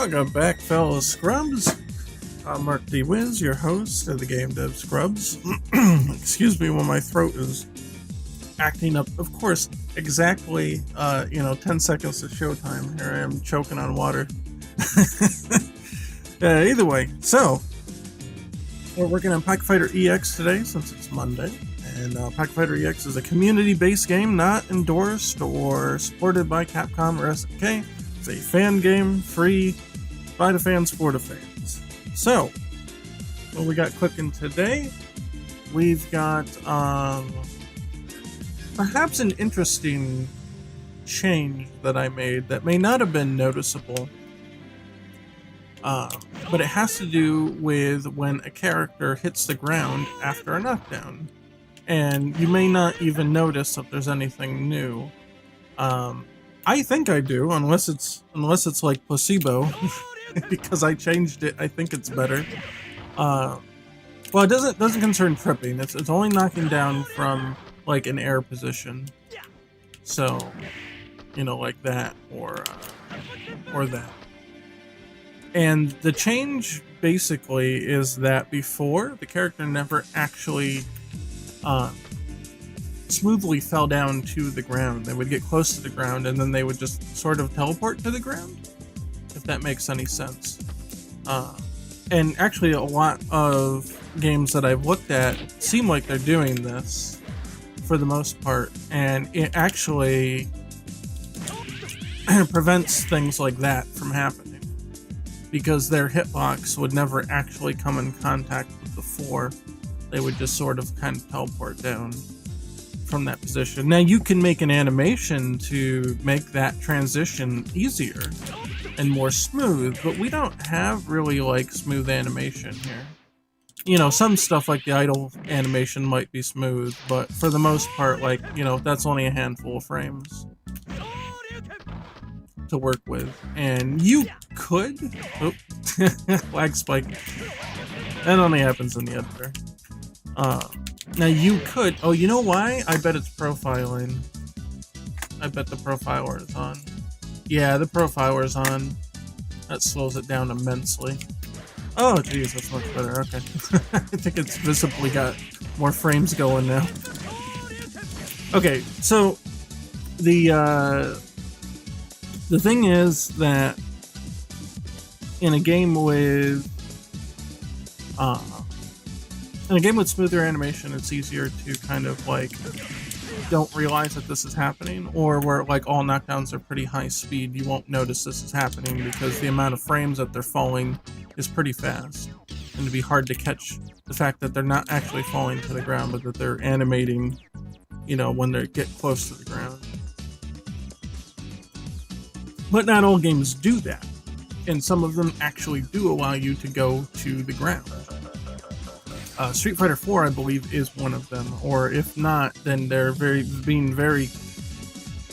Welcome back, fellow scrubs. I'm Mark D. Wiz, your host of the Game Dev Scrubs. Excuse me when my throat is acting up. Of course, exactly, 10 seconds to showtime. Here I am choking on water. Either way, so we're working on Pocket Fighter EX today since it's Monday. And Pocket Fighter EX is a community-based game not endorsed or supported by Capcom or SNK. It's a fan game, free, by the fans, for the fans. So, what we got cooking today? We've got perhaps an interesting change that I made that may not have been noticeable, but it has to do with when a character hits the ground after a knockdown. And you may not even notice that there's anything new. I think I do, unless it's like placebo, because I changed it. I think it's better. Well, it doesn't concern tripping. It's only knocking down from like an air position. So, like that or that. And the change basically is that before the character never actually smoothly fell down to the ground. They would get close to the ground and then they would just sort of teleport to the ground, if that makes any sense. And actually a lot of games that I've looked at seem like they're doing this for the most part, and it actually prevents things like that from happening because their hitbox would never actually come in contact with the floor. They would just sort of kind of teleport down from that position. Now you can make an animation to make that transition easier and more smooth, but we don't have really like smooth animation here. Some stuff like the idle animation might be smooth, but for the most part, that's only a handful of frames to work with. And you could, lag spike. That only happens in the editor. Now you could, you know why? I bet it's profiling. I bet the profiler is on. Yeah, the profiler is on. That slows it down immensely. Oh geez, that's much better, okay. I think it's visibly got more frames going now. Okay, so the thing is that in a game with smoother animation, it's easier to kind of don't realize that this is happening, or where all knockdowns are pretty high speed, you won't notice this is happening because the amount of frames that they're falling is pretty fast, and it'd be hard to catch the fact that they're not actually falling to the ground, but that they're animating, when they get close to the ground. But not all games do that, and some of them actually do allow you to go to the ground. Street Fighter 4, I believe, is one of them, or if not, then they're being very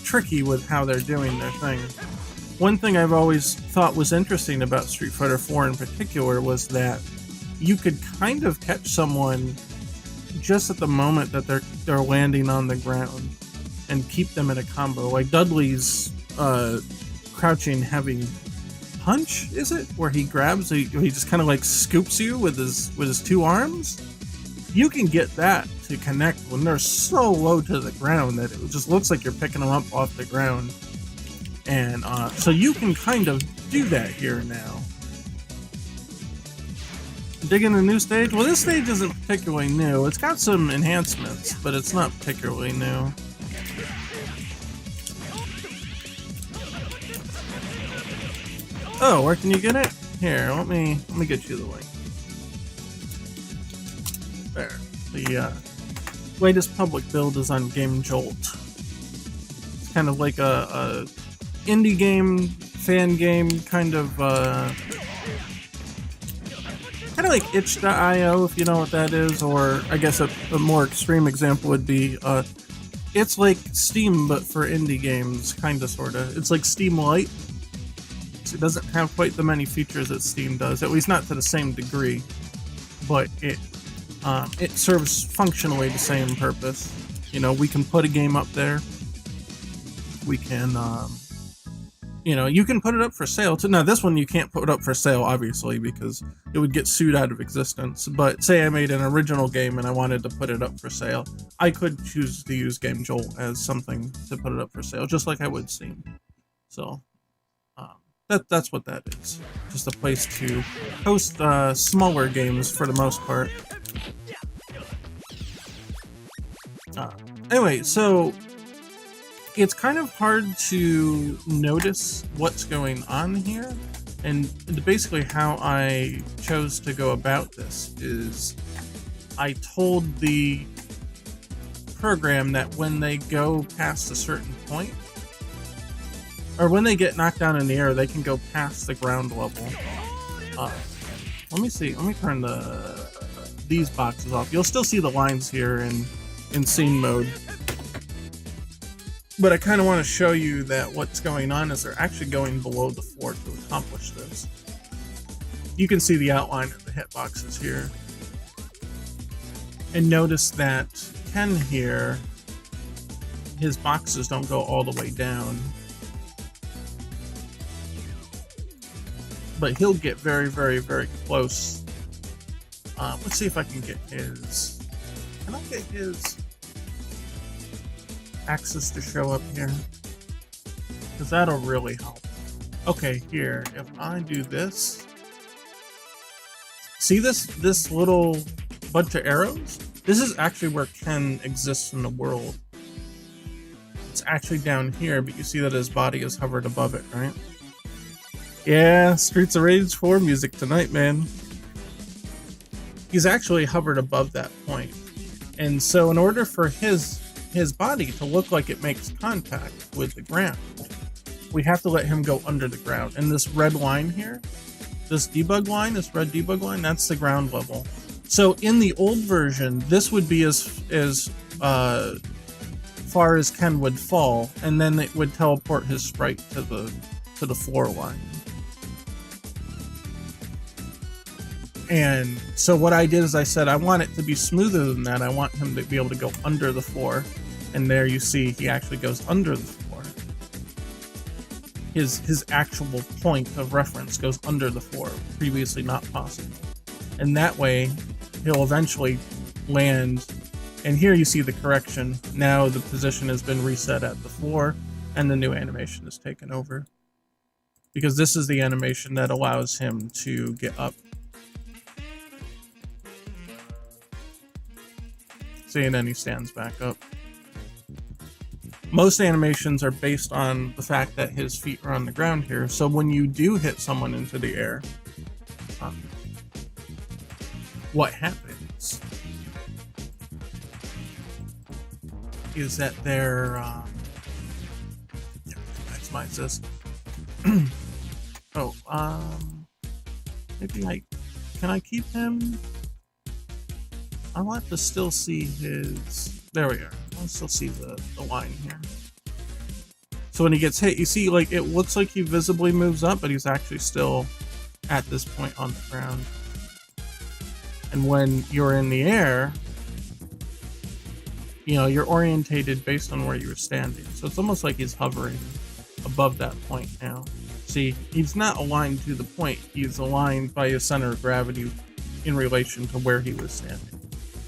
tricky with how they're doing their thing. One thing I've always thought was interesting about Street Fighter 4 in particular was that you could kind of catch someone just at the moment that they're landing on the ground and keep them in a combo. Like Dudley's crouching heavy punch, is it? Where he grabs, he just kind of scoops you with his two arms. You can get that to connect when they're so low to the ground that it just looks like you're picking them up off the ground. And so you can kind of do that here now. Digging a new stage? Well, this stage isn't particularly new. It's got some enhancements, but it's not particularly new. Oh, where can you get it? Here, let me get you the link. There. The latest public build is on Game Jolt. It's kind of like a indie game, fan game, kind of like itch.io, if you know what that is, or I guess a more extreme example would be it's like Steam but for indie games, kinda sorta. It's like Steam Lite. It doesn't have quite the many features that Steam does, at least not to the same degree, but it serves functionally the same purpose. We can put a game up there, we can You know, you can put it up for sale too. Now this one you can't put up for sale, obviously, because it would get sued out of existence. But say I made an original game and I wanted to put it up for sale, I could choose to use Game Jolt as something to put it up for sale, just like I would Steam. So that's what that is. Just a place to host smaller games for the most part. Anyway, so it's kind of hard to notice what's going on here, and basically how I chose to go about this is I told the program that when they go past a certain point, or when they get knocked down in the air, they can go past the ground level. Let me see, let me turn these boxes off. You'll still see the lines here in scene mode. But I kind of want to show you that what's going on is they're actually going below the floor to accomplish this. You can see the outline of the hitboxes here. And notice that Ken here, his boxes don't go all the way down. But he'll get very, very, very close. Let's see if I can get his... Can I get his axis to show up here? Because that'll really help. Okay, here, if I do this, see this little bunch of arrows? This is actually where Ken exists in the world. It's actually down here, but you see that his body is hovered above it, right? Yeah, Streets of Rage 4 music tonight, man. He's actually hovered above that point. And so in order for his body to look like it makes contact with the ground, we have to let him go under the ground. And this red line here, this debug line, this red debug line, that's the ground level. So in the old version, this would be as far as Ken would fall, and then it would teleport his sprite to the floor line. And so what I did is I said I want it to be smoother than that. I want him to be able to go under the floor. And there you see he actually goes under the floor. His actual point of reference goes under the floor, previously not possible. And that way he'll eventually land. And here you see the correction. Now the position has been reset at the floor and the new animation is taken over. Because this is the animation that allows him to get up. See, and then he stands back up. Most animations are based on the fact that his feet are on the ground here, so when you do hit someone into the air, what happens is that they're maximize this. Maybe can I keep him? I want to still see his... There we are. I still see the line here. So when he gets hit, you see, like, it looks like he visibly moves up, but he's actually still at this point on the ground. And when you're in the air, you know, you're orientated based on where you were standing. So it's almost like he's hovering above that point now. See, he's not aligned to the point. He's aligned by his center of gravity in relation to where he was standing.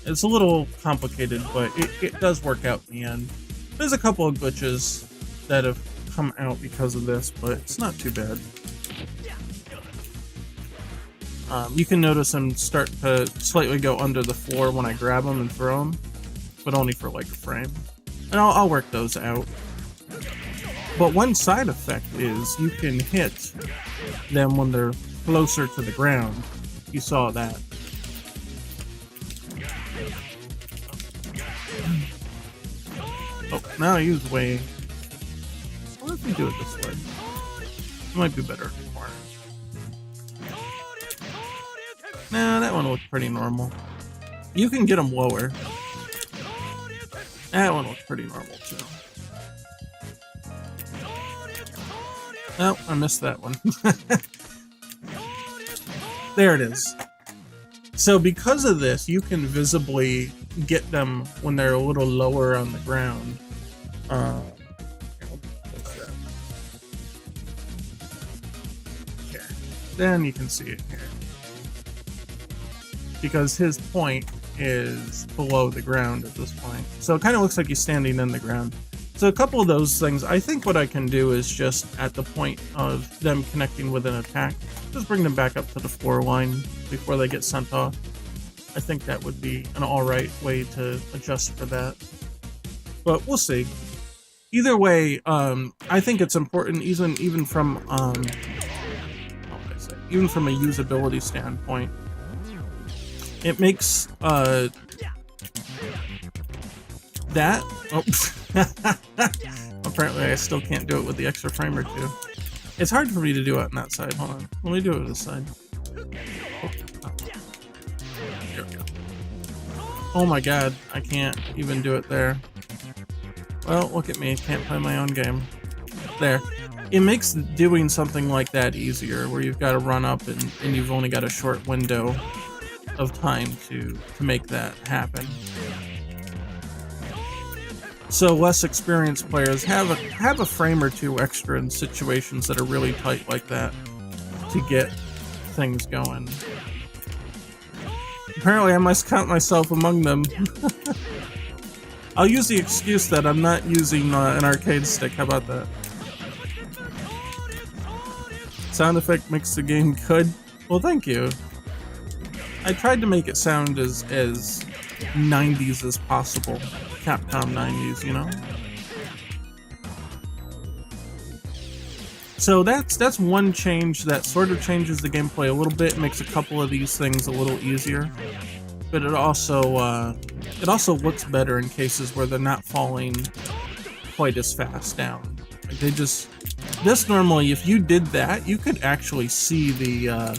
It's a little complicated, but it does work out in the end. There's a couple of glitches that have come out because of this, but it's not too bad. You can notice him start to slightly go under the floor when I grab him and throw him, but only for like a frame. And I'll work those out. But one side effect is you can hit them when they're closer to the ground. You saw that. Oh, now I use way. What if we do it this way? It might be better in the corner. Nah, that one looked pretty normal. You can get them lower. That one looked pretty normal too. Oh, I missed that one. There it is. So because of this, you can visibly get them when they're a little lower on the ground. then you can see it here. Because his point is below the ground at this point. So it kind of looks like he's standing in the ground. So a couple of those things, I think what I can do is just at the point of them connecting with an attack, just bring them back up to the floor line before they get sent off. I think that would be an alright way to adjust for that. But we'll see. Either way, I think it's important, even from even from a usability standpoint. It makes that. Oh, apparently I still can't do it with the extra frame or two. It's hard for me to do it on that side. Hold on, let me do it on this side. Oh my god, I can't even do it there. Well, look at me, can't play my own game. There. It makes doing something like that easier, where you've got to run up and you've only got a short window of time to make that happen. So less experienced players have a frame or two extra in situations that are really tight like that to get things going. Apparently I must count myself among them. I'll use the excuse that I'm not using an arcade stick. How about that? Sound effect makes the game good. Well, thank you. I tried to make it sound as 90s as possible. Capcom 90s, you know? So that's one change that sort of changes the gameplay a little bit, makes a couple of these things a little easier. But it also looks better in cases where they're not falling quite as fast down. Like this normally, if you did that, you could actually see the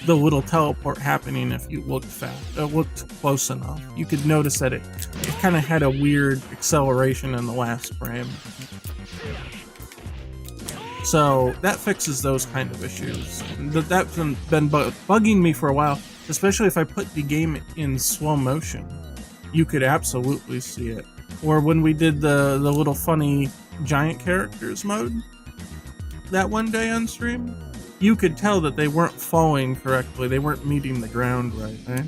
little teleport happening if you looked close enough. You could notice that it kind of had a weird acceleration in the last frame. So that fixes those kind of issues. That's been bugging me for a while, especially if I put the game in slow motion. You could absolutely see it. Or when we did the little funny giant characters mode that one day on stream, you could tell that they weren't falling correctly. They weren't meeting the ground right, eh?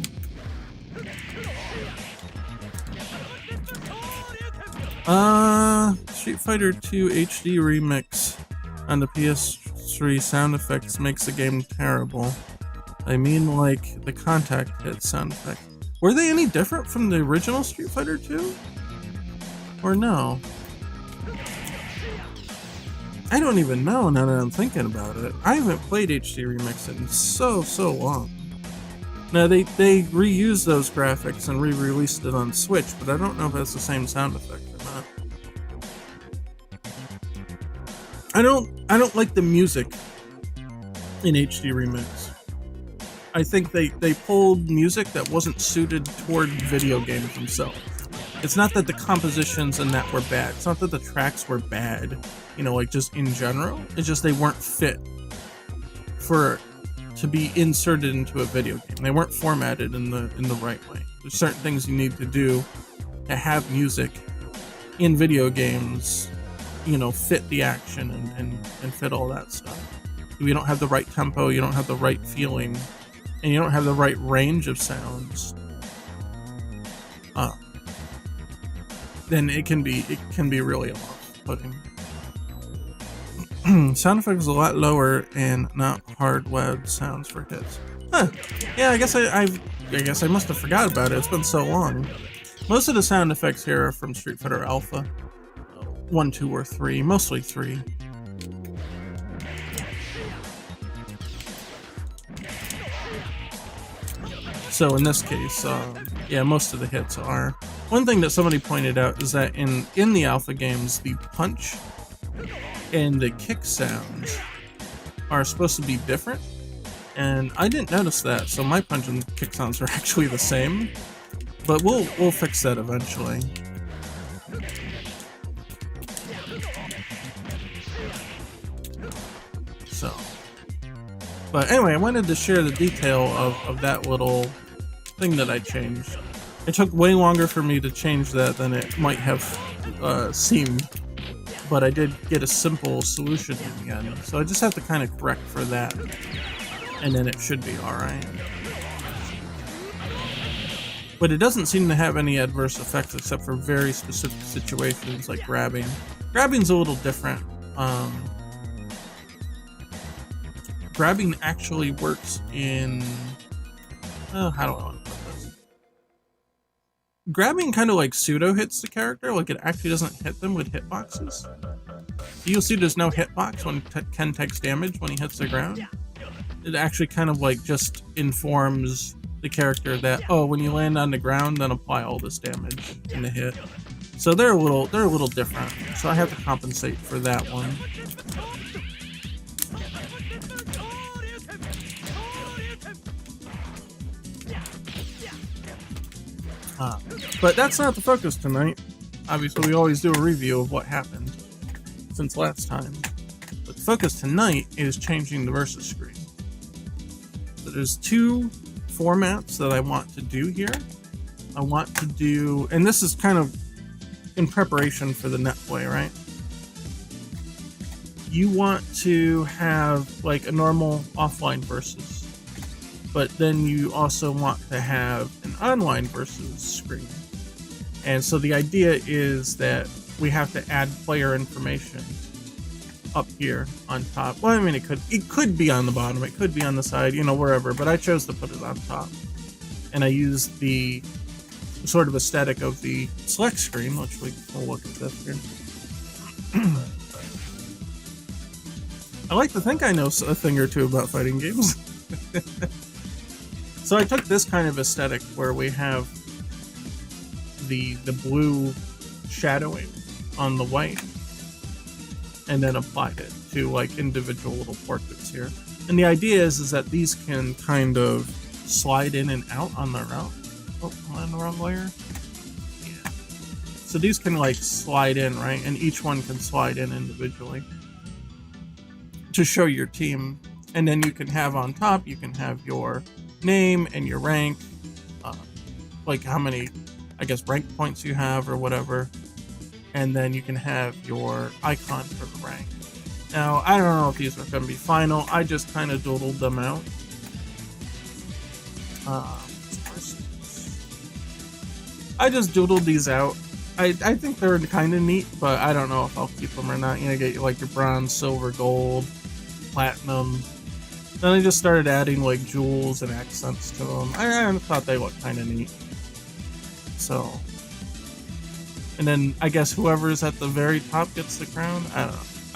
Street Fighter 2 HD Remix on the PS3 sound effects makes the game terrible. I mean, like, the contact hit sound effect. Were they any different from the original Street Fighter 2? Or no? I don't even know now that I'm thinking about it. I haven't played HD Remix in so long. Now, they reused those graphics and re-released it on Switch, but I don't know if that's the same sound effect or not. I don't like the music in HD Remix. I think they pulled music that wasn't suited toward video games themselves. It's not that the compositions in that were bad. It's not that the tracks were bad, you know, like just in general. It's just they weren't fit to be inserted into a video game. They weren't formatted in the right way. There's certain things you need to do to have music in video games, you know, fit the action and fit all that stuff. If you don't have the right tempo, you don't have the right feeling, and you don't have the right range of sounds, then it can be really off-putting. Sound effect is a lot lower and not hard-webbed sounds for hits. Huh. Yeah, I guess I must have forgot about it. It's been so long. Most of the sound effects here are from Street Fighter Alpha. 1, 2, or 3. Mostly 3. So in this case, yeah, most of the hits are. One thing that somebody pointed out is that in the Alpha games, the punch and the kick sounds are supposed to be different, and I didn't notice that, so my punch and kick sounds are actually the same, but we'll fix that eventually. So, but anyway, I wanted to share the detail of that little thing that I changed. It took way longer for me to change that than it might have seemed. but I did get a simple solution in the end. So I just have to kind of correct for that, and then it should be alright. But it doesn't seem to have any adverse effects except for very specific situations like grabbing. Grabbing's a little different. Grabbing actually works in... how do I want to put this? Grabbing kind of like pseudo hits the character, like it actually doesn't hit them with hitboxes. You'll see there's no hitbox when Ken takes damage when he hits the ground. It actually kind of like just informs the character that, oh, when you land on the ground, then apply all this damage in the hit. So they're a little different. So I have to compensate for that one. But that's not the focus tonight. Obviously, we always do a review of what happened since last time. But the focus tonight is changing the versus screen. So there's two formats that I want to do here. I want to do, and this is kind of in preparation for the netplay, right? You want to have like a normal offline versus, but then you also want to have an online versus screen. And so the idea is that we have to add player information up here on top. Well, I mean, it could be on the bottom, it could be on the side, you know, wherever, but I chose to put it on top. And I used the sort of aesthetic of the select screen, which we'll look at this here. I like to think I know a thing or two about fighting games. So I took this kind of aesthetic where we have the blue shadowing on the white, and then applied it to like individual little portraits here. And the idea is that these can kind of slide in and out on their own. Oh, am I on the wrong layer? Yeah. So these can like slide in, right? And each one can slide in individually to show your team. And then you can have on top, you can have your name and your rank, like how many, I guess, rank points you have or whatever. And then you can have your icon for the rank. Now, I don't know if these are going to be final. I just kind of doodled them out. I just doodled these out. I think they're kind of neat, but I don't know if I'll keep them or not. You know, get like your bronze, silver, gold, platinum. Then I just started adding like jewels and accents to them. I thought they looked kind of neat. So, and then I guess whoever's at the very top gets the crown. I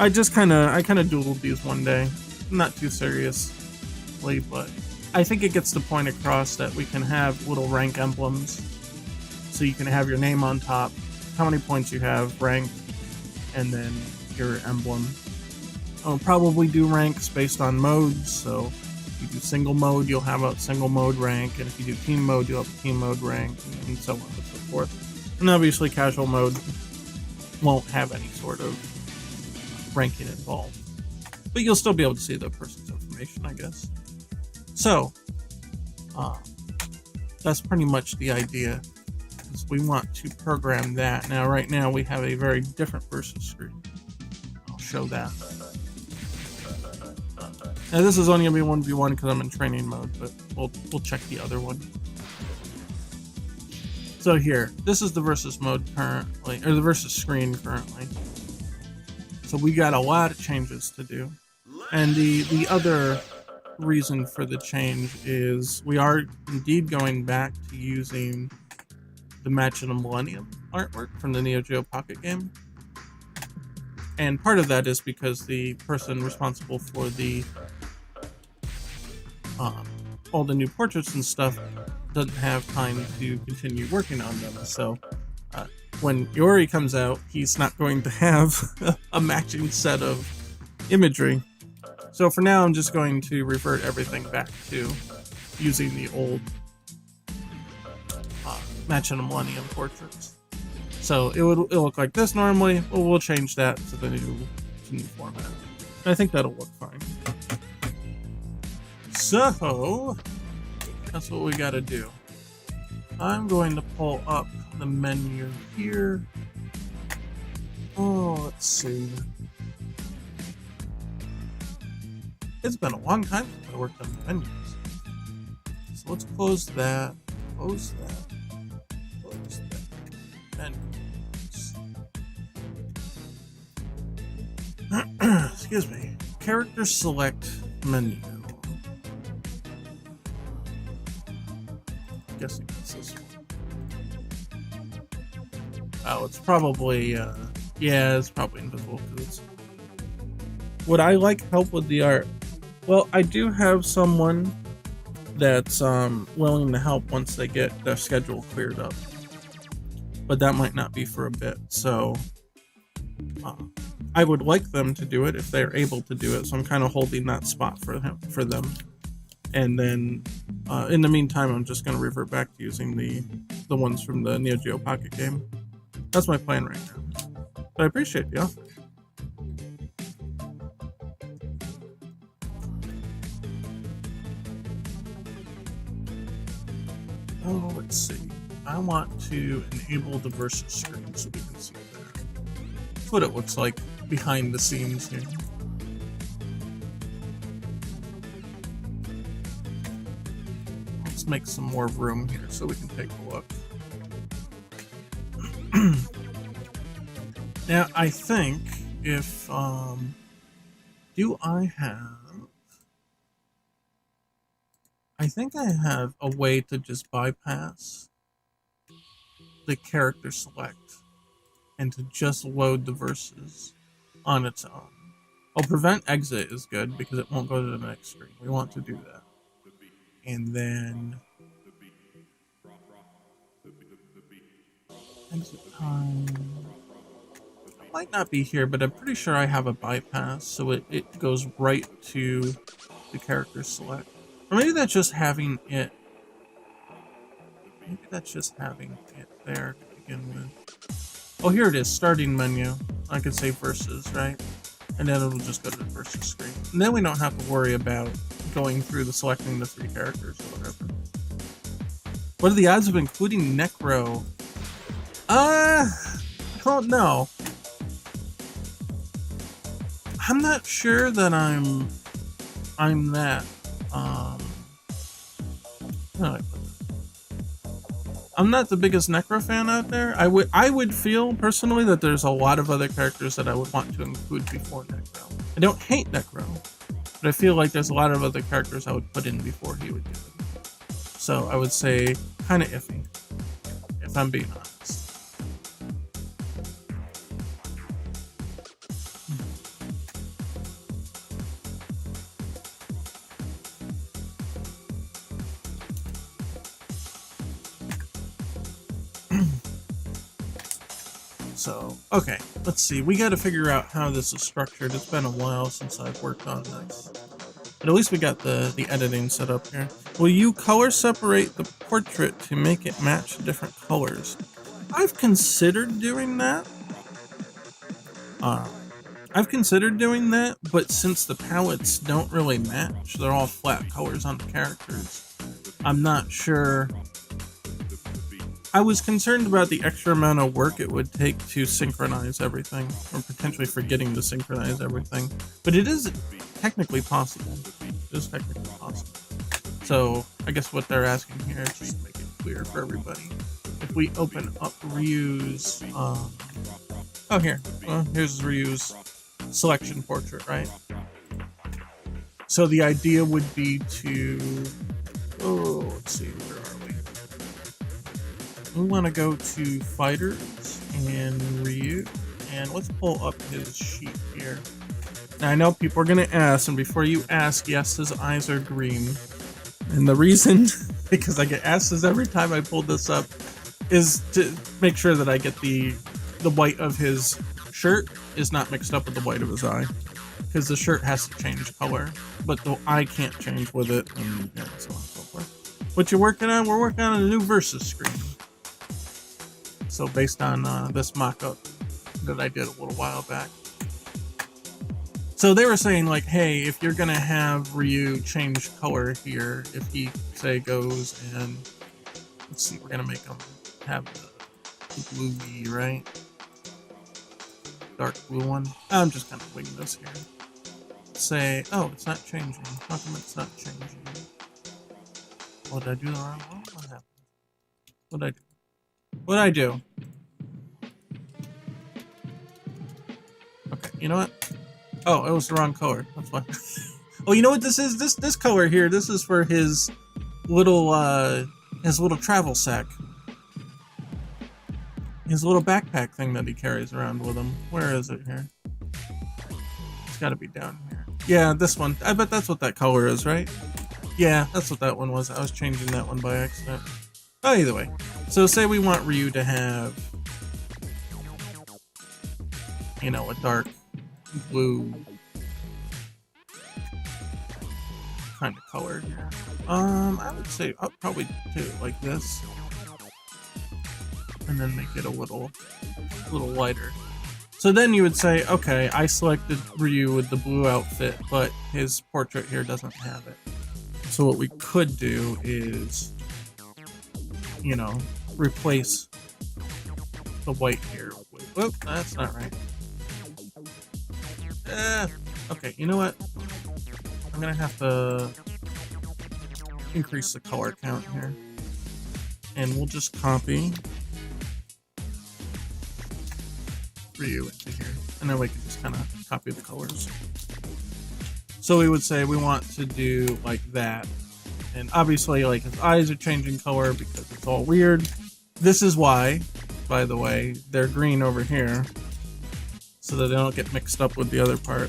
don't know. I kind of doodled these one day. Not too seriously, but I think it gets the point across that we can have little rank emblems. So you can have your name on top, how many points you have, rank, and then your emblem. I'll probably do ranks based on modes. So if you do single mode, you'll have a single mode rank, and if you do team mode, you'll have a team mode rank, and so on and so forth. And obviously casual mode won't have any sort of ranking involved, but you'll still be able to see the person's information, I guess. So that's pretty much the idea, is we want to program that. Now right now we have a very different versus screen. I'll show that. Now this is only going to be 1v1 because I'm in training mode, but we'll check the other one. So here, this is the versus mode currently, or the versus screen currently. So we got a lot of changes to do. And the other reason for the change is we are indeed going back to using the Match in a Millennium artwork from the Neo Geo Pocket game. And part of that is because the person responsible for the all the new portraits and stuff doesn't have time to continue working on them. So when Yori comes out, he's not going to have a matching set of imagery. So for now, I'm just going to revert everything back to using the old Match in a Millennium portraits. So it'll look like this normally, but we'll change that to the new format. I think that'll look fine. So that's what we got to do. I'm going to pull up the menu here. Oh, let's see. It's been a long time since I worked on the menus. So let's close that. Close that. Close that. Menus. Excuse me. Character select menu. I'm guessing it's this one. Oh, it's probably, yeah, it's probably invisible because it's... Would I like help with the art? Well, I do have someone that's willing to help once they get their schedule cleared up. But that might not be for a bit, so... I would like them to do it if they're able to do it, so I'm kind of holding that spot for them. And then, in the meantime, I'm just going to revert back to using the ones from the Neo Geo Pocket game. That's my plan right now. But I appreciate the offer. Oh, let's see. I want to enable the versus screen so we can see that. That's what it looks like behind the scenes here. Let's make some more room here so we can take a look. Now, I think if, do I have... I think I have a way to just bypass the character select and to just load the verses on its own. Oh, prevent exit is good because it won't go to the next screen. We want to do that. And then exit time. It might not be here, but I'm pretty sure I have a bypass, so it goes right to the character select. Or maybe that's just having it. Maybe that's just having it there to begin with. Oh, here it is, starting menu. I could say versus, right? And then it'll just go to the versus screen. And then we don't have to worry about going through selecting the 3 characters or whatever. What are the odds of including Necro? I don't know. I'm not sure that I'm that. I'm not the biggest Necro fan out there. I would feel personally that there's a lot of other characters that I would want to include before Necro. I don't hate Necro, but I feel like there's a lot of other characters I would put in before he would do it. So I would say kind of iffy, if I'm being honest. So, okay, let's see. We got to figure out how this is structured. It's been a while since I've worked on this. But at least we got the editing set up here. Will you color separate the portrait to make it match different colors? I've considered doing that. But since the palettes don't really match, they're all flat colors on the characters, I'm not sure. I was concerned about the extra amount of work it would take to synchronize everything, or potentially forgetting to synchronize everything. But it is technically possible. It is technically possible. So I guess what they're asking here is just to make it clear for everybody. If we open up Ryu's, oh here, well, here's Ryu's selection portrait, right? So the idea would be to, oh, let's see, where are we? We want to go to Fighters and Ryu, and let's pull up his sheet here. Now I know people are going to ask, and before you ask, yes, his eyes are green. And the reason, because I get asked this every time I pull this up, is to make sure that I get the white of his shirt is not mixed up with the white of his eye. Because the shirt has to change color, but the eye can't change with it, and yeah, so on and so forth. What you working on? We're working on a new versus screen. So based on this mock-up that I did a little while back. So they were saying like, hey, if you're gonna have Ryu change color here, if he say goes and let's see, we're gonna make him have the bluey, right? dark blue one. I'm just kind of winging this here. Say, oh, it's not changing. How come it's not changing? What did I do the wrong one? What happened? What did I do? What did I do? Okay, you know what? Oh, it was the wrong color. That's why. Oh, you know what this is? This color here, this is for his little travel sack. His little backpack thing that he carries around with him. Where is it here? It's gotta be down here. Yeah, this one. I bet that's what that color is, right? Yeah, that's what that one was. I was changing that one by accident. Oh, either way. So say we want Ryu to have, you know, a dark blue kind of color here. I would say probably do like this. And then make it a little lighter. So then you would say, okay, I selected Ryu with the blue outfit, but his portrait here doesn't have it. So what we could do is, you know, replace the white here with, whoop, that's not right. Okay, you know what? I'm gonna have to increase the color count here. And we'll just copy Ryu into here, and then we can just kind of copy the colors. So we would say we want to do like that, and obviously like his eyes are changing color because it's all weird. This is why, by the way, they're green over here, so that they don't get mixed up with the other part.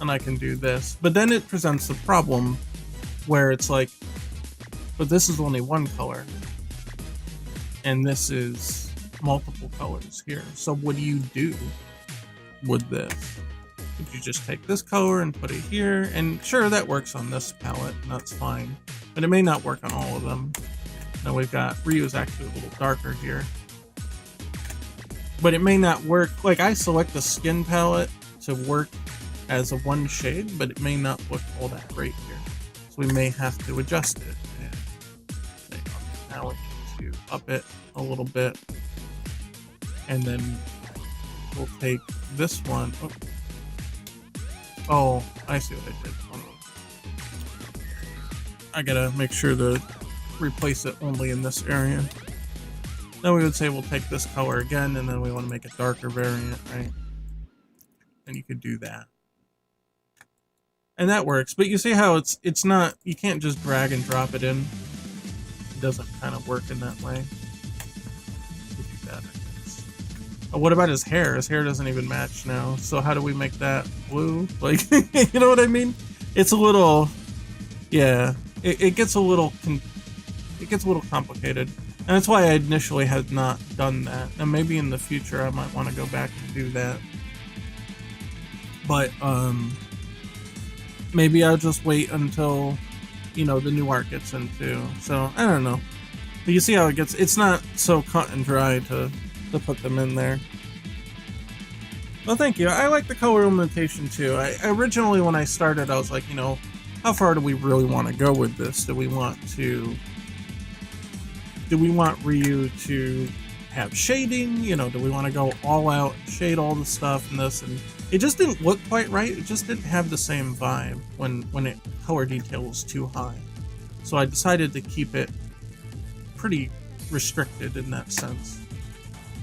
And I can do this, but then it presents the problem where it's like, but this is only one color, and this is multiple colors here. So what do you do with this? If you just take this color and put it here, and sure, that works on this palette, and that's fine, but it may not work on all of them. Now we've got Ryu's actually a little darker here, but it may not work. Like, I select the skin palette to work as a one shade, but it may not look all that great here. So we may have to adjust it. And say, okay, now we need to up it a little bit. And then we'll take this one. Oh, I see what I did. I gotta make sure to replace it only in this area. Then we would say we'll take this color again, and then we want to make a darker variant, right? And you could do that. And that works, but you see how it's not, you can't just drag and drop it in. It doesn't kind of work in that way. Oh, what about his hair? His hair doesn't even match now. So how do we make that blue? Like, you know what I mean? It's a little, yeah. It gets a little complicated, and that's why I initially had not done that. And maybe in the future I might want to go back and do that. But maybe I'll just wait until, you know, the new art gets into. So I don't know. But you see how it gets. It's not so cut and dry to put them in there. Well, thank you. I like the color implementation too. I originally, when I started, I was like, you know, how far do we really want to go with this? Do we want Ryu to have shading? You know, do we want to go all out and shade all the stuff and this? And it just didn't look quite right. It just didn't have the same vibe when color detail was too high. So I decided to keep it pretty restricted in that sense,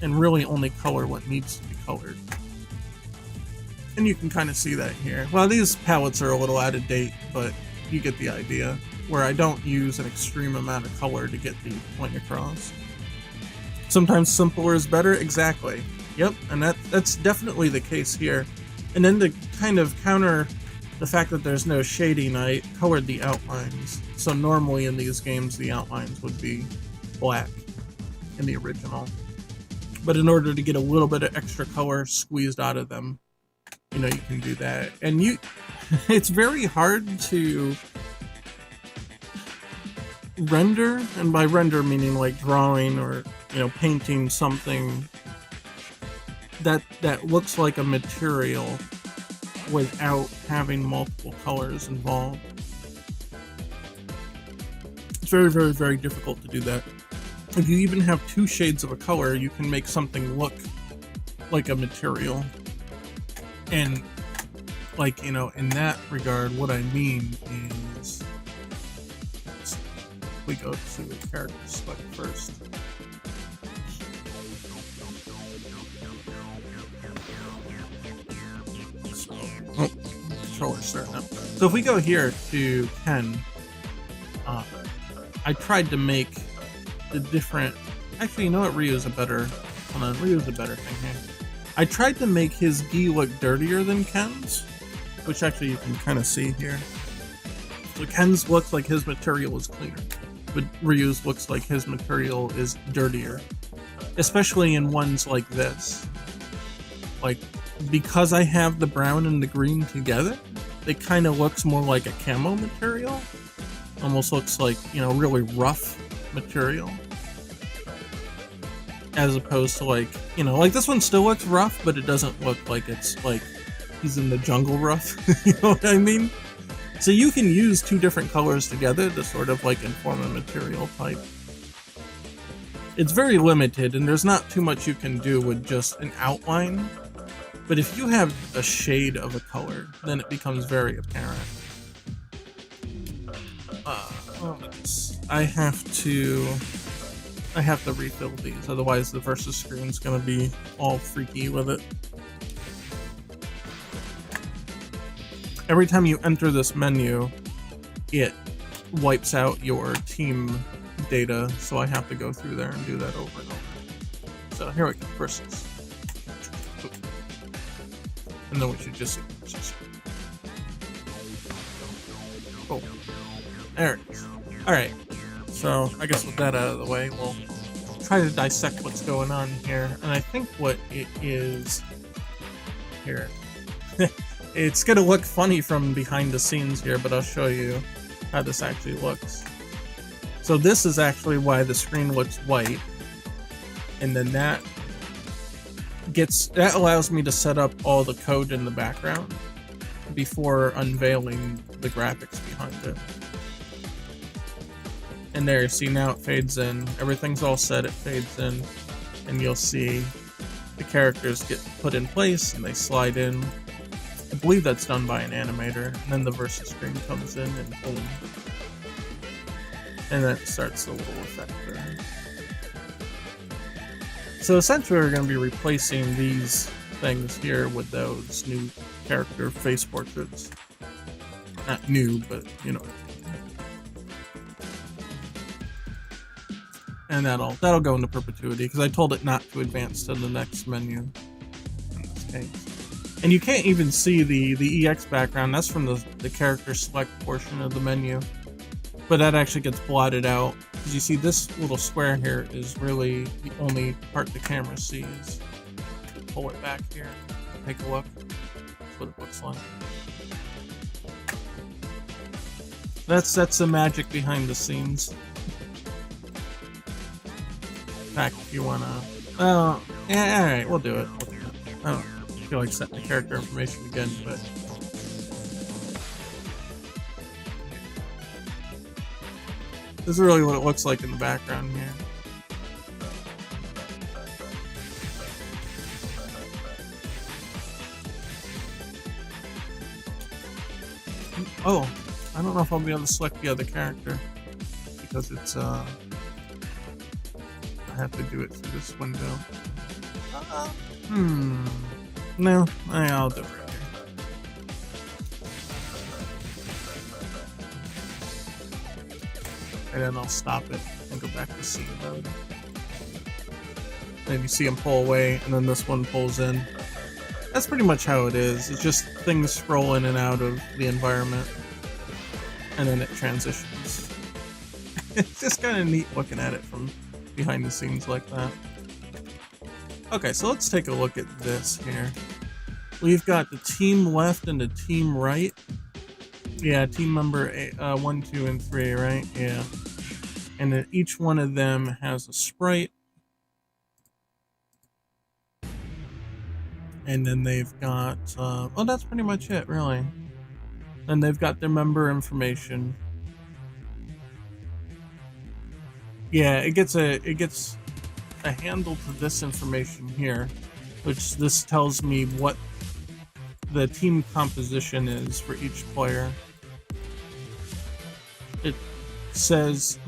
and really only color what needs to be colored. And you can kind of see that here. Well, these palettes are a little out of date, but you get the idea, where I don't use an extreme amount of color to get the point across. Sometimes simpler is better, exactly. Yep, and that's definitely the case here. And then to kind of counter the fact that there's no shading, I colored the outlines. So normally in these games, the outlines would be black in the original. But in order to get a little bit of extra color squeezed out of them, you know, you can do that. And it's very hard to render, and by render meaning like drawing or, you know, painting something that looks like a material without having multiple colors involved. It's very, very, very difficult to do that. If you even have two shades of a color, you can make something look like a material. And like, you know, in that regard, what I mean is, we go to the character select first. So, oh, controller's starting up. So if we go here to Ken, I tried to make the different. Actually, you know what? Ryu's a better. Hold on, Ryu's a better thing here. I tried to make his gi look dirtier than Ken's, which actually you can kind of see here. So Ken's looks like his material is cleaner, but Ryu's looks like his material is dirtier, especially in ones like this. Like, because I have the brown and the green together, it kind of looks more like a camo material. Almost looks like, you know, really rough material. As opposed to, like, you know, like this one still looks rough, but it doesn't look like it's like he's in the jungle rough. You know what I mean? So you can use two different colors together to sort of like inform a material type. It's very limited, and there's not too much you can do with just an outline. But if you have a shade of a color, then it becomes very apparent. I have to refill these, otherwise the versus screen's gonna be all freaky with it. Every time you enter this menu, it wipes out your team data, so I have to go through there and do that over and over. So here we go, versus. And then we should just see versus. Oh, there it is. Alright, so I guess with that out of the way, we'll try to dissect what's going on here. And I think what it is here, it's gonna look funny from behind the scenes here, but I'll show you how this actually looks. So this is actually why the screen looks white, and then that allows me to set up all the code in the background before unveiling the graphics behind it. And there, see, now it fades in. Everything's all set, it fades in. And you'll see the characters get put in place and they slide in. I believe that's done by an animator. And then the versus screen comes in and boom. And then it starts the little effect there. So essentially we're going to be replacing these things here with those new character face portraits. Not new, but you know. And that'll go into perpetuity, because I told it not to advance to the next menu in this case. And you can't even see the EX background. That's from the character select portion of the menu. But that actually gets blotted out, because you see this little square here is really the only part the camera sees. Pull it back here, take a look. That's what it looks like. That's the magic behind the scenes. In fact, if you wanna, oh, yeah, all right, we'll do it. I don't feel like setting the character information again, but this is really what it looks like in the background here. Oh, I don't know if I'll be able to select the other character because it's I have to do it through this window. No, I'll do it right here. And then I'll stop it and go back to scene mode. And you see him pull away, and then this one pulls in. That's pretty much how it is. It's just things scroll in and out of the environment, and then it transitions. It's just kind of neat looking at it from behind the scenes like that. Okay, so let's take a look at this here. We've got the team left and the team right. Yeah, team member 1, 2, and 3, right? Yeah. And then each one of them has a sprite. And then they've got, oh, that's pretty much it, really. And they've got their member information. Yeah, it gets a handle to this information here. which this tells me what the team composition is for each player. It says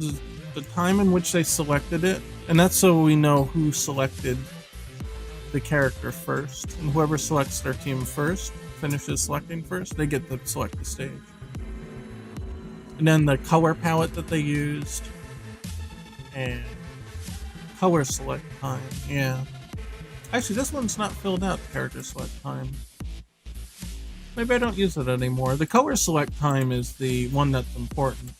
the time in which they selected it, and that's so we know who selected the character first, and whoever selects their team first, finishes selecting first, they get to select the stage. And then the color palette that they used, and color select time, yeah. Actually, this one's not filled out, character select time. Maybe I don't use it anymore. The color select time is the one that's important,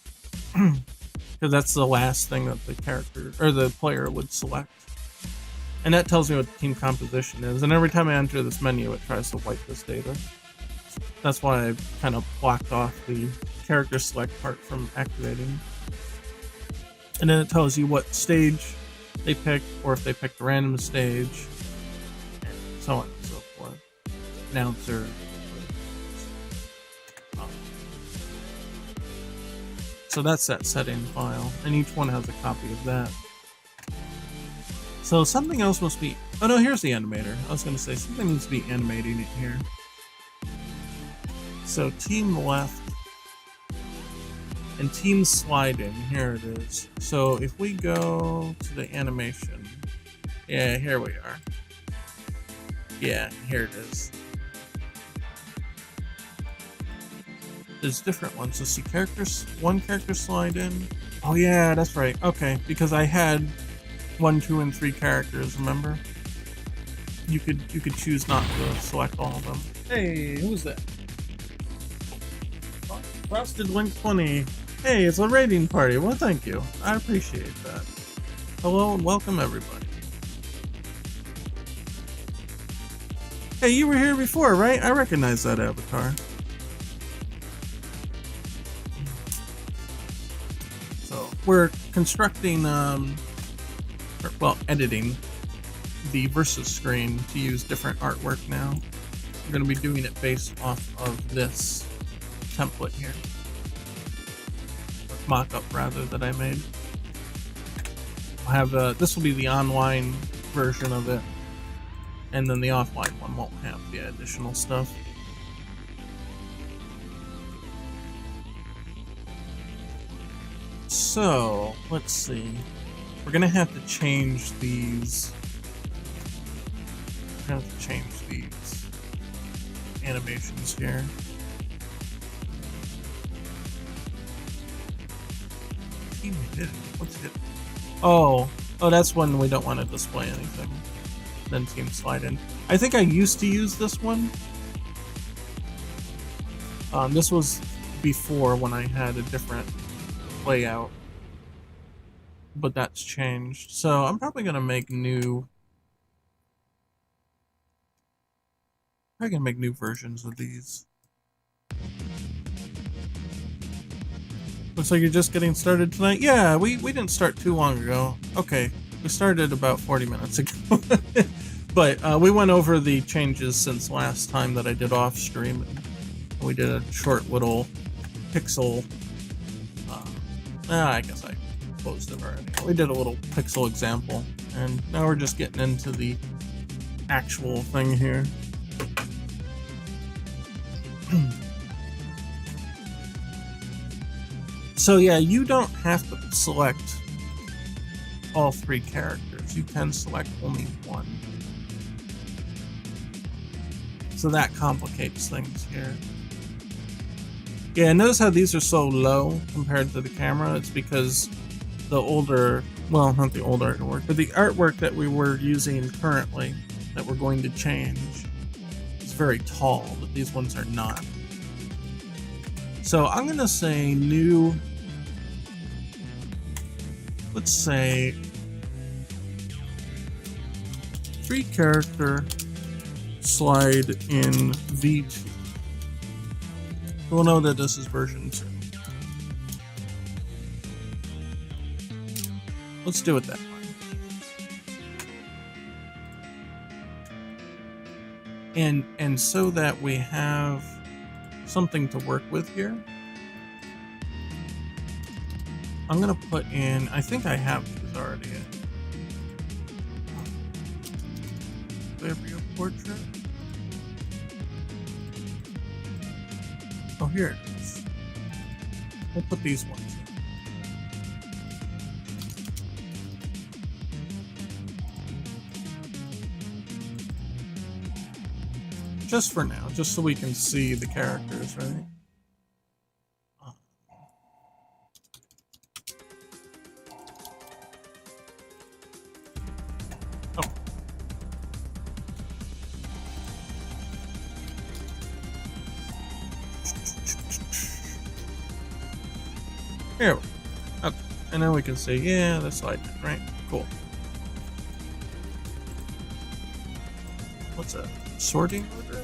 because that's the last thing that the character, or the player would select. And that tells me what the team composition is, and every time I enter this menu, it tries to wipe this data. That's why I kind of blocked off the character select part from activating. And then it tells you what stage they picked, or if they picked a random stage, and so on and so forth. Announcer. So that's that setting file, and each one has a copy of that. So something else must be... Oh no, here's the animator. I was going to say, something needs to be animating it here. So team left, and team slide in, here it is. So if we go to the animation, yeah, here we are. Yeah, here it is. There's different ones. So see characters, one character slide in. Oh yeah, that's right. Okay, because I had 1, 2, and 3 characters, remember? You could choose not to select all of them. Hey, who's that? Frosted Link 20. Hey, it's a raiding party. Well, thank you. I appreciate that. Hello and welcome everybody. Hey, you were here before, right? I recognize that avatar. So we're constructing, well, editing the versus screen to use different artwork now. We're going to be doing it based off of this template here, mock-up rather, that I made. I'll have this will be the online version of it, and then the offline one won't have the additional stuff. So let's see. We're gonna have to change these. We're gonna have to change these animations here. Team hit. What's it? Oh, that's when we don't want to display anything. Then team slide in. I think I used to use this one. This was before when I had a different layout, but that's changed. So I'm probably gonna make new. Probably gonna make new versions of these. Looks like you're just getting started tonight. Yeah, we didn't start too long ago. Okay, we started about 40 minutes ago. But we went over the changes since last time that I did off stream. We did a short little pixel. I guess I closed it already. We did a little pixel example, and now we're just getting into the actual thing here. So yeah, you don't have to select all 3 characters. You can select only one. So that complicates things here. Yeah, notice how these are so low compared to the camera. It's because the older, well, not the old artwork, but the artwork that we were using currently, that we're going to change, is very tall, but these ones are not. So I'm going to say new, let's say 3 character slide in V2. We'll know that this is version 2. Let's do it that way. And so that we have something to work with here, I'm gonna put in, I think I have these already in. There we go. portrait. Oh, here it is. We'll put these ones in. Just for now, just so we can see the characters, right? Oh. Here we go. Okay. And then we can see, yeah, that's like it, right? Cool. What's that? Sorting order?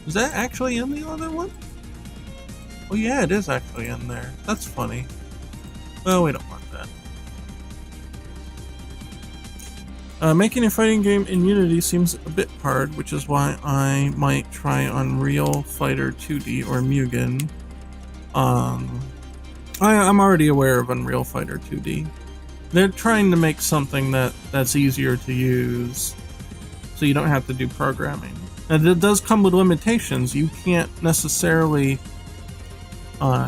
Is that actually in the other one? Oh yeah, it is actually in there. That's funny. Well, we don't want that. Making a fighting game in Unity seems a bit hard, which is why I might try Unreal Fighter 2D or Mugen. I'm already aware of Unreal Fighter 2D. They're trying to make something that's easier to use, so you don't have to do programming. And it does come with limitations. You can't necessarily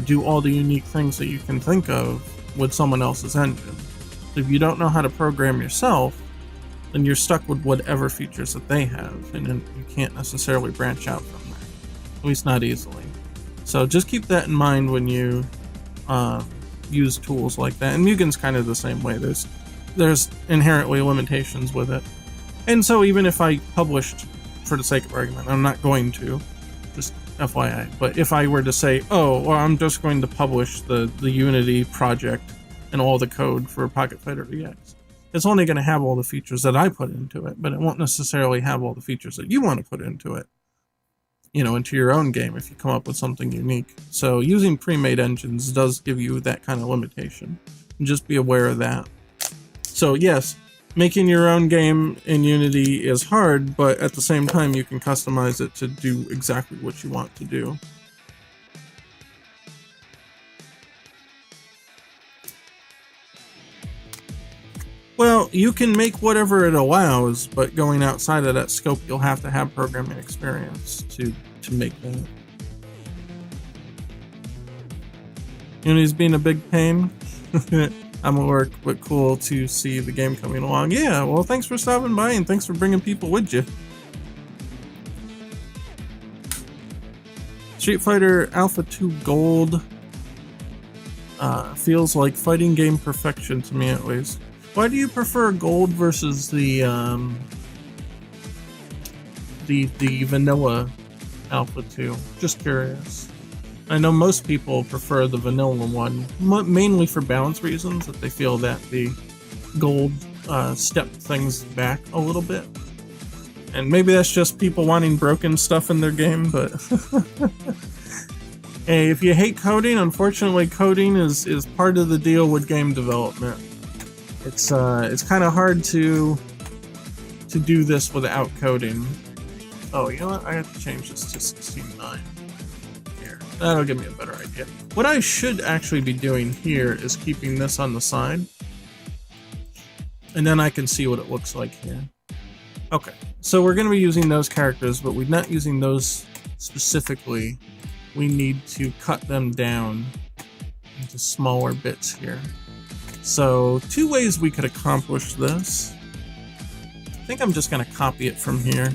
do all the unique things that you can think of with someone else's engine. So if you don't know how to program yourself, then you're stuck with whatever features that they have, and then you can't necessarily branch out from there. At least not easily. So just keep that in mind when you use tools like that. And Mugen's kind of the same way. There's inherently limitations with it. And so even if I published, for the sake of argument, I'm not going to, just FYI, but if I were to say, oh, well, I'm just going to publish the Unity project and all the code for Pocket Fighter EX, it's only going to have all the features that I put into it, but it won't necessarily have all the features that you want to put into it, you know, into your own game if you come up with something unique. So using pre-made engines does give you that kind of limitation, and just be aware of that. So yes, making your own game in Unity is hard, but at the same time you can customize it to do exactly what you want to do. Well, you can make whatever it allows, but going outside of that scope, you'll have to have programming experience to make that. Unity's being a big pain. I'm at work, but cool to see the game coming along. Yeah, well, thanks for stopping by, and thanks for bringing people with you. Street Fighter Alpha 2 Gold feels like fighting game perfection to me, at least. Why do you prefer Gold versus the vanilla Alpha 2? Just curious. I know most people prefer the vanilla one, mainly for balance reasons, that they feel that the Gold stepped things back a little bit. And maybe that's just people wanting broken stuff in their game, but hey, if you hate coding, unfortunately coding is part of the deal with game development. It's kind of hard to do this without coding. Oh, you know what? I have to change this to 69. Here, that'll give me a better idea. What I should actually be doing here is keeping this on the side, and then I can see what it looks like here. Okay, so we're going to be using those characters, but we're not using those specifically. We need to cut them down into smaller bits here. So, two ways we could accomplish this. I think I'm just going to copy it from here,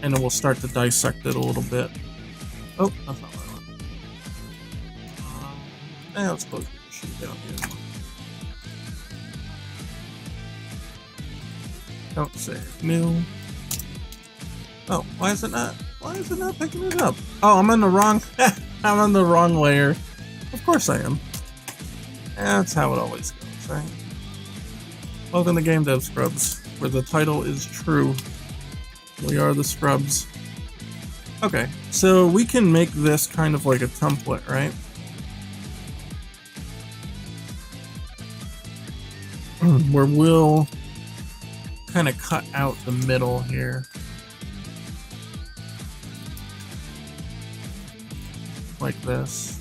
and then we'll start to dissect it a little bit. Oh, that's not what I want. Let's close the sheet down here. Don't save. New. Oh, why is it not picking it up? Oh, I'm on the wrong, I'm on the wrong layer. Of course I am. That's how it always goes, right? Welcome to Game Dev Scrubs, where the title is true. We are the Scrubs. Okay, so we can make this kind of like a template, right? Where we'll kind of cut out the middle here. Like this.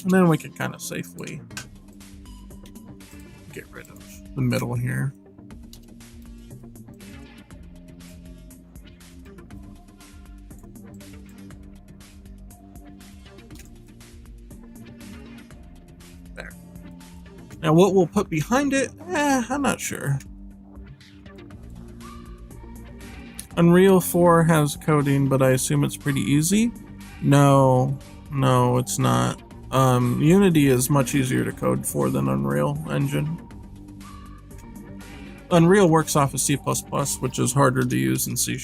And then we can kind of safely get rid of the middle here. There. Now what we'll put behind it, I'm not sure. Unreal 4 has coding, but I assume it's pretty easy. No, it's not. Unity is much easier to code for than Unreal Engine. Unreal works off of C++, which is harder to use in C#.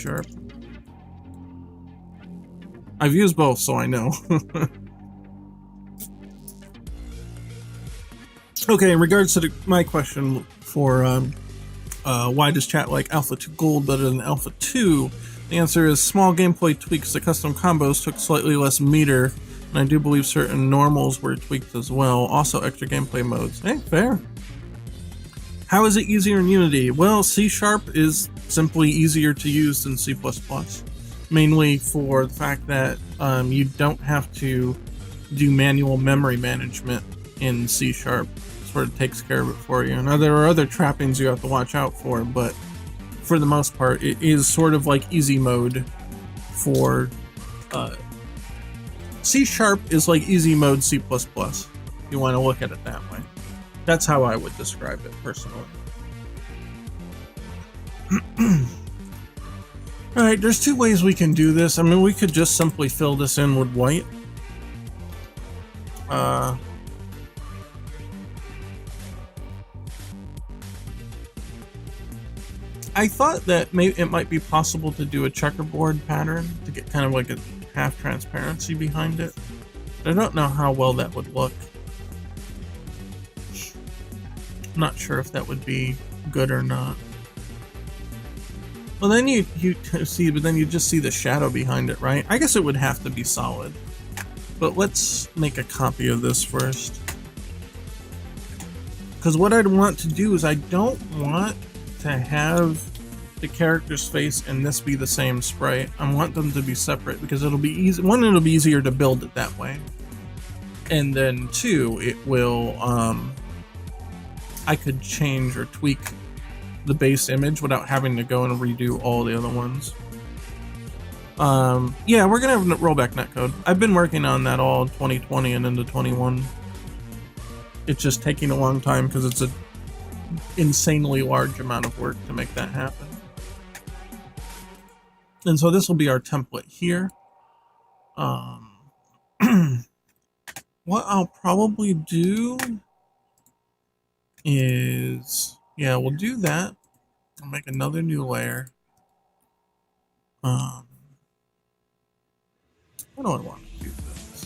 I've used both, so I know. Okay, in regards to my question for why does chat like Alpha 2 Gold better than Alpha 2? The answer is small gameplay tweaks. The custom combos took slightly less meter, and I do believe certain normals were tweaked as well. Also extra gameplay modes. Hey, fair. How is it easier in Unity? Well, C# is simply easier to use than C++. Mainly for the fact that you don't have to do manual memory management in C#. Sort of takes care of it for you. Now there are other trappings you have to watch out for, but for the most part it is sort of like easy mode for C# is like easy mode C++, if you want to look at it that way. That's how I would describe it personally. Alright, there's two ways we can do this. I mean, we could just simply fill this in with white. I thought that maybe it might be possible to do a checkerboard pattern to get kind of like a half transparency behind it. I don't know how well that would look. I'm not sure if that would be good or not. Well, then you see, but then you just see the shadow behind it, right? I guess it would have to be solid. But let's make a copy of this first. Because what I'd want to do is I don't want to have the character's face and this be the same sprite. I want them to be separate because it'll be easy. One, it'll be easier to build it that way. And then two, it will, I could change or tweak the base image without having to go and redo all the other ones. Yeah, we're gonna have rollback netcode. I've been working on that all 2020 and into 21. It's just taking a long time because it's an insanely large amount of work to make that happen. And so this will be our template here. What I'll probably do is, yeah, we'll do that. I'll make another new layer. What do I want to do this?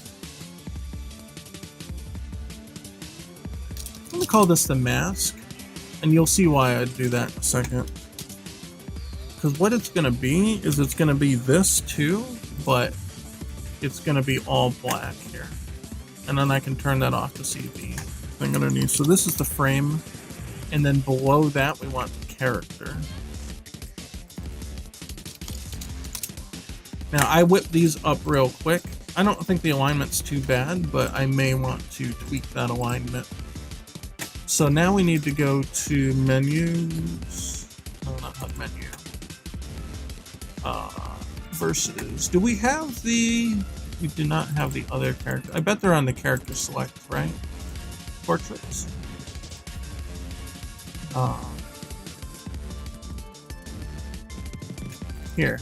I'm gonna call this the mask, and you'll see why I'd do that in a second. Because what it's gonna be is it's gonna be this too, but it's gonna be all black here. And then I can turn that off to see the thing underneath. So this is the frame, and then below that we want the character. Now I whipped these up real quick. I don't think the alignment's too bad, but I may want to tweak that alignment. So now we need to go to menus. No, not Hud Menu. Versus, do we have the, we do not have the other character. I bet they're on the character select, right? Portraits. Here.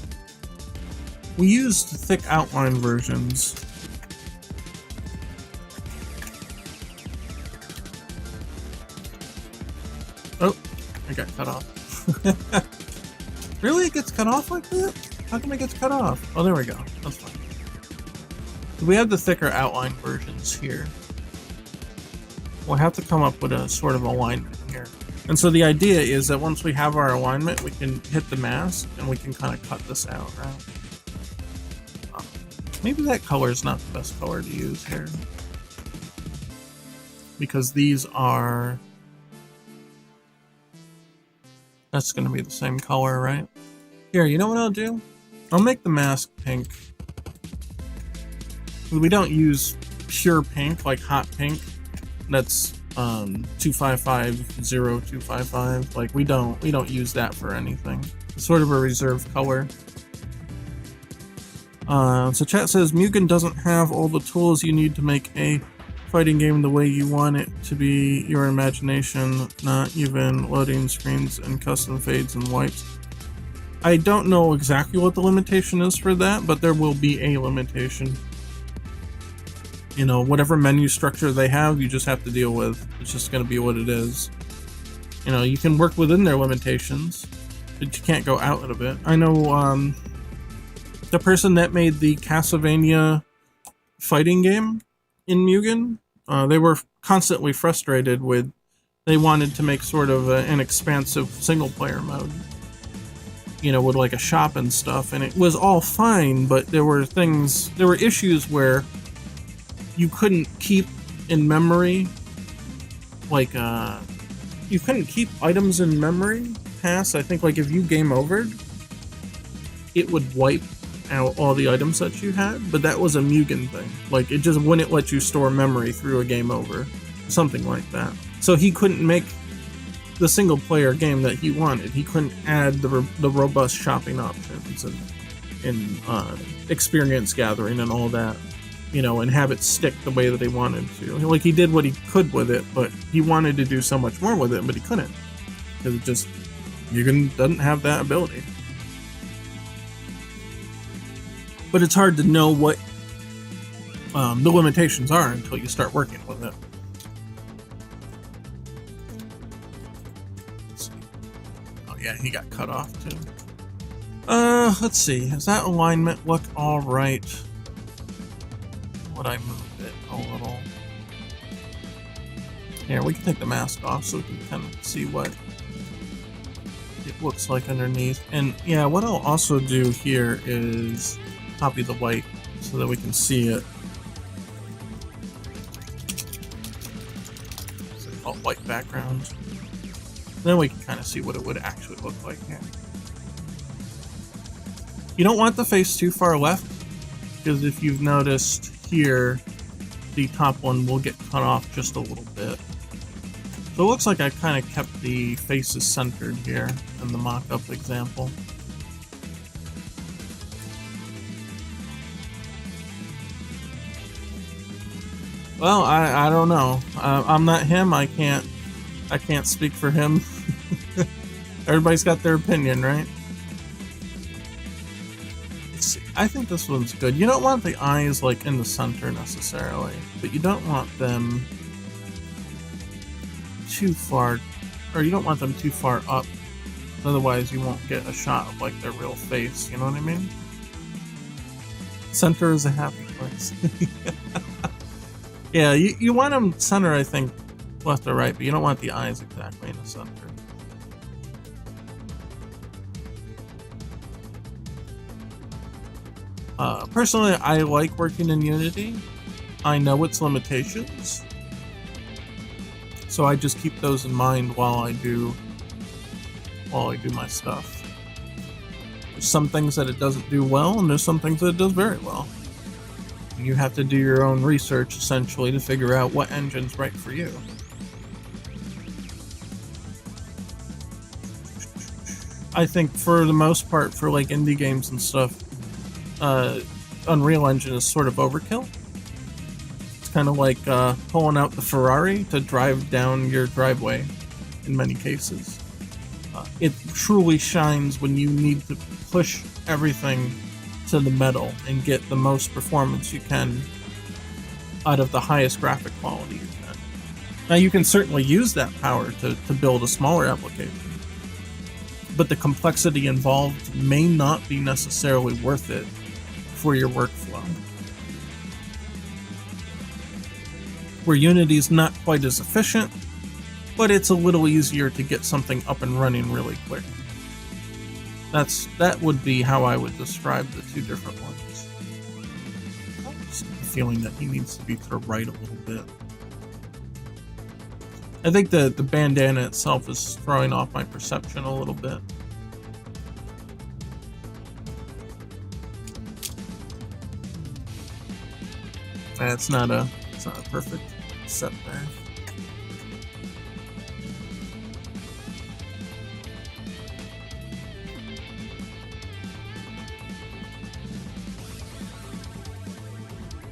We used thick outline versions. Oh, I got cut off. Really? It gets cut off like that? How come it gets cut off? Oh, there we go. That's fine. We have the thicker outline versions here. We'll have to come up with a sort of alignment here. And so the idea is that once we have our alignment, we can hit the mask and we can kind of cut this out, right? Maybe that color is not the best color to use here. Because these are... That's going to be the same color, right? Here, you know what I'll do? I'll make the mask pink. We don't use pure pink, like hot pink, that's 255-0255. Like we don't use that for anything. It's sort of a reserved color. So chat says Mugen doesn't have all the tools you need to make a fighting game the way you want it to be. Your imagination, not even loading screens and custom fades and wipes. I don't know exactly what the limitation is for that, but there will be a limitation. You know, whatever menu structure they have, you just have to deal with. It's just going to be what it is. You know, you can work within their limitations, but you can't go out of it. I know the person that made the Castlevania fighting game in Mugen, they were constantly frustrated with, they wanted to make sort of an expansive single player mode, you know, with like a shop and stuff, and it was all fine, but there were issues where you couldn't keep in memory, like, you couldn't keep items in memory past, I think, like, if you game overed, it would wipe out all the items that you had, but that was a Mugen thing. Like, it just wouldn't let you store memory through a game over, something like that. So he couldn't make the single player game that he wanted. He couldn't add the robust shopping options and experience gathering and all that, you know, and have it stick the way that he wanted to. Like, he did what he could with it, but he wanted to do so much more with it, but he couldn't. Because it just, Mugen doesn't have that ability. But it's hard to know what the limitations are until you start working with it. Let's see. Oh yeah, he got cut off too. Let's see. Does that alignment look all right? Would I move it a little? Here, we can take the mask off so we can kind of see what it looks like underneath. And yeah, what I'll also do here is copy the white so that we can see it. So all white background. Then we can kind of see what it would actually look like here. You don't want the face too far left, because if you've noticed here, the top one will get cut off just a little bit. So it looks like I kind of kept the faces centered here in the mock-up example. Well, I don't know. I'm not him. I can't speak for him. Everybody's got their opinion, right? Let's see. I think this one's good. You don't want the eyes like in the center necessarily, but you don't want them too far, or you don't want them too far up. Otherwise, you won't get a shot of like their real face. You know what I mean? Center is a happy place. Yeah, you want them center, I think, left or right, but you don't want the eyes exactly in the center. Personally, I like working in Unity. I know its limitations, so I just keep those in mind while I do my stuff. There's some things that it doesn't do well, and there's some things that it does very well. You have to do your own research, essentially, to figure out what engine's right for you. I think for the most part, for like indie games and stuff, Unreal Engine is sort of overkill. It's kind of like pulling out the Ferrari to drive down your driveway in many cases. It truly shines when you need to push everything to the metal and get the most performance you can out of the highest graphic quality you can. Now you can certainly use that power to build a smaller application, but the complexity involved may not be necessarily worth it for your workflow. Where Unity's not quite as efficient, but it's a little easier to get something up and running really quick. That would be how I would describe the two different ones. I just have a feeling that he needs to be to the right a little bit. I think the bandana itself is throwing off my perception a little bit. That's not a It's not a perfect set there.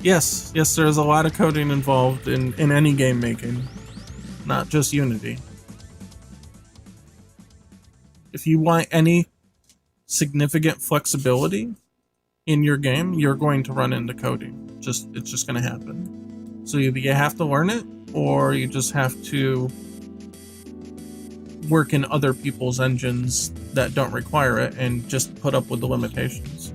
Yes, there's a lot of coding involved in any game making, not just Unity. If you want any significant flexibility in your game, you're going to run into coding. It's just going to happen. So either you have to learn it, or you just have to work in other people's engines that don't require it and just put up with the limitations.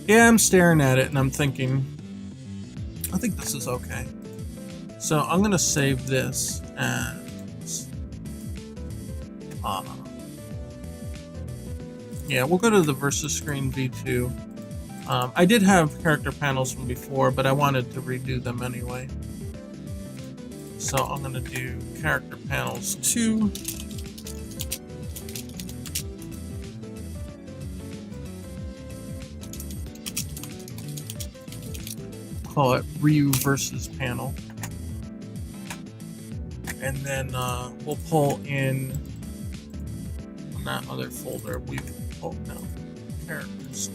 Yeah, I'm staring at it and I'm thinking, I think this is okay. So I'm gonna save this as, yeah, we'll go to the versus screen v2. I did have character panels from before, but I wanted to redo them anyway. So I'm gonna do character panels 2. Call it Ryu versus panel. And then we'll pull in on that other folder. We pull no characters.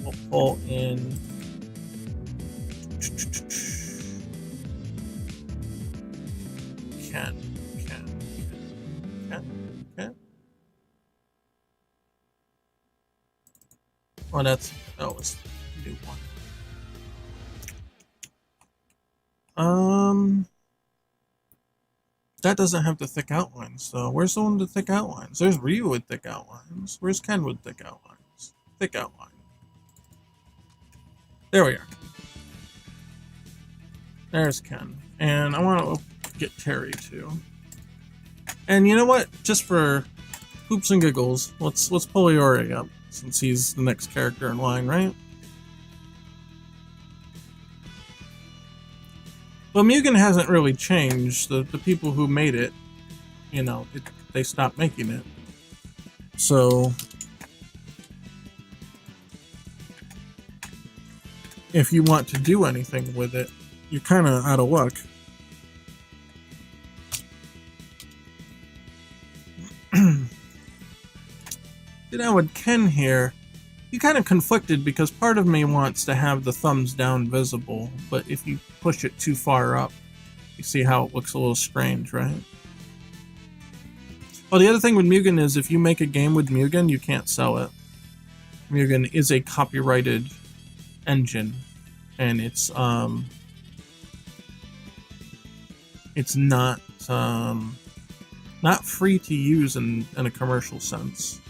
We'll pull in Ken. Oh, that's it's a new one. That doesn't have the thick outlines, though. Where's the one with the thick outlines? There's Ryu with thick outlines. Where's Ken with thick outlines? Thick outline. There we are. There's Ken. And I want to get Terry, too. And you know what? Just for hoops and giggles, let's pull Iori up, since he's the next character in line, right? Well, Mugen hasn't really changed. The people who made it, you know, they stopped making it. So, if you want to do anything with it, you're kind of out of luck. You know, with Ken here, you kind of conflicted because part of me wants to have the thumbs down visible, but if you push it too far up, you see how it looks a little strange, right? Well, the other thing with Mugen is if you make a game with Mugen, you can't sell it. Mugen is a copyrighted engine, and it's not free to use in a commercial sense.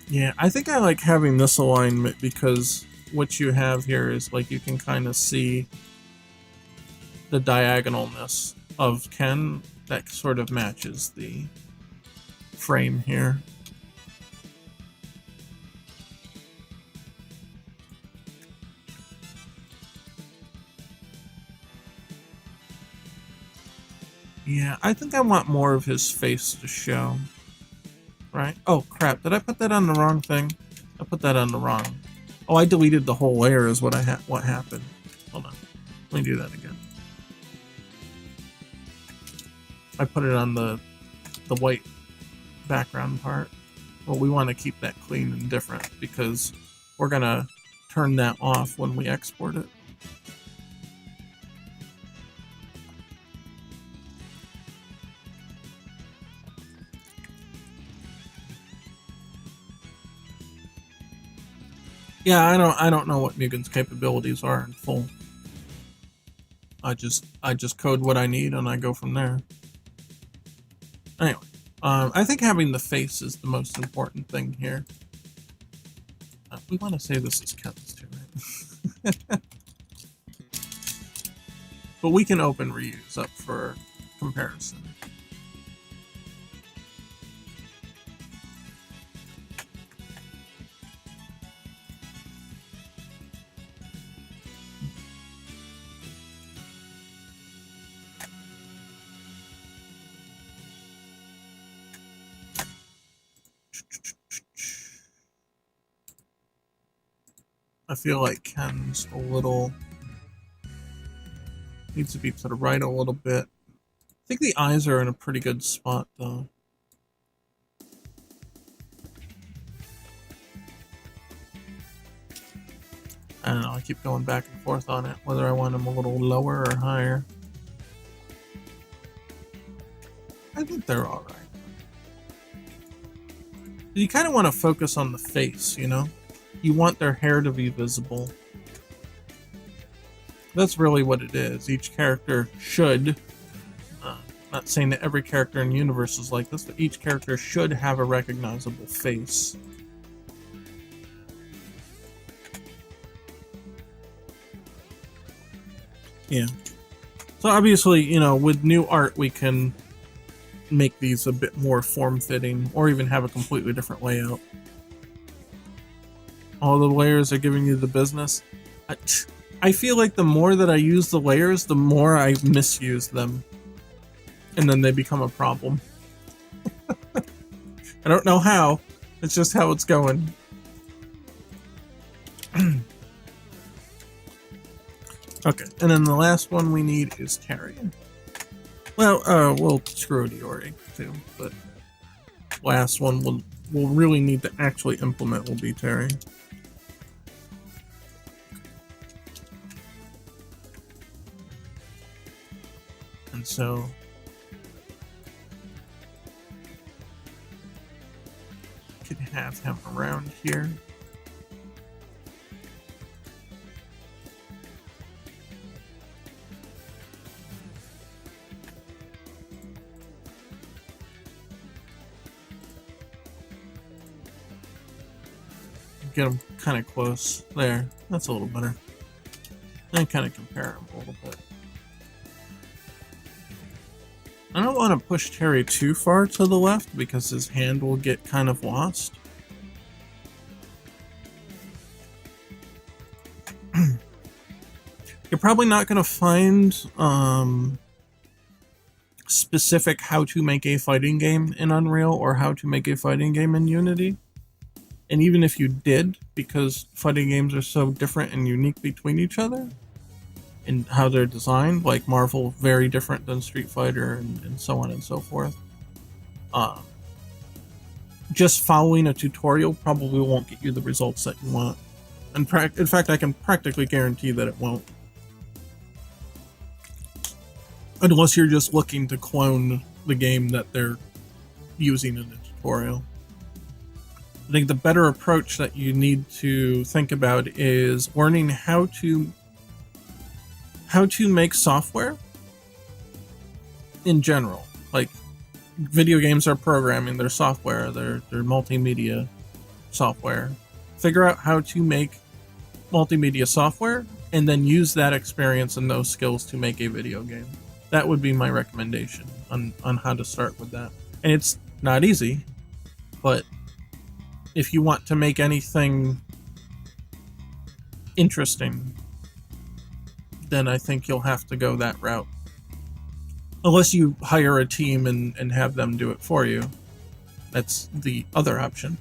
Yeah, I think I like having this alignment because what you have here is like you can kind of see the diagonalness of Ken that sort of matches the frame here. Yeah, I think I want more of his face to show. Right? Oh, crap. Did I put that on the wrong thing? I put that on the wrong. Oh, I deleted the whole layer is what what happened. Hold on. Let me do that again. I put it on the white background part. Well, we want to keep that clean and different because we're going to turn that off when we export it. Yeah, I don't know what Mugen's capabilities are in full. I just code what I need and I go from there. Anyway, I think having the face is the most important thing here. We want to say this is Ken's too, right? But we can open reuse up for comparison. I feel like Ken's a little... needs to be to the right a little bit. I think the eyes are in a pretty good spot, though. I don't know, I keep going back and forth on it, whether I want them a little lower or higher. I think they're alright. You kind of want to focus on the face, you know? You want their hair to be visible. That's really what it is. Each character should, not saying that every character in the universe is like this, but each character should have a recognizable face. Yeah. So obviously, you know, with new art, we can make these a bit more form-fitting, or even have a completely different layout. All the layers are giving you the business. I feel like the more that I use the layers, the more I misuse them. And then they become a problem. I don't know how. It's just how it's going. Okay, and then the last one we need is Terry. Well, we'll screw Diori too, but last one we'll really need to actually implement will be Terry. And so could have him around here. Get them kind of close there. That's a little better. And kind of compare them a little bit. I don't want to push Terry too far to the left because his hand will get kind of lost. You're probably not going to find specific how to make a fighting game in Unreal or how to make a fighting game in Unity. And even if you did, because fighting games are so different and unique between each other in how they're designed, like Marvel, very different than Street Fighter and so on and so forth. Just following a tutorial probably won't get you the results that you want. In fact, I can practically guarantee that it won't. Unless you're just looking to clone the game that they're using in the tutorial. I think the better approach that you need to think about is learning how to make software in general. Like, video games are programming, they're software, they're multimedia software. Figure out how to make multimedia software and then use that experience and those skills to make a video game. That would be my recommendation on how to start with that. And it's not easy, but if you want to make anything interesting, then I think you'll have to go that route. Unless you hire a team and have them do it for you. That's the other option.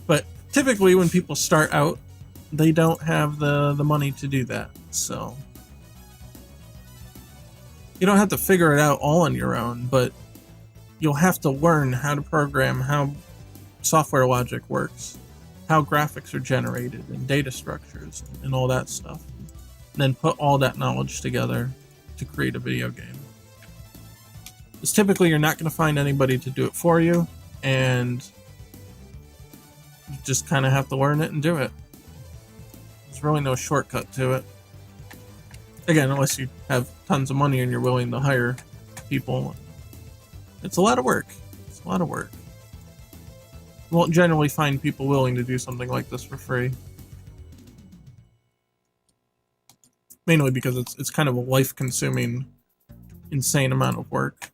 But typically when people start out, they don't have the money to do that. So you don't have to figure it out all on your own, but you'll have to learn how to program, how software logic works, how graphics are generated and data structures and all that stuff. And then put all that knowledge together to create a video game. Because typically you're not going to find anybody to do it for you, and you just kind of have to learn it and do it. There's really no shortcut to it. Again, unless you have tons of money and you're willing to hire people. It's a lot of work. It's a lot of work. You won't generally find people willing to do something like this for free. Mainly because it's kind of a life-consuming, insane amount of work.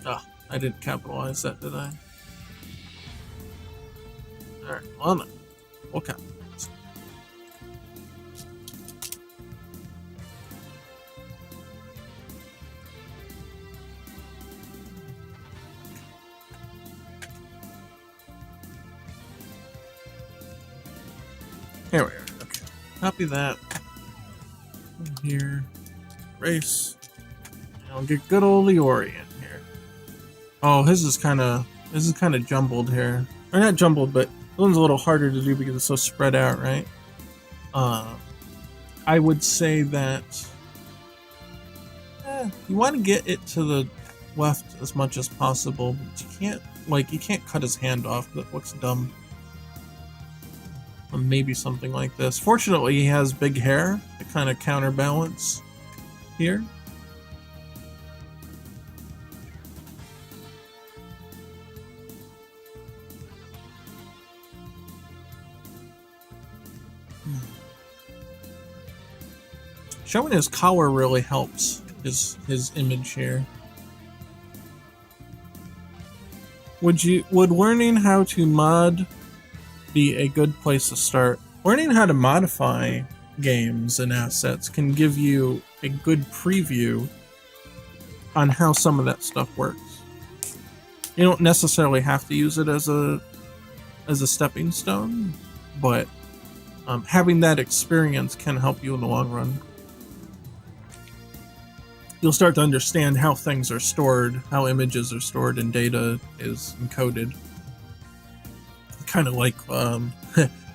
Ah, I didn't capitalize that, did I? Alright, well no. We'll capitalize. Here we are. Okay. Copy that. Here. Erase. I'll get good old Leori in here. Oh, his is kind of jumbled here. Or not jumbled, but this one's a little harder to do because it's so spread out, right? I would say that you want to get it to the left as much as possible, but you can't cut his hand off. That looks dumb. Or maybe something like this. Fortunately, he has big hair to kind of counterbalance here. Showing his collar really helps his image here. Would learning how to mod be a good place to start? Learning how to modify games and assets can give you a good preview on how some of that stuff works. You don't necessarily have to use it as a stepping stone, but having that experience can help you in the long run. You'll start to understand how things are stored, how images are stored, and data is encoded. Kind of like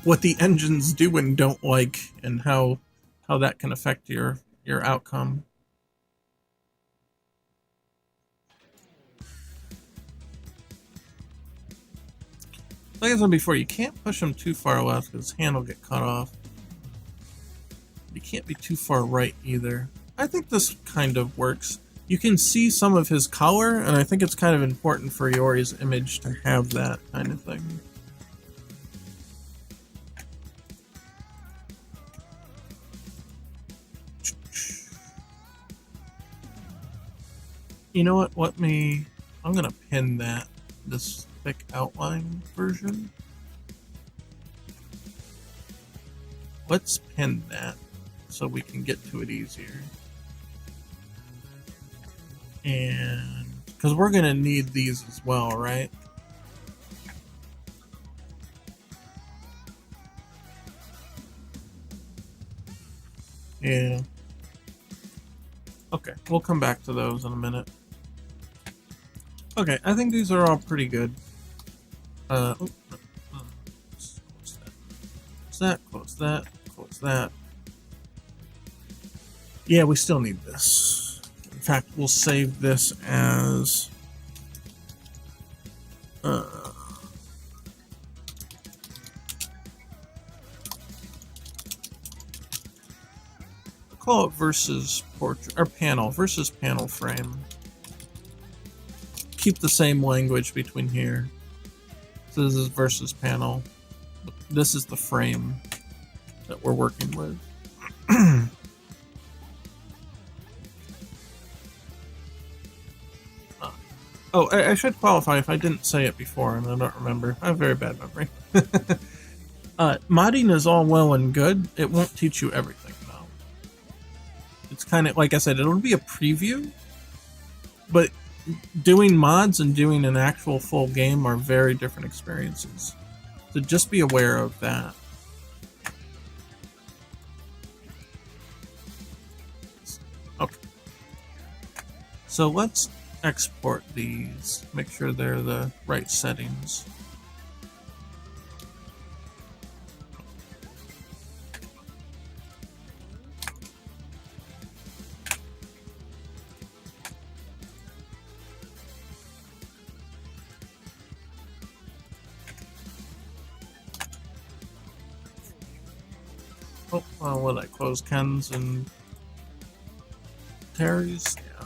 what the engines do and don't like, and how that can affect your outcome. Like I said before, you can't push him too far left because his hand will get cut off. You can't be too far right either. I think this kind of works. You can see some of his collar, and I think it's kind of important for Iori's image to have that kind of thing. You know what? I'm gonna pin this thick outline version. Let's pin that so we can get to it easier. And because we're gonna need these as well, right? Yeah. Okay, we'll come back to those in a minute. Okay, I think these are all pretty good. Close that. Yeah, we still need this. In fact, we'll save this as call it versus portrait or panel versus panel frame. Keep the same language between here. So this is versus panel. This is the frame that we're working with. Oh, I should qualify if I didn't say it before and I don't remember. I have very bad memory. Modding is all well and good. It won't teach you everything, though. It's kind of, like I said, it'll be a preview, but doing mods and doing an actual full game are very different experiences. So just be aware of that. Okay. So let's export these. Make sure they're the right settings. Oh, well, will I close Ken's and Terry's? Yeah.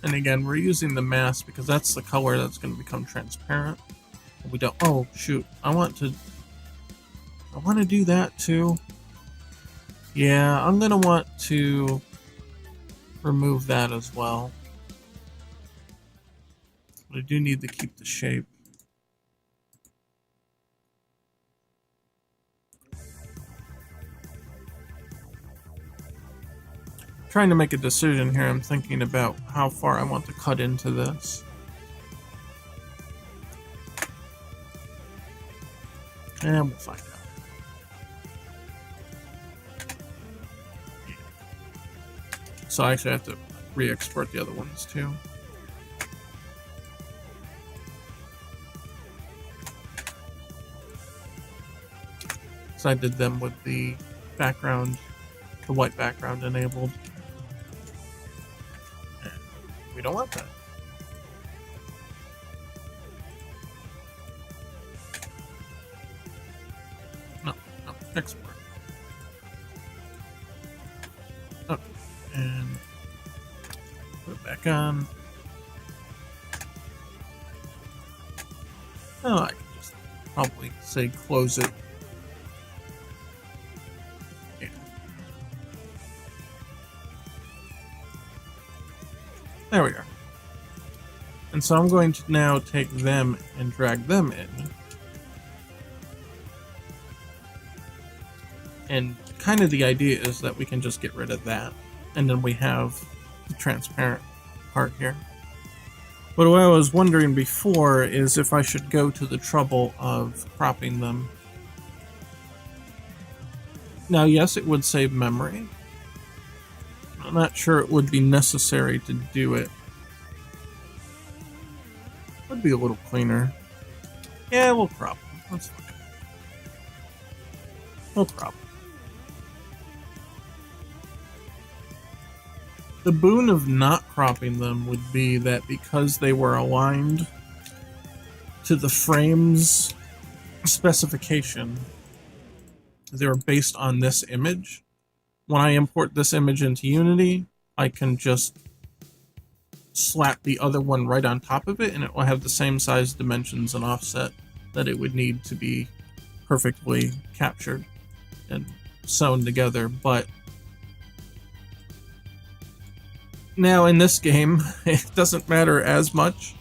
And again, we're using the mask because that's the color that's going to become transparent. We don't. Oh shoot! I want to do that too. Yeah, I'm gonna want to remove that as well. But I do need to keep the shape. trying to make a decision here. I'm thinking about how far I want to cut into this. And we'll find out. So I actually have to re-export the other ones too. So I did them with the background, the white background enabled. And we don't want that. No, export. Okay, and put it back on. Oh, I can just probably say close it. Yeah. There we are. And so I'm going to now take them and drag them in. And kind of the idea is that we can just get rid of that. And then we have the transparent part here. But what I was wondering before is if I should go to the trouble of cropping them. Now, yes, it would save memory. I'm not sure it would be necessary to do it. Would be a little cleaner. Yeah, we'll crop them. That's fine. We'll crop them. The boon of not cropping them would be that because they were aligned to the frame's specification, they were based on this image. When I import this image into Unity, I can just slap the other one right on top of it, and it will have the same size, dimensions, and offset that it would need to be perfectly captured and sewn together. But now in this game, it doesn't matter as much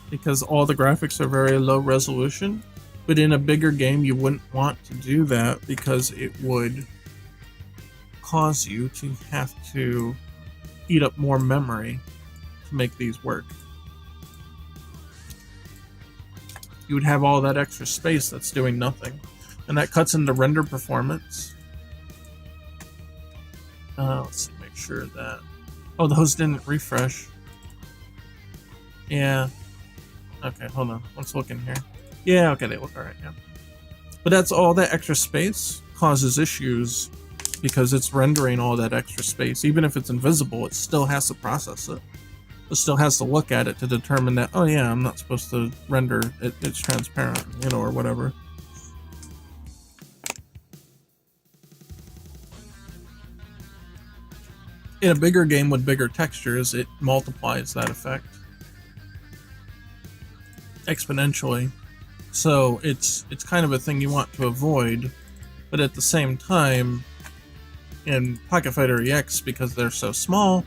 because all the graphics are very low resolution. But in a bigger game, you wouldn't want to do that because it would cause you to have to eat up more memory to make these work. You would have all that extra space that's doing nothing. And that cuts into render performance. Let's see, make sure that... Oh, those didn't refresh. Yeah. Okay, hold on. Let's look in here. Yeah, okay, they look alright, yeah. But that's all that extra space causes issues because it's rendering all that extra space. Even if it's invisible, it still has to process it. It still has to look at it to determine that, oh yeah, I'm not supposed to render it, it's transparent, you know, or whatever. In a bigger game with bigger textures, it multiplies that effect exponentially. So it's kind of a thing you want to avoid, but at the same time, in Pocket Fighter EX, because they're so small,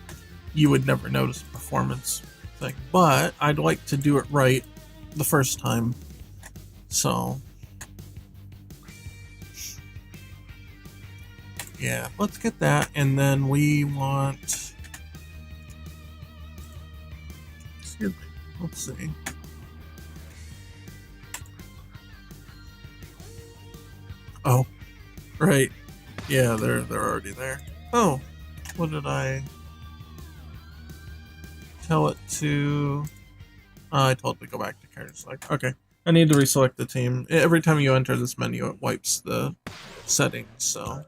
you would never notice a performance thing. But I'd like to do it right the first time. So yeah, let's get that, and then we want... Excuse me, let's see. Oh, right. Yeah, they're already there. Oh, what did I tell it to? I told it to go back to character select. Okay, I need to reselect the team. Every time you enter this menu, it wipes the settings, so...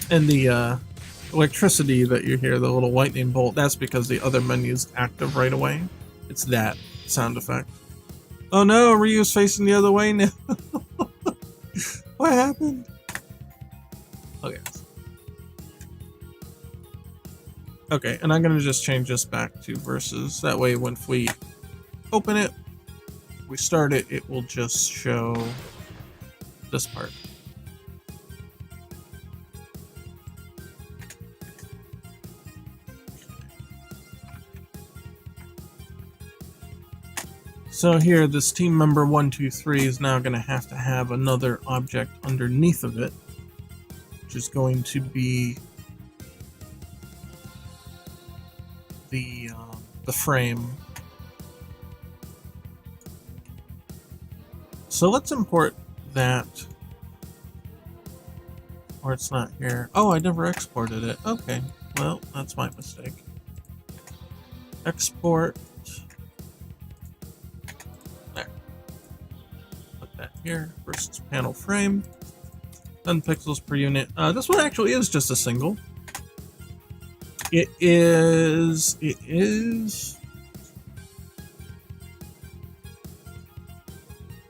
And the electricity that you hear, the little lightning bolt, that's because the other menu's active right away. It's that sound effect. Oh no, Ryu's facing the other way now. What happened? Okay. Okay, and I'm gonna just change this back to versus. That way when we open it, we start it, it will just show this part. So here, this team member 123 is now going to have another object underneath of it, which is going to be the frame. So let's import that. Or it's not here. Oh, I never exported it. Okay, well, that's my mistake. Export. There. Put that here. Versus panel frame. 10 pixels per unit. This one actually is just a single. It is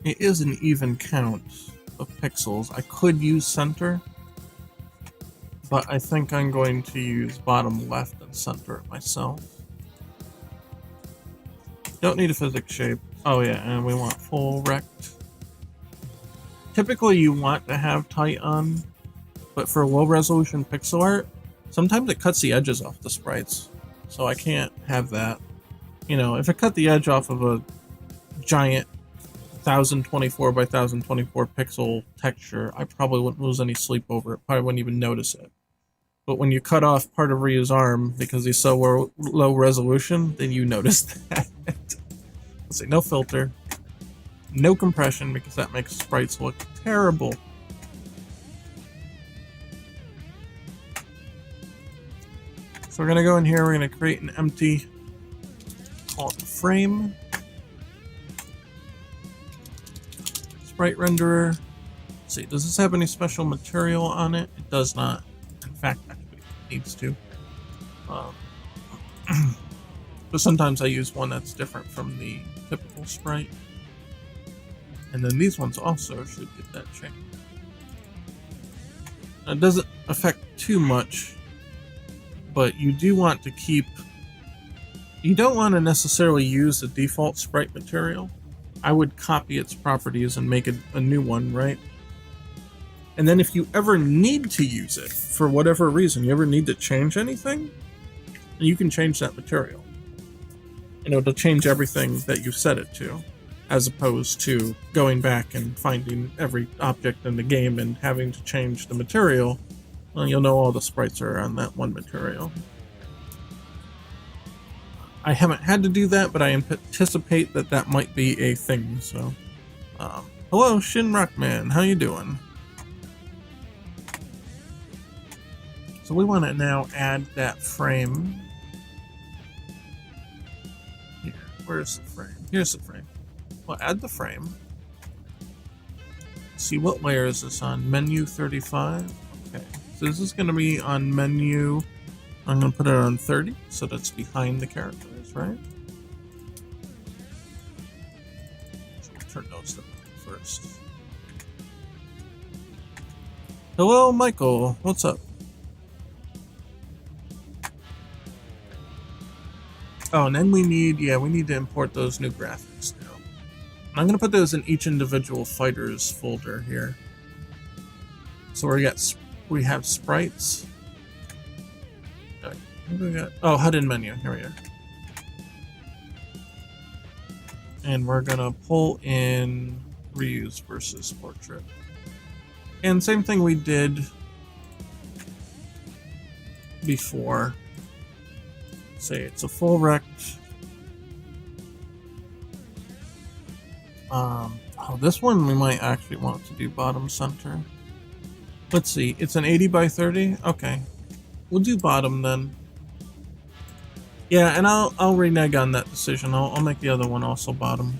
an even count of pixels. I could use center, but I think I'm going to use bottom left and center it myself. Don't need a physics shape. Oh yeah, and we want full rect. Typically you want to have tight on, but for low resolution pixel art, sometimes it cuts the edges off the sprites. So I can't have that. You know, if it cut the edge off of a giant 1024 by 1024 pixel texture, I probably wouldn't lose any sleep over it. Probably wouldn't even notice it. But when you cut off part of Ryu's arm because he's so low resolution, then you notice that. Let's see, no filter, no compression because that makes sprites look terrible. So we're gonna go in here, we're gonna create an empty, call it the frame. Sprite renderer. Let's see, does this have any special material on it? It does not. In fact, actually, it needs to. But sometimes I use one that's different from the typical sprite. And then these ones also should get that changed. It doesn't affect too much, but you do want to keep... You don't want to necessarily use the default sprite material. I would copy its properties and make a new one, right? And then if you ever need to use it, for whatever reason, you ever need to change anything, you can change that material. And it'll change everything that you set it to, as opposed to going back and finding every object in the game and having to change the material. Well, you'll know all the sprites are on that one material. I haven't had to do that, but I anticipate that that might be a thing, so... hello, Shin Rockman, how you doing? So we want to now add that frame. Here, where's the frame? Here's the frame. We'll add the frame. See what layer is this on? Menu 35. Okay, so this is going to be on menu... I'm going to put it on 30, so that's behind the characters, right? So we'll turn those to first. Hello, Michael. What's up? Oh, and then we need to import those new graphics now. I'm going to put those in each individual fighters folder here. So we have sprites. What do we got? Oh, Hud Menu. Here we are. And we're gonna pull in reuse versus portrait. And same thing we did before. Say it's a full rect. Oh, this one we might actually want to do bottom center. Let's see, it's an 80 by 30. Okay, we'll do bottom then. Yeah, and I'll renege on that decision. I'll make the other one also bottom.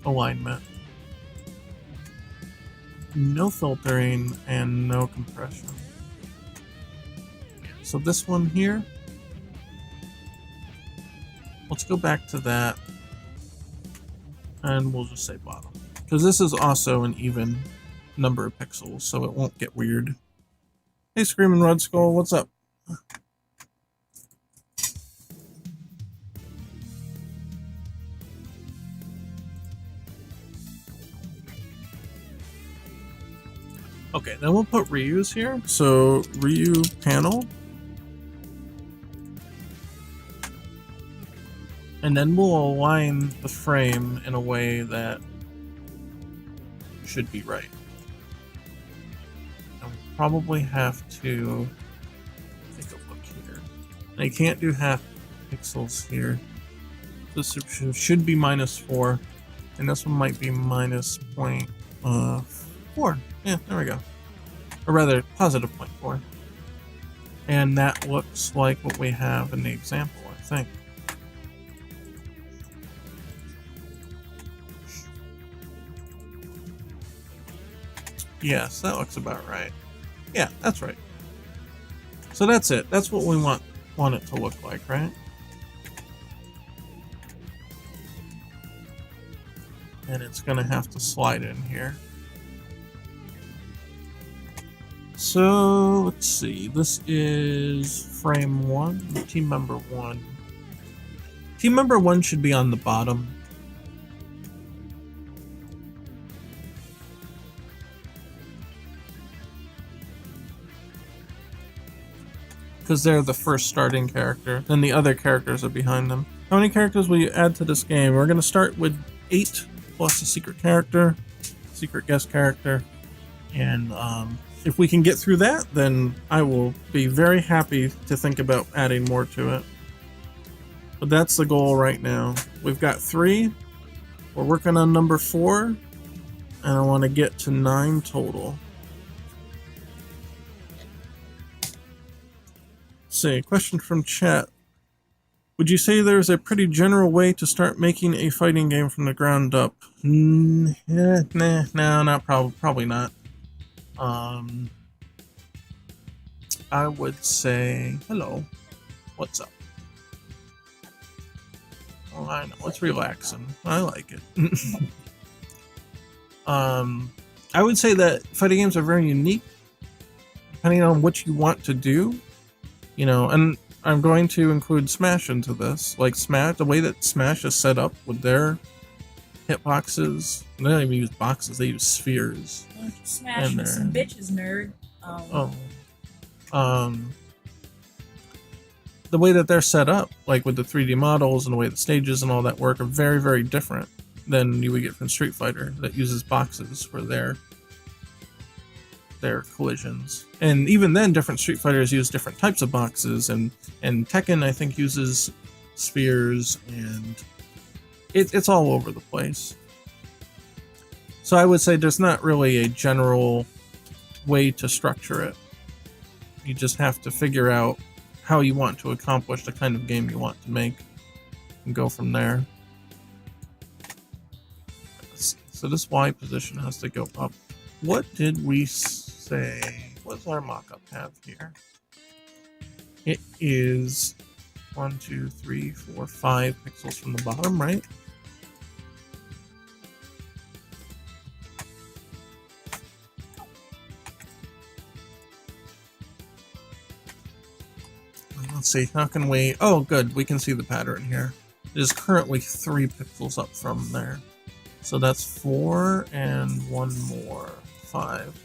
Alignment. No filtering and no compression. So this one here. Let's go back to that. And we'll just say bottom. Because this is also an even number of pixels, so it won't get weird. Hey, Screaming Red Skull, what's up? Okay, then we'll put reuse here. So reu panel. And then we'll align the frame in a way that should be right. I'll probably have to take a look here. I can't do half pixels here. This should be -4, and this one might be -0.4. Yeah, there we go. Or rather, +0.4. And that looks like what we have in the example, I think. Yes, that looks about right. Yeah, that's right. So that's it. That's what we want it to look like, right? And it's gonna have to slide in here. So let's see. This is frame 1, team member 1. Team member 1 should be on the bottom. Because they're the first starting character. Then the other characters are behind them. How many characters will you add to this game? We're going to start with 8 plus a secret character, secret guest character. And if we can get through that, then I will be very happy to think about adding more to it. But that's the goal right now. We've got 3. We're working on number 4. And I want to get to 9 total. See, question from chat. Would you say there's a pretty general way to start making a fighting game from the ground up? No, not probably not. I would say, hello, what's up? Oh, I know, it's relaxing. I like it. I would say that fighting games are very unique, depending on what you want to do. You know, and I'm going to include Smash into this. Like Smash, the way that Smash is set up with their hitboxes. They don't even use boxes; they use spheres. Smash with some bitches, nerd. The way that they're set up, like with the 3D models and the way the stages and all that work, are very, very different than you would get from Street Fighter, that uses boxes for their collisions. And even then, different Street Fighters use different types of boxes, and Tekken, I think, uses spheres, and it's all over the place. So I would say there's not really a general way to structure it. You just have to figure out how you want to accomplish the kind of game you want to make and go from there. Let's see. So this Y position has to go up. What did we say? What's our mock-up have here? It is 1, 2, 3, 4, 5 pixels from the bottom, right? Let's see, how can we... Oh, good, we can see the pattern here. It is currently 3 pixels up from there. So that's 4 and 1 more. 5.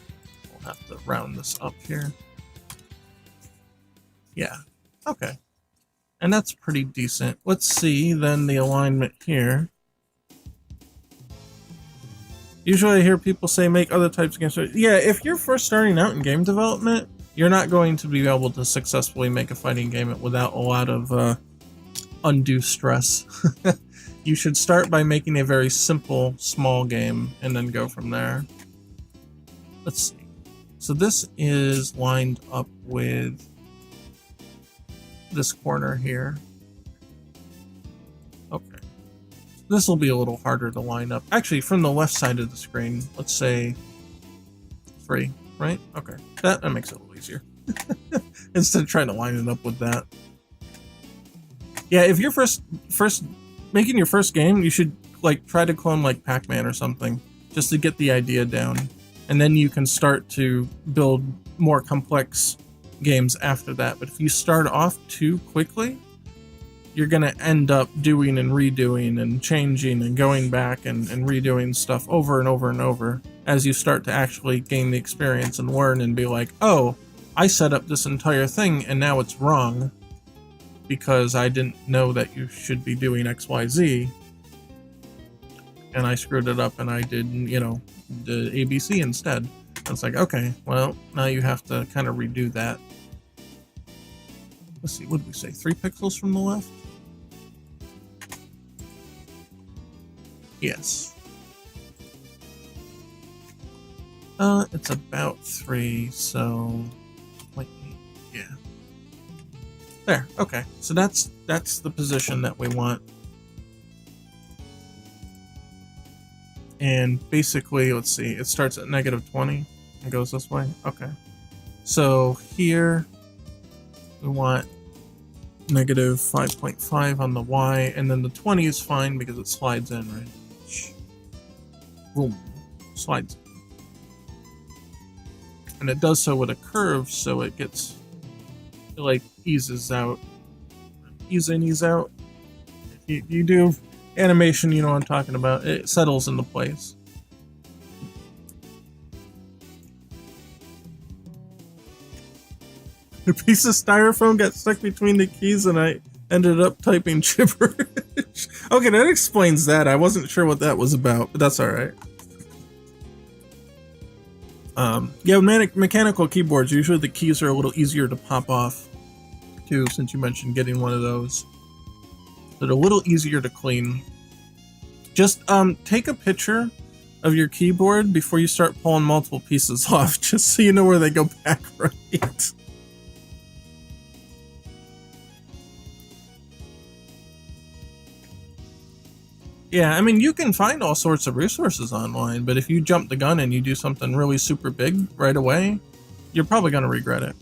We'll have to round this up here. Yeah, okay. And that's pretty decent. Let's see then the alignment here. Usually I hear people say make other types of games. Yeah, if you're first starting out in game development, you're not going to be able to successfully make a fighting game without a lot of undue stress. You should start by making a very simple, small game and then go from there. Let's see. So this is lined up with this corner here. Okay. This will be a little harder to line up. Actually, from the left side of the screen, let's say 3, right? Okay. That makes it a little easier. Instead of trying to line it up with that. Yeah, if you're first making your first game, you should like try to clone like Pac-Man or something, just to get the idea down. And then you can start to build more complex games after that. But if you start off too quickly, you're going to end up doing and redoing and changing and going back and redoing stuff over and over and over as you start to actually gain the experience and learn and be like, oh, I set up this entire thing and now it's wrong. because I didn't know that you should be doing XYZ, and I screwed it up and I did, you know, the ABC instead. And it's like, okay, well, now you have to kind of redo that. Let's see, what did we say? 3 pixels from the left? Yes. It's about 3, so like, yeah. There, okay. So that's the position that we want. And basically, let's see, it starts at -20 and goes this way. Okay. So here we want -5.5 on the Y, and then the 20 is fine because it slides in, right? Boom. Slides in. And it does so with a curve, so it gets, it like eases out. Ease in, ease out. If you do animation, you know what I'm talking about. It settles into place. A piece of styrofoam got stuck between the keys and I ended up typing gibberish. Okay, that explains that. I wasn't sure what that was about, but that's alright. Yeah, mechanical keyboards, usually the keys are a little easier to pop off, too, since you mentioned getting one of those. They're a little easier to clean. Just take a picture of your keyboard before you start pulling multiple pieces off, just so you know where they go back right. Yeah, I mean, you can find all sorts of resources online, but if you jump the gun and you do something really super big right away, you're probably going to regret it.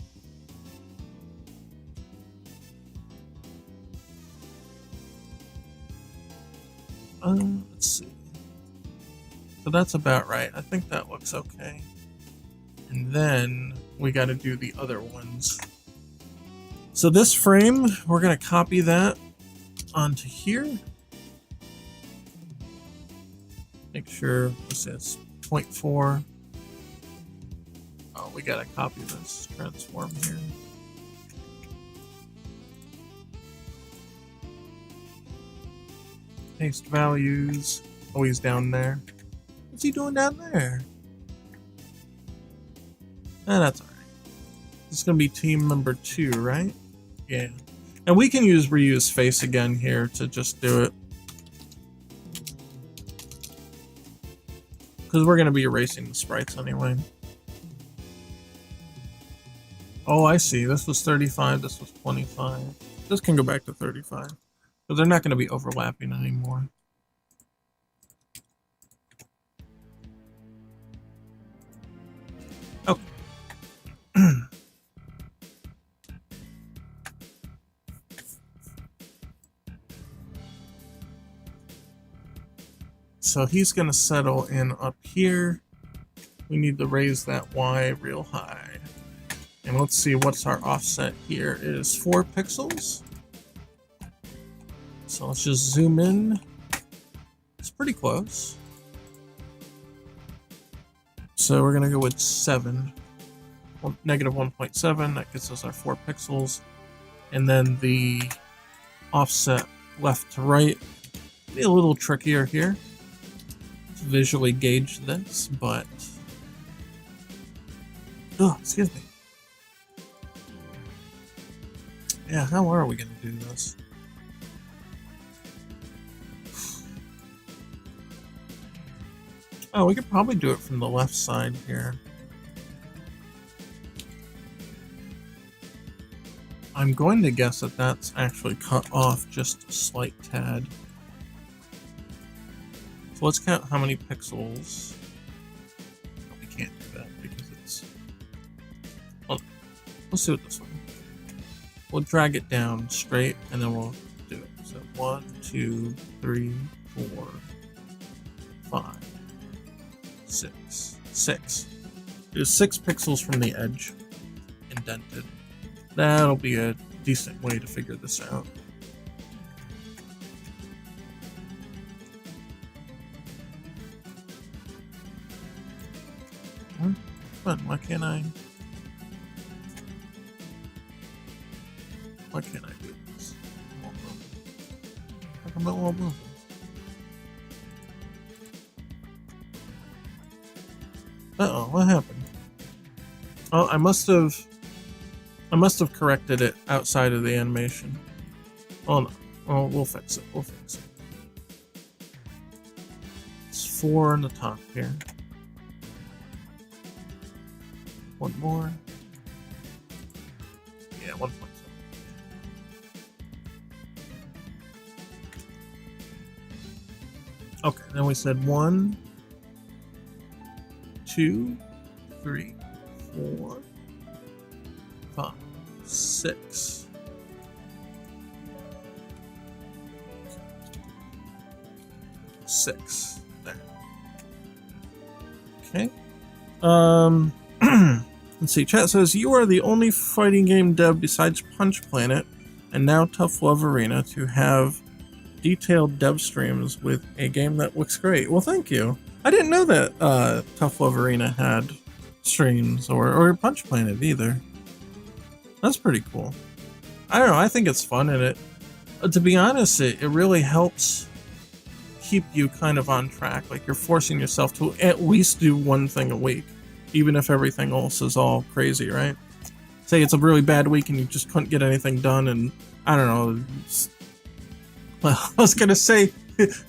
Let's see. So that's about right. I think that looks okay. And then we got to do the other ones. So this frame, we're going to copy that onto here. Make sure this is 0.4. Oh, we gotta copy this transform here. Paste values. Oh, he's down there. What's he doing down there? That's alright. This is gonna be team number 2, right? Yeah. And we can use reuse face again here to just do it. Because we're going to be erasing the sprites anyway. Oh, I see. This was 35. This was 25. This can go back to 35. But they're not going to be overlapping anymore. Okay. So he's going to settle in up here. We need to raise that Y real high. And let's see what's our offset here. It is 4 pixels. So let's just zoom in. It's pretty close. So we're going to go with 7. -1.7. That gets us our 4 pixels. And then the offset left to right. Be a little trickier here. Visually gauge this, but oh, excuse me. Yeah, how are we gonna do this? Oh, we could probably do it from the left side here. I'm going to guess that that's actually cut off just a slight tad. So let's count how many pixels. Oh, we can't do that because it's... Well, let's do it this way. We'll drag it down straight and then we'll do it. So 1, 2, 3, 4, 5, 6. 6. There's 6 pixels from the edge indented. That'll be a decent way to figure this out. Why can't I do this? talking about while moving. Uh-oh, what happened? Oh, I must have corrected it outside of the animation. Oh no. Oh, we'll fix it. We'll fix it. It's 4 on the top here. One more. Yeah, 1.7. Okay, then we said 1, 2, 3, 4, 5, 6. Six. There. Okay. Let's see. Chat says you are the only fighting game dev besides Punch Planet and now Tough Love Arena to have detailed dev streams with a game that looks great. Well, thank you. I didn't know that Tough Love Arena had streams or Punch Planet either. That's pretty cool. I don't know. I think it's fun, and it, to be honest, it really helps keep you kind of on track. Like, you're forcing yourself to at least do one thing a week, even if everything else is all crazy, right? Say it's a really bad week and you just couldn't get anything done, and I don't know. Well, I was gonna say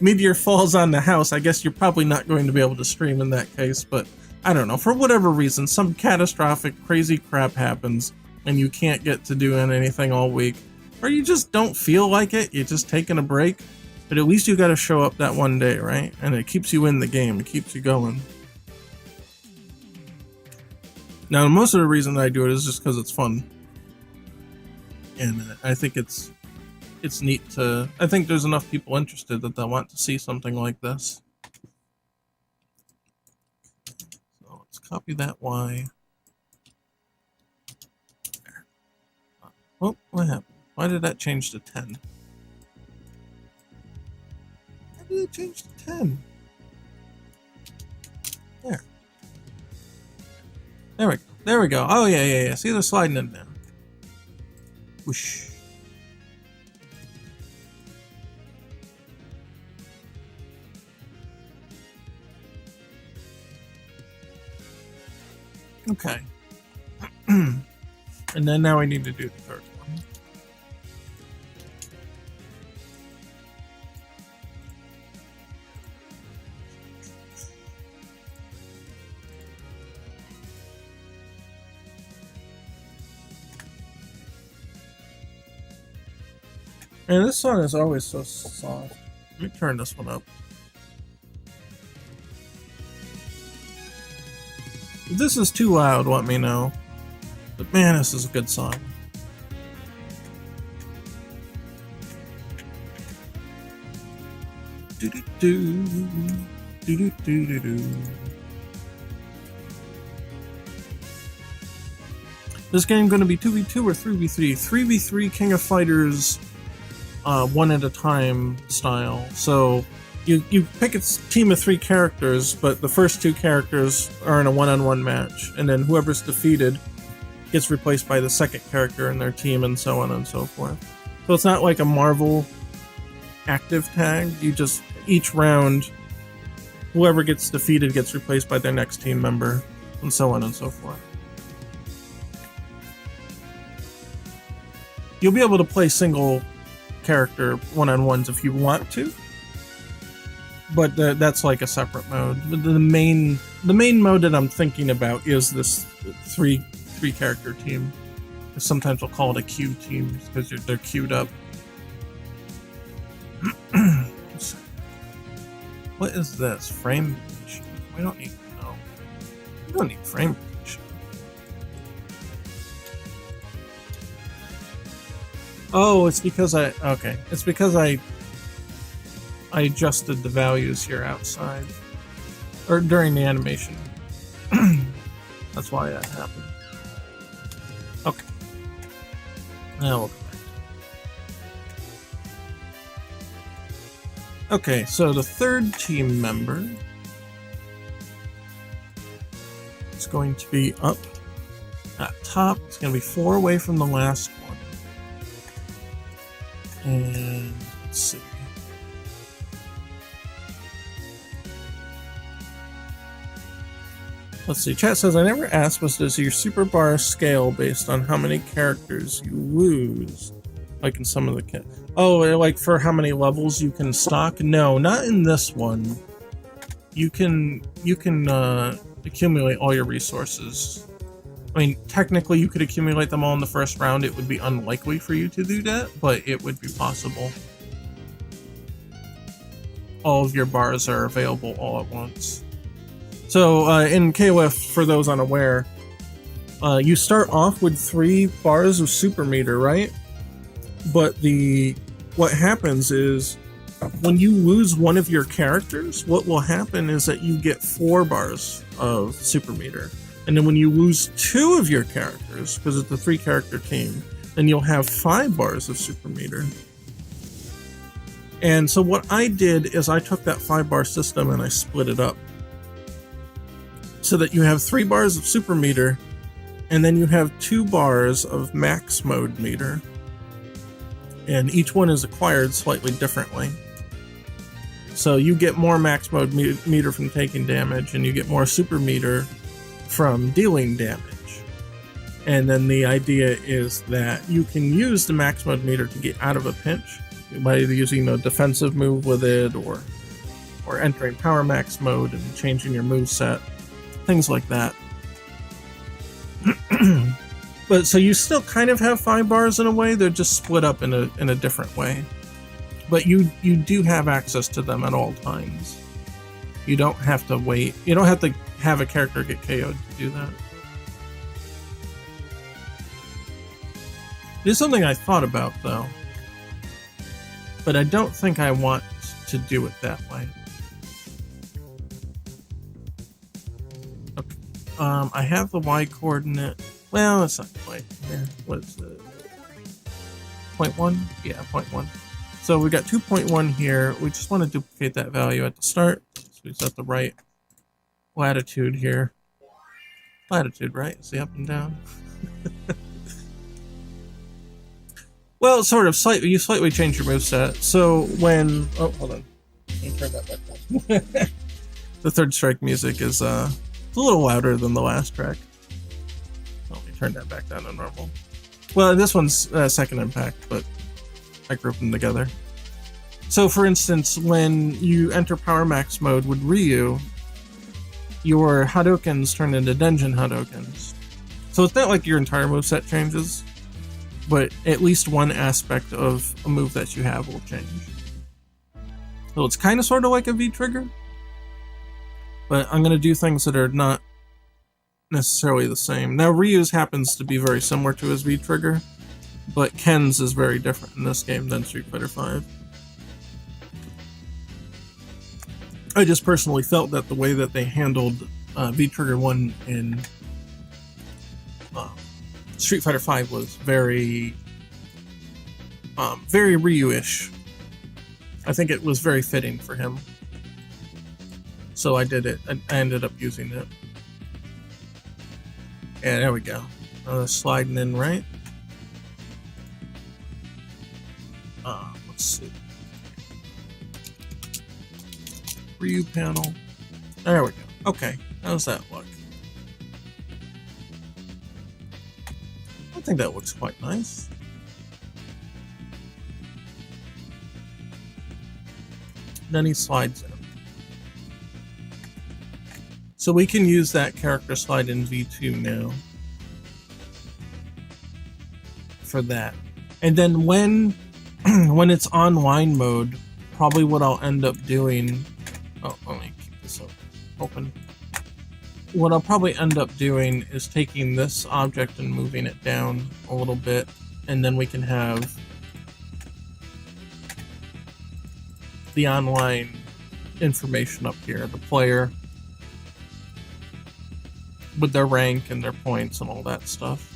meteor falls on the house. I guess you're probably not going to be able to stream in that case, but I don't know. For whatever reason, some catastrophic, crazy crap happens and you can't get to doing anything all week, or you just don't feel like it. You're just taking a break. But at least you got to show up that one day, right? And it keeps you in the game. It keeps you going. Now, most of the reason I do it is just because it's fun. And I think it's neat to... I think there's enough people interested that they want to see something like this. So let's copy that Y. There. Oh, what happened? Why did that change to 10? Why did it change to 10? There. There we go. There we go. Oh, yeah. See, they're sliding in there. Whoosh. Okay. And then now we need to do the third one. And this song is always so soft. Let me turn this one up. If this is too loud, let me know. But man, this is a good song. This game going to be 2v2 or 3v3? 3v3 King of Fighters one at a time style. So you pick a team of 3 characters, but the first 2 characters are in a one-on-one match, and then whoever's defeated gets replaced by the second character in their team, and so on and so forth. So it's not like a Marvel active tag. You just, each round, whoever gets defeated gets replaced by their next team member, and so on and so forth. You'll be able to play single character one-on-ones if you want to, but that's like a separate mode. The main mode that I'm thinking about is this three character team. Sometimes we'll call it a queue team because they're queued up. What is this? Frame position? We don't need to know. We don't need frame position. Oh, it's because it's because I adjusted the values here outside, or during the animation. That's why that happened. Okay. Now we'll go back. Okay, so the third team member is going to be up at top. It's going to be 4 away from the last one. And let's see. Let's see. Chat says, I never asked, but does your super bar scale based on how many characters you lose? Like in some of the oh, like for how many levels you can stock? No, not in this one. You can accumulate all your resources. I mean, technically you could accumulate them all in the first round. It would be unlikely for you to do that, but it would be possible. All of your bars are available all at once. So in KOF, for those unaware, you start off with 3 bars of super meter, right? But what happens is when you lose one of your characters, what will happen is that you get 4 bars of super meter. And then when you lose 2 of your characters, because it's a 3-character team, then you'll have 5 bars of super meter. And so what I did is I took that 5-bar system and I split it up. So that you have 3 bars of super meter, and then you have 2 bars of max mode meter. And each one is acquired slightly differently. So you get more max mode meter from taking damage, and you get more super meter from dealing damage. And then the idea is that you can use the max mode meter to get out of a pinch by using a defensive move with it, or entering power max mode and changing your move set. Things like that. But so you still kind of have 5 bars in a way, they're just split up in a different way. But you do have access to them at all times. You don't have to wait. You don't have to have a character get KO'd to do that. It is something I thought about though. But I don't think I want to do it that way. I have the Y coordinate. Well, it's not quite. Yeah, what is it? 0.1? Yeah, 0.1. So we got 2.1 here. We just want to duplicate that value at the start. So we set the right latitude here. Latitude, right? See up and down. Well, sort of slightly. You slightly change your moveset. So when hold on, let me turn that back down. The third strike music is it's a little louder than the last track. Let me turn that back down to normal. Well, this one's second impact, but I group them together. So, for instance, when you enter Power Max mode with Ryu, your Hadokens turn into Denjin Hadokens. So it's not like your entire moveset changes, but at least one aspect of a move that you have will change. So it's kind of sort of like a V-trigger, but I'm going to do things that are not necessarily the same. Now, Ryu's happens to be very similar to his V-trigger, but Ken's is very different in this game than Street Fighter V. I just personally felt that the way that they handled V-trigger 1 in Street Fighter V was very Ryu-ish. I think it was very fitting for him. So I did it. I ended up using it. Yeah, there we go. Sliding in right. Let's see. Ryu panel. There we go. Okay, how's that look? I think that looks quite nice. Then he slides in. So we can use that character slide in V2 now for that. And then when it's online mode, probably what I'll end up doing. Oh, let me keep this open. What I'll probably end up doing is taking this object and moving it down a little bit, and then we can have the online information up here, the player with their rank and their points and all that stuff.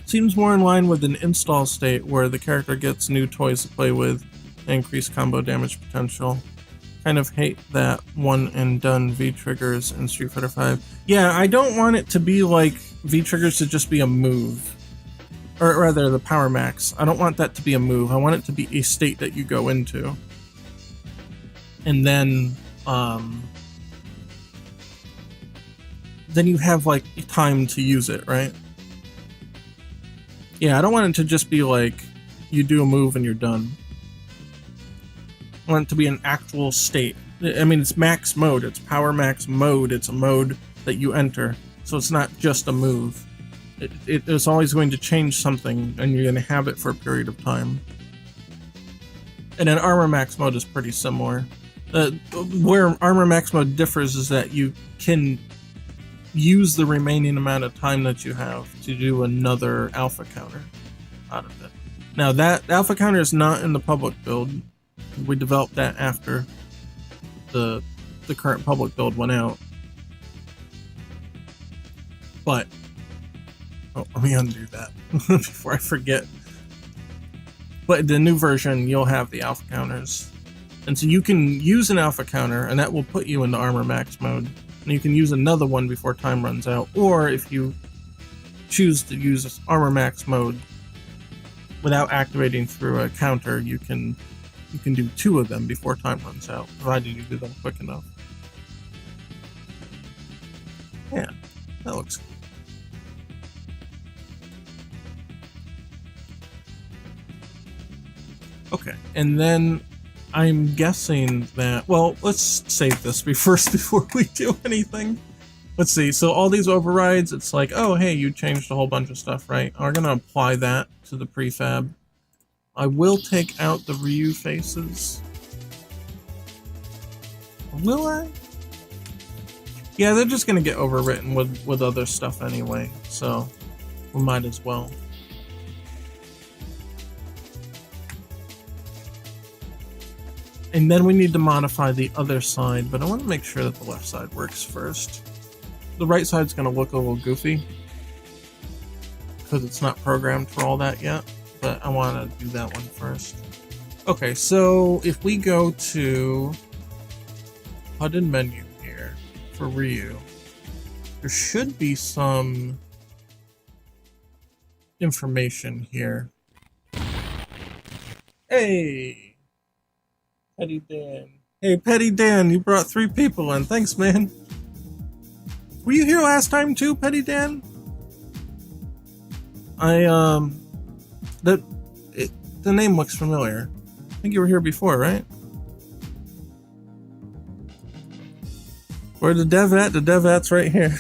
Seems more in line with an install state where the character gets new toys to play with, increased combo damage potential. Kind of hate that one and done V-triggers in Street Fighter V. Yeah, I don't want it to be like V-triggers to just be a move. Or rather, the Power Max. I don't want that to be a move. I want it to be a state that you go into. and then you have like time to use it, right? Yeah, I don't want it to just be like you do a move and you're done. I want it to be an actual state. I mean, it's max mode, it's power max mode, it's a mode that you enter, so it's not just a move. It's always going to change something, and you're going to have it for a period of time. And then armor max mode is pretty similar. Where armor max mode differs is that you can use the remaining amount of time that you have to do another alpha counter out of it. Now that alpha counter is not in the public build. We developed that after the current public build went out. But let me undo that before I forget. But the new version, you'll have the alpha counters. And so you can use an alpha counter, and that will put you into armor max mode. And you can use another one before time runs out. Or if you choose to use armor max mode without activating through a counter, you can do 2 of them before time runs out, provided you do them quick enough. Yeah, that looks cool. Okay, and then I'm guessing that, well, let's save this first before we do anything. Let's see, so all these overrides, it's like, oh, hey, you changed a whole bunch of stuff, right? We're going to apply that to the prefab. I will take out the Ryu faces. Will I? Yeah, they're just going to get overwritten with other stuff anyway, so we might as well. And then we need to modify the other side, but I want to make sure that the left side works first. The right side's going to look a little goofy because it's not programmed for all that yet, but I want to do that one first. Okay, so if we go to Hud Menu here for Ryu, there should be some information here. Hey! Petty Dan. Hey, Petty Dan, you brought 3 people in. Thanks, man. Were you here last time too, Petty Dan? The name looks familiar. I think you were here before, right? Where the dev at? The dev at's right here.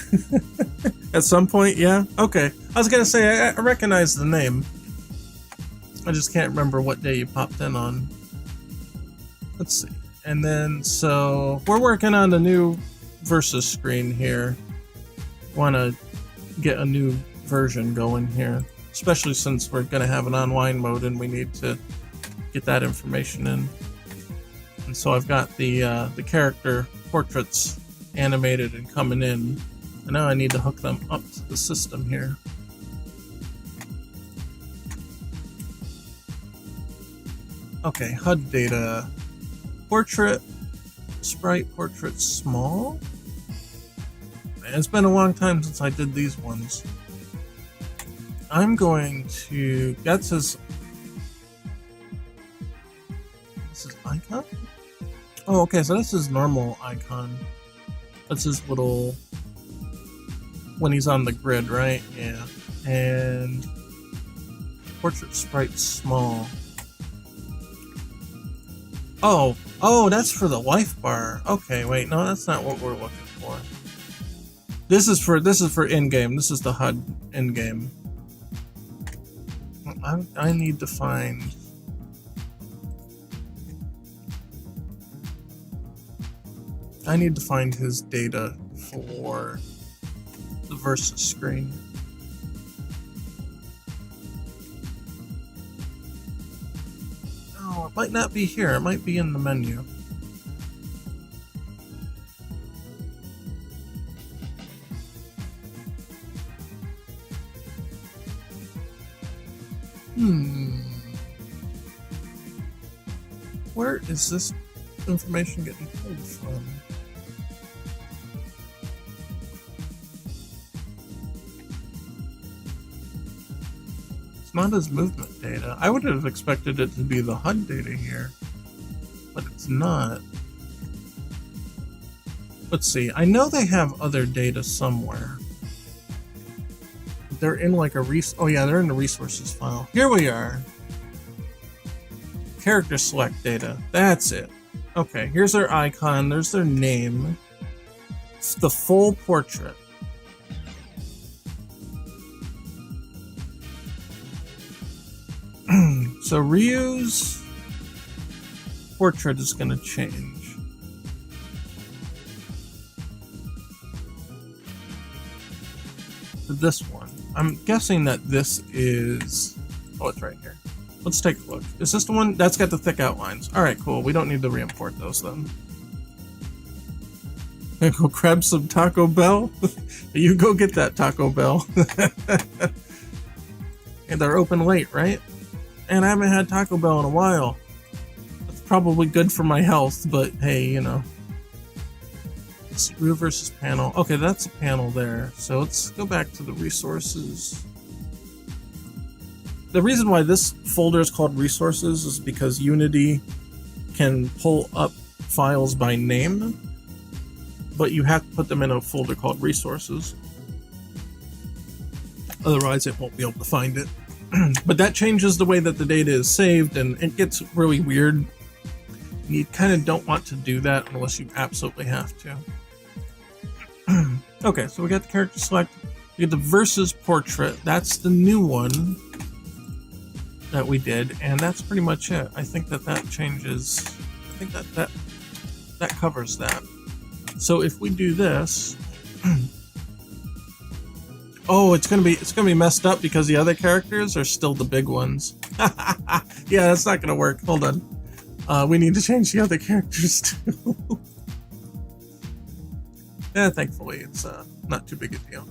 At some point, yeah? Okay. I was gonna say, I recognize the name. I just can't remember what day you popped in on. Let's see. And then, so we're working on the new versus screen here. Want to get a new version going here, especially since we're going to have an online mode and we need to get that information in. And so I've got the character portraits animated and coming in, and now I need to hook them up to the system here. Okay, HUD data. Portrait, sprite, portrait, small? Man, it's been a long time since I did these ones. I'm going to, that says, this is icon? Oh, okay, so that's his normal icon. That's his little, when he's on the grid, right? Yeah. And portrait sprite small. Oh, that's for the life bar. Okay, wait, no, that's not what we're looking for. This is for in-game. This is the HUD in-game. I need to find. I need to find his data for the versus screen. It might not be here, it might be in the menu. Where is this information getting pulled from? It's not his movement data. I would have expected it to be the HUD data here, but it's not. Let's see. I know they have other data somewhere. They're in like a oh yeah, they're in the resources file. Here we are. Character select data. That's it. Okay, here's their icon. There's their name. It's the full portrait. So Ryu's portrait is going to change. To this one. I'm guessing that this is... Oh, it's right here. Let's take a look. Is this the one? That's got the thick outlines. Alright, cool. We don't need to re-import those then. Go grab some Taco Bell? You go get that Taco Bell. And they're open late, right? And I haven't had Taco Bell in a while. That's probably good for my health, but hey, you know. It's Ryu versus panel. Okay, that's a panel there. So let's go back to the resources. The reason why this folder is called resources is because Unity can pull up files by name, but you have to put them in a folder called resources. Otherwise, it won't be able to find it. But that changes the way that the data is saved, and it gets really weird. You kind of don't want to do that unless you absolutely have to. Okay, so we got the character select. We get the versus portrait. That's the new one that we did, and that's pretty much it. I think that changes. I think that covers that. So if we do this. Oh, it's gonna be messed up because the other characters are still the big ones. Yeah, that's not gonna work. Hold on. We need to change the other characters too. Yeah, thankfully it's not too big a deal.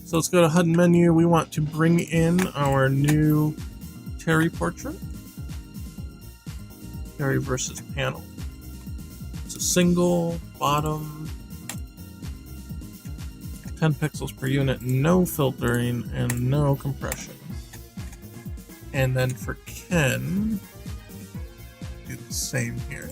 So let's go to HUD menu. We want to bring in our new Terry portrait. Terry versus panel. It's a single bottom. 10 pixels per unit, no filtering, and no compression. And then for Ken, do the same here.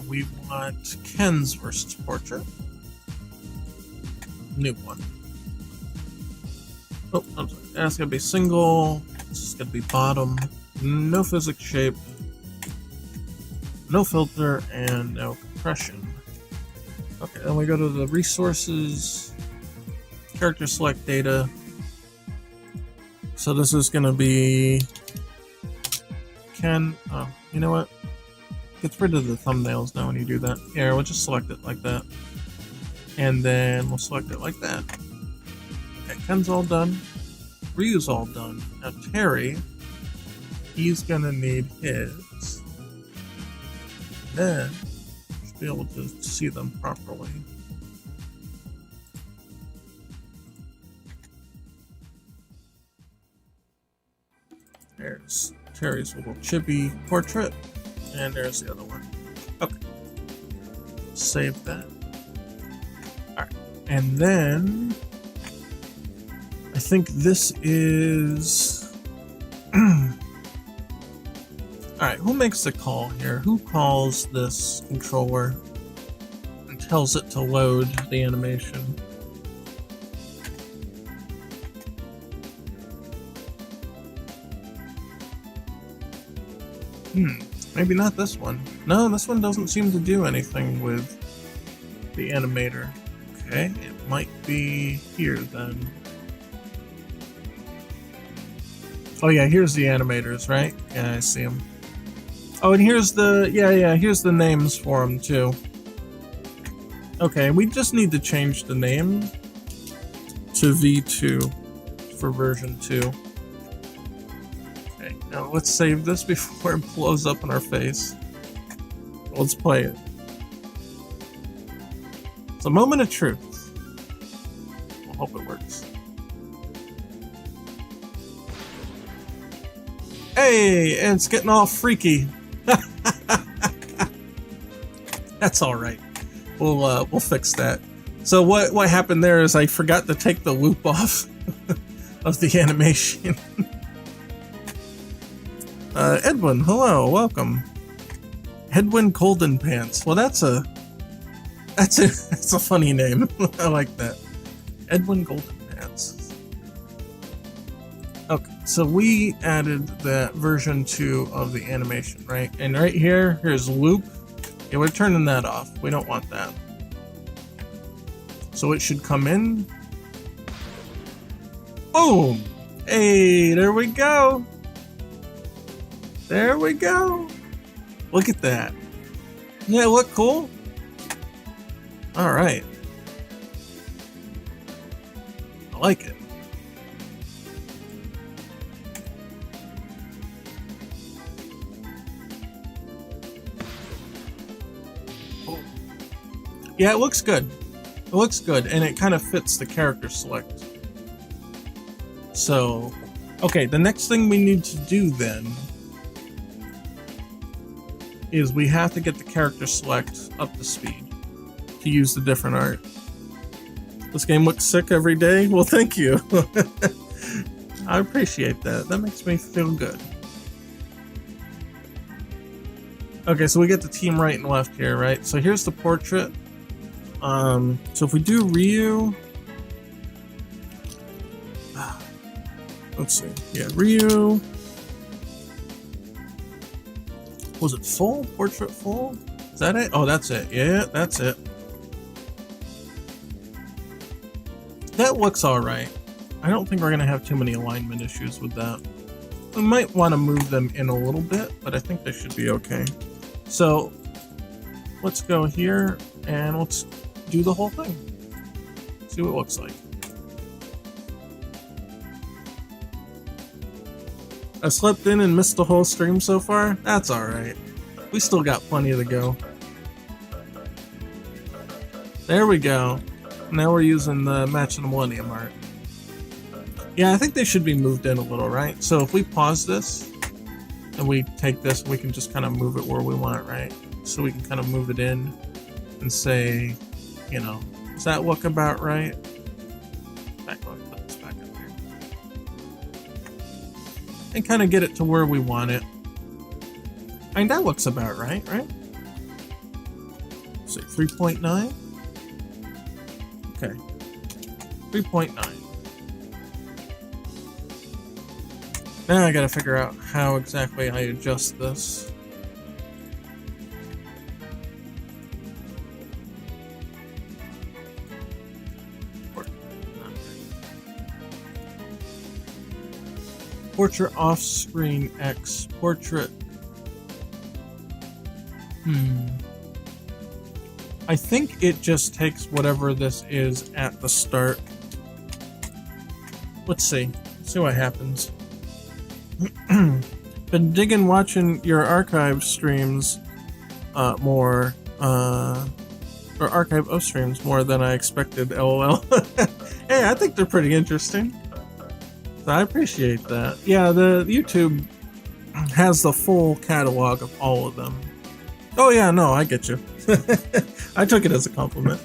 We want Ken's versus portrait. New one. Oh, I'm sorry. That's gonna be single. It's gonna be bottom. No physics shape. No filter and no compression. Okay, then we go to the resources. Character select data. So this is gonna be Ken. Oh, you know what? Gets rid of the thumbnails now when you do that. Here, we'll just select it like that. And then we'll select it like that. Okay, Ken's all done. Ryu's all done. Now Terry, he's gonna need his. Then, should be able to see them properly. There's Terry's little chibi portrait. And there's the other one. Okay. Save that. Alright. And then I think this is Alright, who makes the call here? Who calls this controller and tells it to load the animation? Maybe not this one. No, this one doesn't seem to do anything with the animator. Okay, it might be here then. Oh yeah, here's the animators, right? Yeah, I see them. Oh, and here's the, here's the names for them too. Okay, we just need to change the name to V2 for version 2. Okay, now let's save this before it blows up in our face. Let's play it. It's a moment of truth. I hope it works. Hey, and it's getting all freaky. That's all right. We'll fix that. So what happened there is I forgot to take the loop off of the animation. Edwin, hello, welcome. Edwin Golden Pants. Well, that's a funny name. I like that. Edwin Golden Pants. Okay, so we added that version 2 of the animation, right? And right here, here's loop. Yeah, we're turning that off. We don't want that. So it should come in. Boom! Hey, there we go. There we go. Look at that. Yeah, look cool. All right. I like it. Oh. Yeah, it looks good. It looks good, and it kind of fits the character select. So, okay, the next thing we need to do then is we have to get the character select up to speed to use the different art. This game looks sick every day. Well, thank you. I appreciate that. That makes me feel good. Okay, so we get the team right and left here, right? So here's the portrait. So if we do Ryu, let's see. Yeah, Ryu. Was it full? Portrait full? Is that it? Oh, that's it. Yeah, that's it. That looks alright. I don't think we're going to have too many alignment issues with that. We might want to move them in a little bit, but I think they should be okay. So, let's go here, and let's do the whole thing. See what it looks like. I slept in and missed the whole stream so far. That's alright. We still got plenty to go. There we go. Now we're using the Match of the Millennium art. Yeah, I think they should be moved in a little, right? So if we pause this, and we take this, we can just kind of move it where we want, right? So we can kind of move it in and say, you know, does that look about right? Back up, put this back up here. And kind of get it to where we want it. I mean, that looks about right? Say 3.9? Okay. 3.9. Now I gotta figure out how exactly I adjust this. Portrait off-screen X. Portrait. I think it just takes whatever this is at the start. Let's see. See what happens. Been digging watching your archive streams more, or archive of streams more than I expected, lol. Hey, I think they're pretty interesting. So I appreciate that. Yeah, the YouTube has the full catalog of all of them. Oh yeah, no, I get you. I took it as a compliment.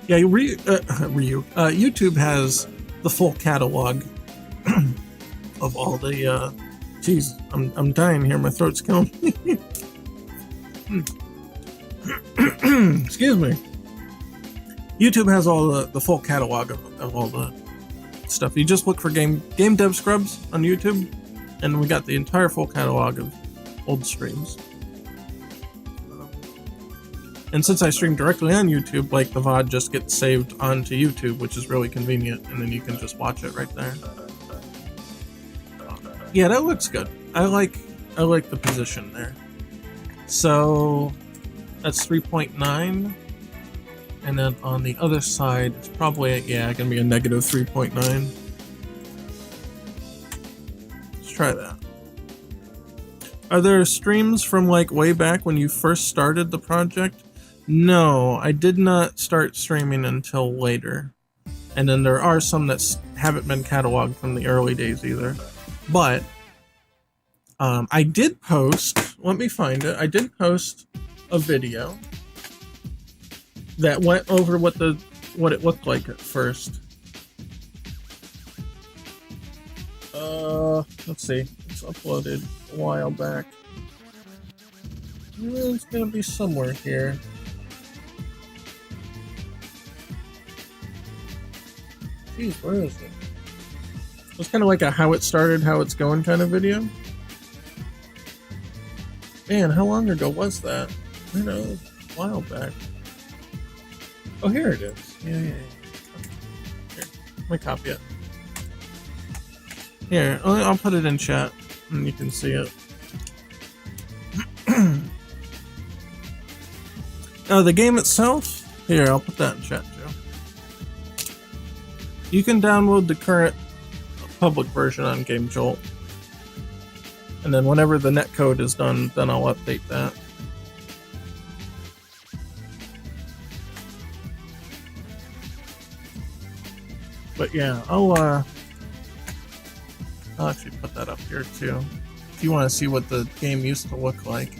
Yeah, YouTube has the full catalog of all the, jeez, I'm dying here, my throat's killing me. Excuse me. YouTube has all the full catalog of all the stuff. You just look for game dev scrubs on YouTube, and we got the entire full catalog of old streams. And since I stream directly on YouTube, like, the VOD just gets saved onto YouTube, which is really convenient, and then you can just watch it right there. Yeah, that looks good. I like the position there. So that's 3.9, and then on the other side, it's probably, yeah, gonna be a negative 3.9. Let's try that. Are there streams from, like, way back when you first started the project? No, I did not start streaming until later. And then there are some that haven't been cataloged from the early days either. But I did post, let me find it, I did post a video that went over what it looked like at first. Let's see. It's uploaded a while back. It's gonna be somewhere here. Jeez, where is it? It's kind of like a how it started, how it's going kind of video. Man, how long ago was that? I know, a while back. Oh, here it is. Yeah. Okay. Here, let me copy it. Here, I'll put it in chat, and you can see it. The game itself? Here, I'll put that in chat too. You can download the current public version on Game Jolt. And then whenever the netcode is done, then I'll update that. But yeah, I'll actually put that up here too. If you want to see what the game used to look like.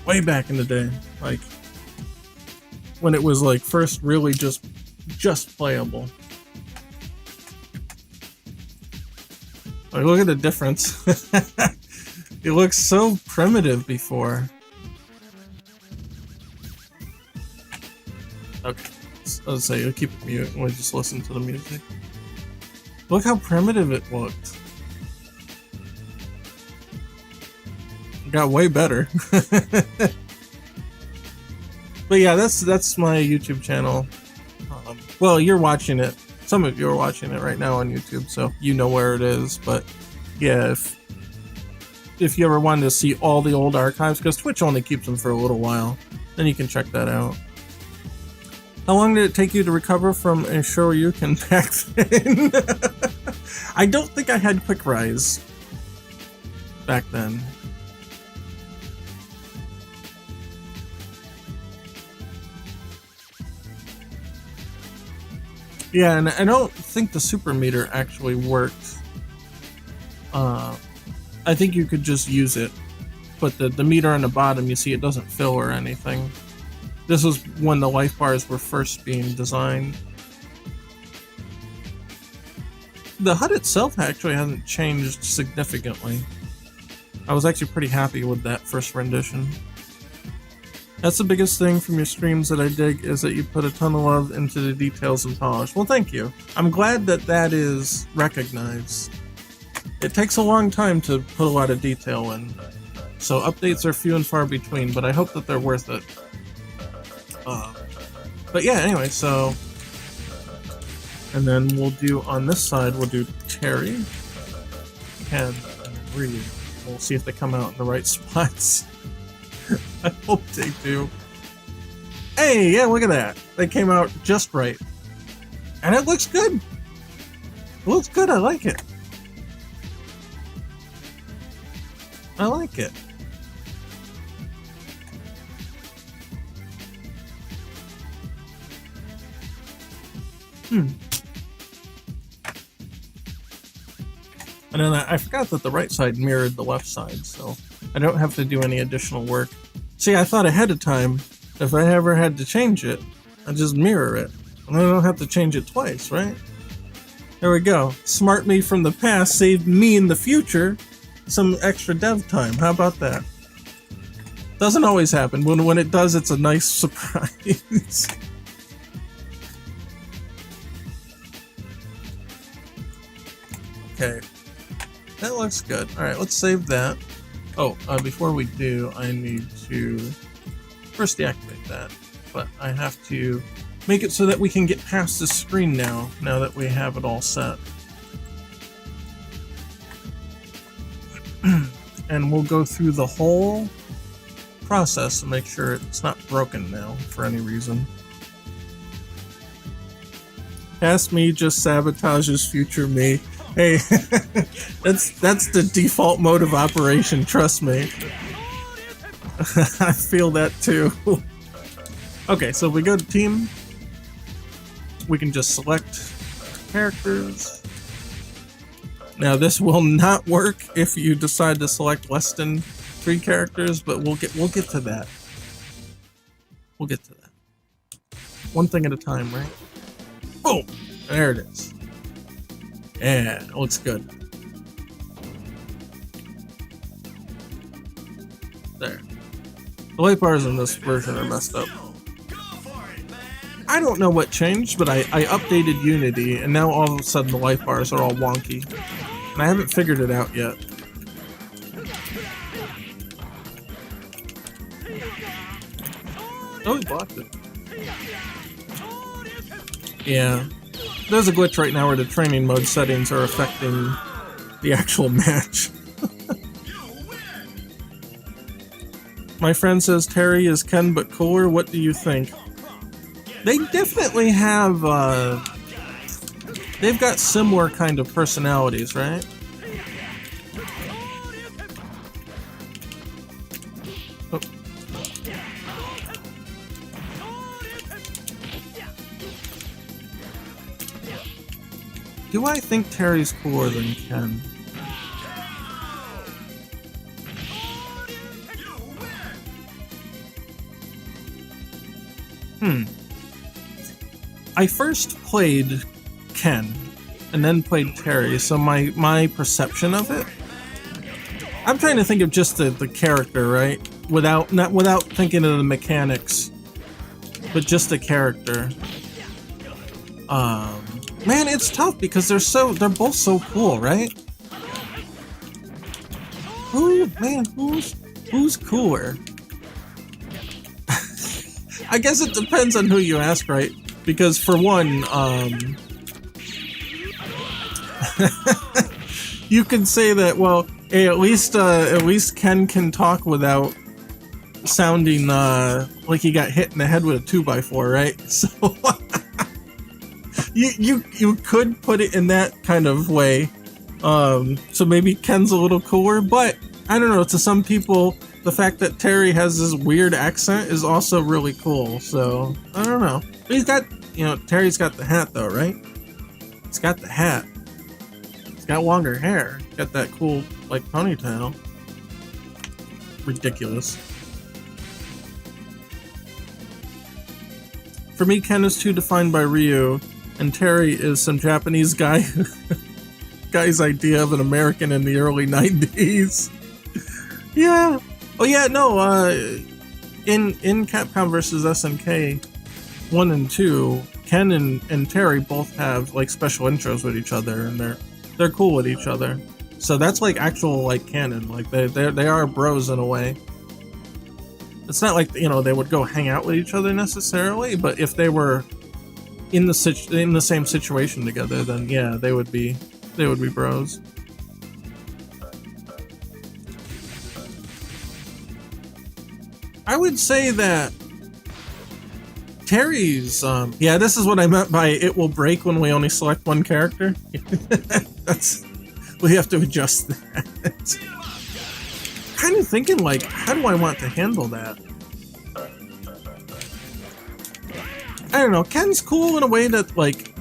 Way back in the day. Like, when it was like first really just playable. Like, look at the difference. It looks so primitive before. Okay, let's say you'll keep it mute and we'll just listen to the music. Look how primitive it looked. It got way better. But yeah, that's my YouTube channel. Well, you're watching it. Some of you are watching it right now on YouTube, so you know where it is. But yeah, if you ever wanted to see all the old archives, because Twitch only keeps them for a little while, then you can check that out. How long did it take you to recover from a Shoryuken back then? I don't think I had Quick Rise back then. Yeah, and I don't think the super meter actually worked. I think you could just use it, but the meter on the bottom, you see it doesn't fill or anything. This was when the life bars were first being designed. The HUD itself actually hasn't changed significantly. I was actually pretty happy with that first rendition. That's the biggest thing from your streams that I dig, is that you put a ton of love into the details and polish. Well, thank you. I'm glad that that is recognized. It takes a long time to put a lot of detail in, so updates are few and far between, but I hope that they're worth it. But yeah, anyway, so... And then we'll do, on this side, we'll do Terry, Ken, and Reed. We'll see if they come out in the right spots. I hope they do. Hey, yeah, look at that. They came out just right. And it looks good. It looks good, I like it. I like it. And then I forgot that the right side mirrored the left side, so I don't have to do any additional work. See, I thought ahead of time, if I ever had to change it, I'd just mirror it. And I don't have to change it twice, right? There we go. Smart me from the past saved me in the future some extra dev time. How about that? Doesn't always happen. When it does, it's a nice surprise. Okay. That looks good. Alright, let's save that. Oh, before we do, I need to first deactivate that. But I have to make it so that we can get past the screen now that we have it all set. And we'll go through the whole process to make sure it's not broken now for any reason. Past me just sabotages future me. Hey, that's the default mode of operation, trust me. I feel that too. Okay, so if we go to team, we can just select characters. Now this will not work if you decide to select less than 3 characters, but we'll get to that. We'll get to that. One thing at a time, right? Boom! There it is. Yeah, it looks good. The light bars in this version are messed up. I don't know what changed, but I updated Unity, and now all of a sudden the light bars are all wonky. And I haven't figured it out yet. Oh, he blocked it. Yeah. There's a glitch right now where the training mode settings are affecting the actual match. My friend says Terry is Ken but cooler. What do you think? They definitely have, they've got similar kind of personalities, right? Oh. Do I think Terry's cooler than Ken? I first played Ken and then played Terry, so my perception of it, I'm trying to think of just the character, right? Without thinking of the mechanics, but just the character. Man, it's tough because they're both so cool, right? Who's cooler? I guess it depends on who you ask, right? Because for one, you can say that, well, hey, at least Ken can talk without sounding like he got hit in the head with a 2x4, right? So you could put it in that kind of way. So maybe Ken's a little cooler, but I don't know. To some people, the fact that Terry has this weird accent is also really cool. So I don't know. But he's got, Terry's got the hat though, right? He's got the hat. He's got longer hair. He's got that cool, like, ponytail. Ridiculous. For me, Ken is too defined by Ryu, and Terry is some Japanese guy's idea of an American in the early 90s. Yeah. Oh yeah, no, in Capcom vs. SNK 1 and 2, Ken and Terry both have, like, special intros with each other, and they're cool with each other. So that's, like, actual, like, canon. Like, they are bros in a way. It's not like, they would go hang out with each other necessarily, but if they were in the same situation together, then yeah, they would be bros. I would say that Terry's, yeah, this is what I meant by it will break when we only select one character. We have to adjust that. Kind of thinking, like, how do I want to handle that? I don't know, Ken's cool in a way that, like,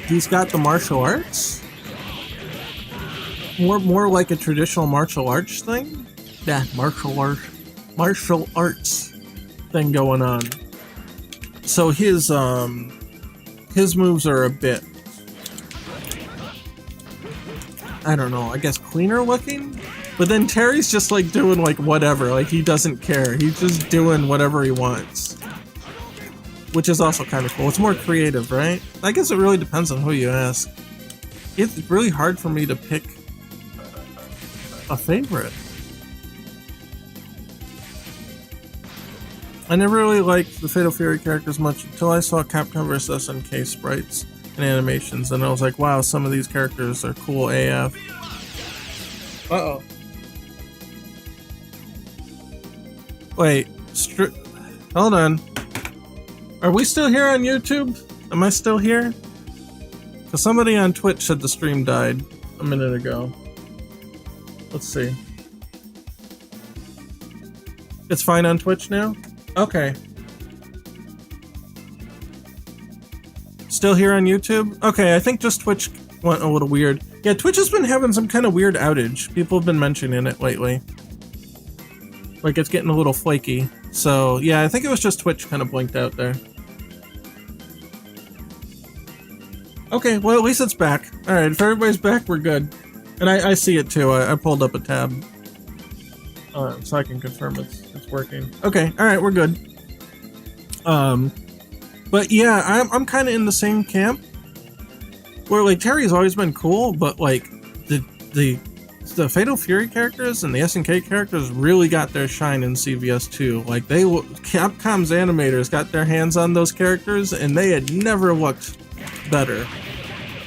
he's got the martial arts. More like a traditional martial arts thing. Yeah, martial arts thing going on. So his moves are a bit, I don't know, I guess cleaner looking? But then Terry's just, like, doing, like, whatever, like, he doesn't care. He's just doing whatever he wants. Which is also kind of cool. It's more creative, right? I guess it really depends on who you ask. It's really hard for me to pick a favorite. I never really liked the Fatal Fury characters much until I saw Capcom vs. SNK sprites and animations, and I was like, wow, some of these characters are cool AF. Uh-oh. Wait, hold on. Are we still here on YouTube? Am I still here? Because somebody on Twitch said the stream died a minute ago. Let's see. It's fine on Twitch now? Okay. Still here on YouTube? Okay, I think just Twitch went a little weird. Yeah, Twitch has been having some kind of weird outage. People have been mentioning it lately. Like, it's getting a little flaky. So, yeah, I think it was just Twitch kind of blinked out there. Okay, well, at least it's back. Alright, if everybody's back, we're good. And I see it too. I pulled up a tab. so I can confirm it's working. Okay, all right, we're good. But yeah, I'm kind of in the same camp where like Terry's always been cool, but like the Fatal Fury characters and the SNK characters really got their shine in CVS 2. Like Capcom's animators got their hands on those characters and they had never looked better.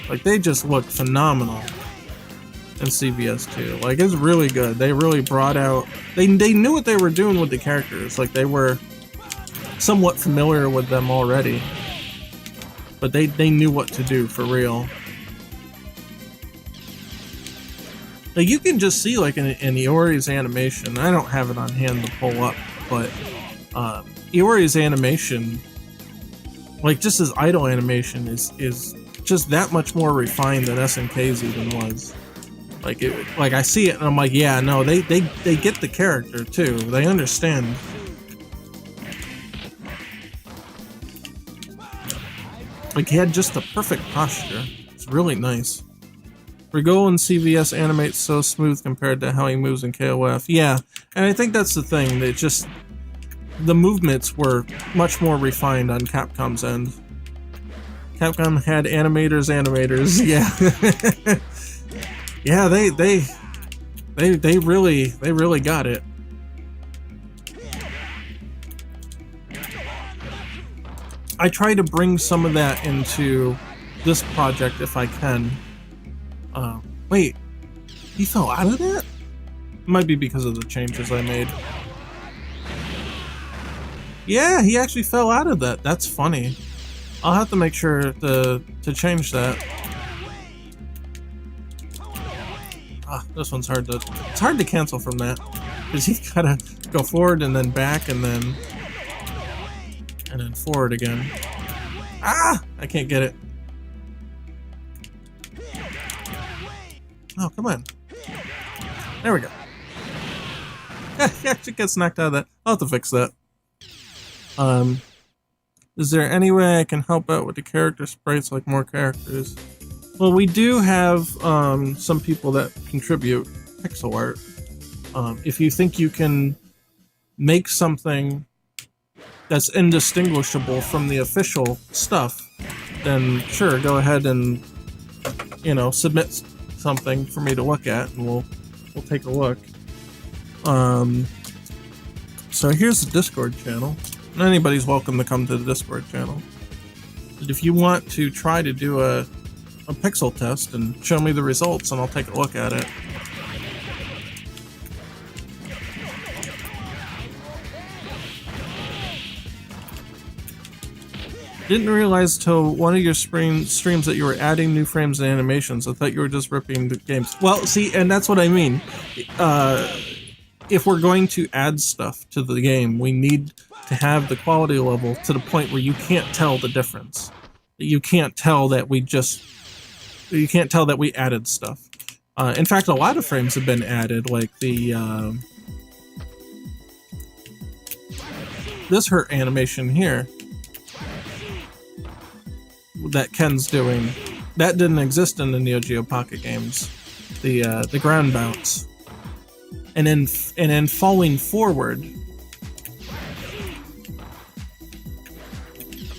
Like they just looked phenomenal in CVS 2. Like it's really good. They really brought out, they knew what they were doing with the characters. Like they were somewhat familiar with them already, but they knew what to do for real. Like you can just see like in Iori's animation, I don't have it on hand to pull up, but Iori's animation, like just his idle animation is just that much more refined than SNK's even was. Like I see it and I'm like, yeah, no, they get the character too. They understand. Like he had just the perfect posture. It's really nice. Rigol in CVS animates so smooth compared to how he moves in KOF. Yeah, and I think that's the thing. That just the movements were much more refined on Capcom's end. Capcom had animators. Yeah, yeah. They really got it. I try to bring some of that into this project if I can. Wait, he fell out of that? Might be because of the changes I made. Yeah, he actually fell out of that. That's funny. I'll have to make sure to change that. This one's hard to... It's hard to cancel from that. Because you gotta go forward and then back and then forward again. Ah! I can't get it. Oh, come on. There we go. Yeah, she gets knocked out of that. I'll have to fix that. Is there any way I can help out with the character sprites, like more characters? Well, we do have some people that contribute pixel art. If you think you can make something that's indistinguishable from the official stuff, then sure, go ahead and, you know, submit something for me to look at, and we'll take a look. So here's the Discord channel. And anybody's welcome to come to the Discord channel. But if you want to try to do a pixel test and show me the results, and I'll take a look at it. Didn't realize till one of your streams that you were adding new frames and animations. I thought you were just ripping the games. Well, see, and that's what I mean. If we're going to add stuff to the game, we need to have the quality level to the point where you can't tell the difference. You can't tell that we added stuff. In fact, a lot of frames have been added, like the this hurt animation here that Ken's doing, that didn't exist in the Neo Geo Pocket games. The ground bounce, and then falling forward,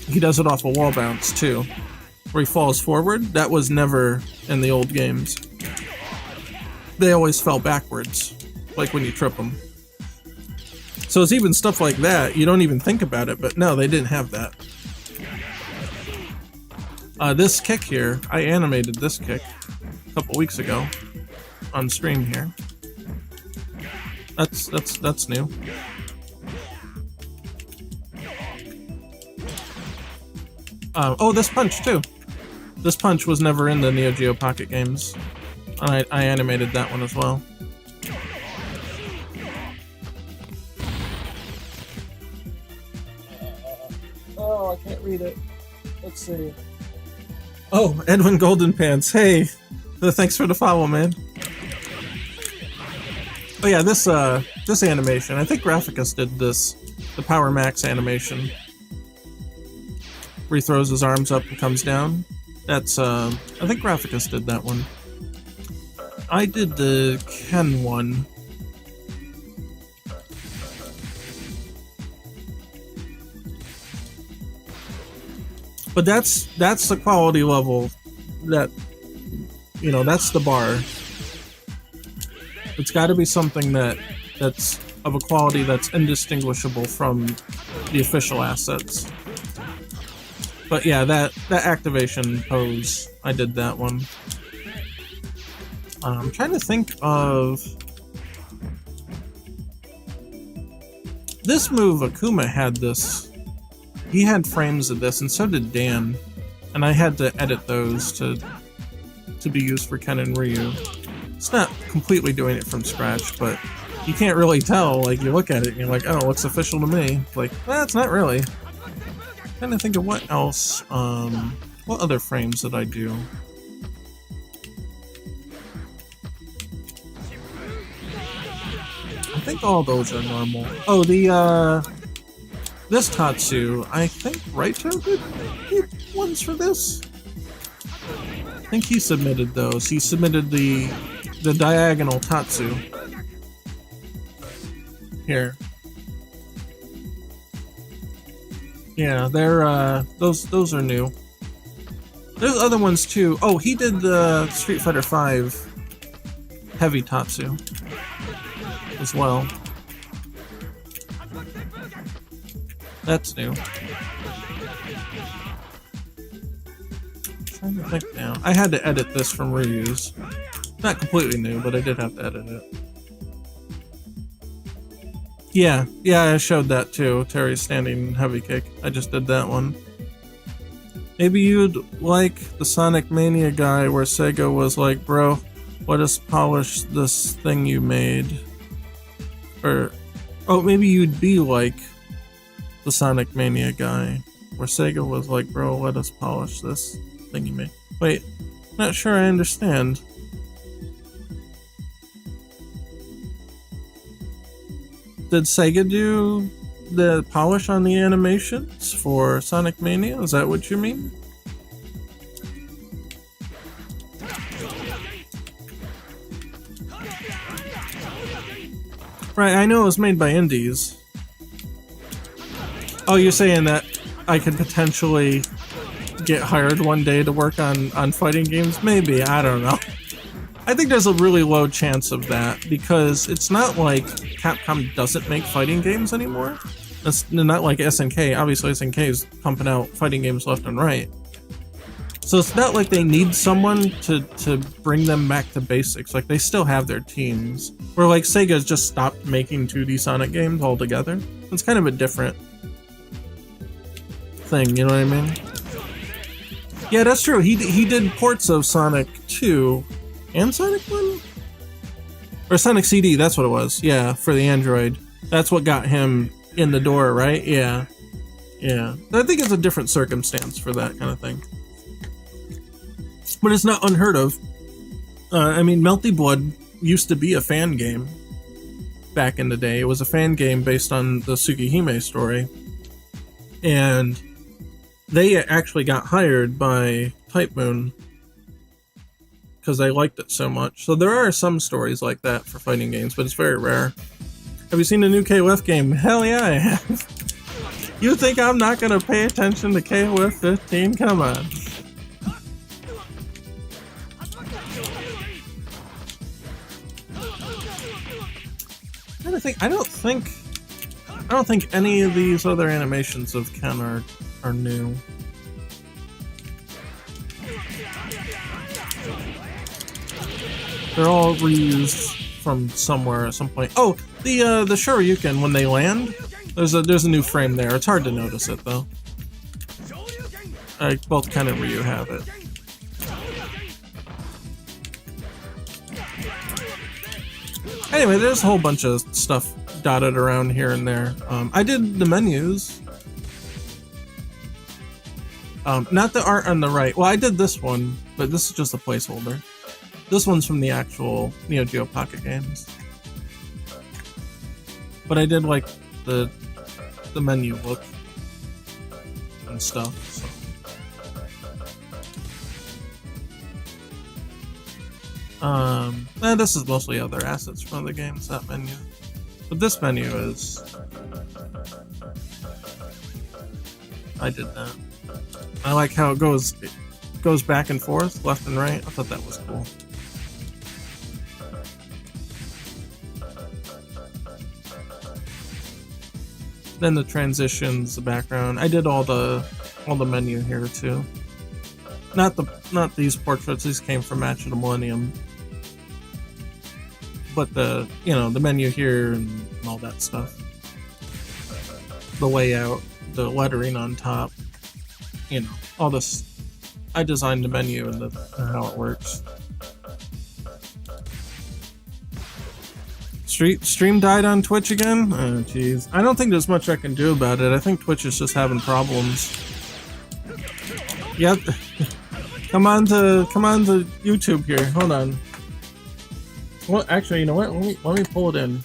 he does it off a wall bounce too, where he falls forward. That was never in the old games. They always fell backwards, like when you trip them. So it's even stuff like that, you don't even think about it, but no, they didn't have that. This kick here, I animated this kick a couple weeks ago on stream here. That's new. Oh, this punch too. This punch was never in the Neo Geo Pocket games. I animated that one as well. Oh, I can't read it. Let's see. Oh, Edwin Golden Pants. Hey, thanks for the follow, man. Oh yeah, this animation. I think Graphicus did this, the Power Max animation, where he throws his arms up and comes down. That's I think Graphicus did that one. I did the Ken one. But that's the quality level that, you know, that's the bar. It's got to be something that's of a quality that's indistinguishable from the official assets. But yeah, that activation pose, I did that one. I'm trying to think of this move. Akuma had this. He had frames of this, and so did Dan. And I had to edit those to be used for Ken and Ryu. It's not completely doing it from scratch, but you can't really tell. Like, you look at it and you're like, oh, it looks official to me. Like, well, it's not really. I'm trying to think of what else. What other frames did I do? I think all those are normal. Oh, this Tatsu, I think Raito did ones for this. I think he submitted those. He submitted the diagonal Tatsu. Here. Yeah, they're those are new. There's other ones too. Oh, he did the Street Fighter V heavy Tatsu as well. That's new. I'm trying to think now. I had to edit this from Ryu's. Not completely new, but I did have to edit it. Yeah, I showed that too. Terry's standing heavy kick. I just did that one. Maybe you'd like the Sonic Mania guy where Sega was like, bro, let us polish this thing you made. Or, oh, maybe you'd be like the Sonic Mania guy where Sega was like, bro, let us polish this thing you made. Wait, not sure I understand. Did Sega do the polish on the animations for Sonic Mania? Is that what you mean? Right, I know it was made by indies. Oh, you're saying that I could potentially get hired one day to work on fighting games? Maybe, I don't know. I think there's a really low chance of that, because it's not like Capcom doesn't make fighting games anymore. It's not like SNK. Obviously, SNK is pumping out fighting games left and right. So it's not like they need someone to bring them back to basics. Like, they still have their teams. Where, like, Sega's just stopped making 2D Sonic games altogether. It's kind of a different thing, you know what I mean? Yeah, that's true. He did ports of Sonic 2 and Sonic 1? Or Sonic CD, that's what it was. Yeah, for the Android. That's what got him in the door, right? Yeah. Yeah. I think it's a different circumstance for that kind of thing. But it's not unheard of. I mean, Melty Blood used to be a fan game back in the day. It was a fan game based on the Tsukihime story. And they actually got hired by Type Moon because they liked it so much. So there are some stories like that for fighting games, but it's very rare. Have you seen the new KOF game? Hell yeah, I have. You think I'm not going to pay attention to KOF 15? Come on. I don't think any of these other animations of Ken are new. They're all reused from somewhere at some point. Oh, the Shoryuken when they land. There's a new frame there. It's hard to notice it though. Both Ken and Ryu have it. Anyway, there's a whole bunch of stuff dotted around here and there. I did the menus. Not the art on the right. Well, I did this one, but this is just a placeholder. This one's from the actual Neo Geo Pocket games. But I did like the menu look and stuff. So. This is mostly other assets from the games, that menu. But this menu is... I did that. I like how it goes back and forth, left and right. I thought that was cool. Then the transitions, the background. I did all the menu here too. Not these portraits. These came from Match of the Millennium. But the menu here and all that stuff. The layout, the lettering on top, all this. I designed the menu and how it works. Stream died on Twitch again? Oh jeez. I don't think there's much I can do about it. I think Twitch is just having problems. Yep. Come on to YouTube here. Hold on. Well, actually, you know what? Let me pull it in.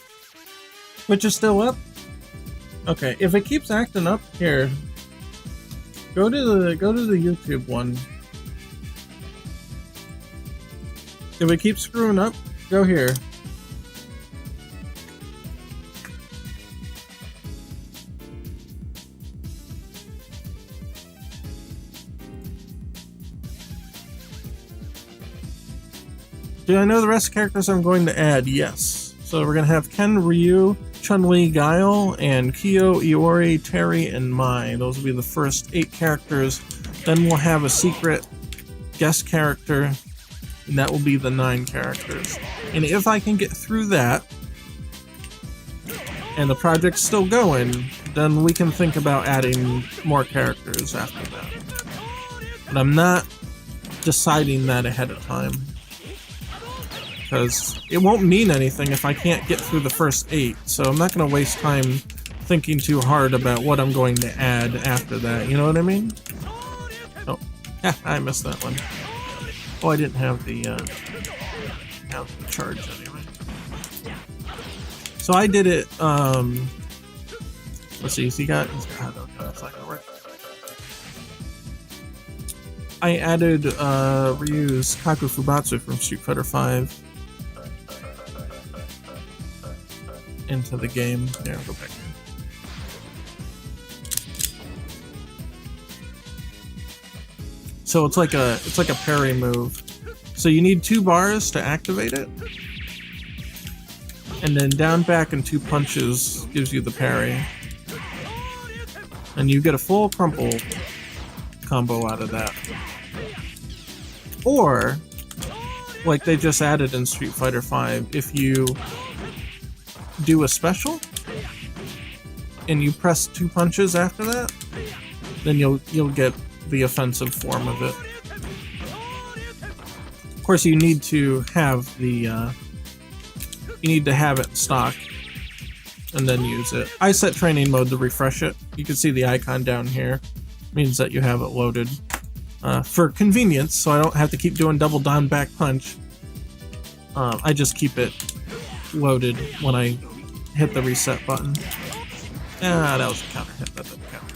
Twitch is still up? Okay, if it keeps acting up here, go to the YouTube one. If it keeps screwing up, go here. Do I know the rest of the characters I'm going to add? Yes. So we're going to have Ken, Ryu, Chun-Li, Guile, and Kyo, Iori, Terry, and Mai. Those will be the first 8 characters. Then we'll have a secret guest character, and that will be the 9 characters. And if I can get through that, and the project's still going, then we can think about adding more characters after that. But I'm not deciding that ahead of time, because it won't mean anything if I can't get through the first 8, so I'm not going to waste time thinking too hard about what I'm going to add after that, you know what I mean? Oh, yeah, I missed that one. Oh, I didn't have the charge anyway. So I did it, let's see, he's got that's not gonna work. I added Ryu's Kaku Fubatsu from Street Fighter V into the game. There, I'll go back. So it's like a parry move. So you need 2 bars to activate it, and then down, back, and 2 punches gives you the parry, and you get a full crumple combo out of that. Or, like they just added in Street Fighter V, if you do a special and you press 2 punches after that, then you'll get the offensive form of it. Of course, you need to have it in stock and then use it. I set training mode to refresh it. You can see the icon down here. It means that you have it loaded. For convenience, so I don't have to keep doing double down back punch. I just keep it loaded when I hit the reset button. Ah, that was a counter hit. That doesn't count.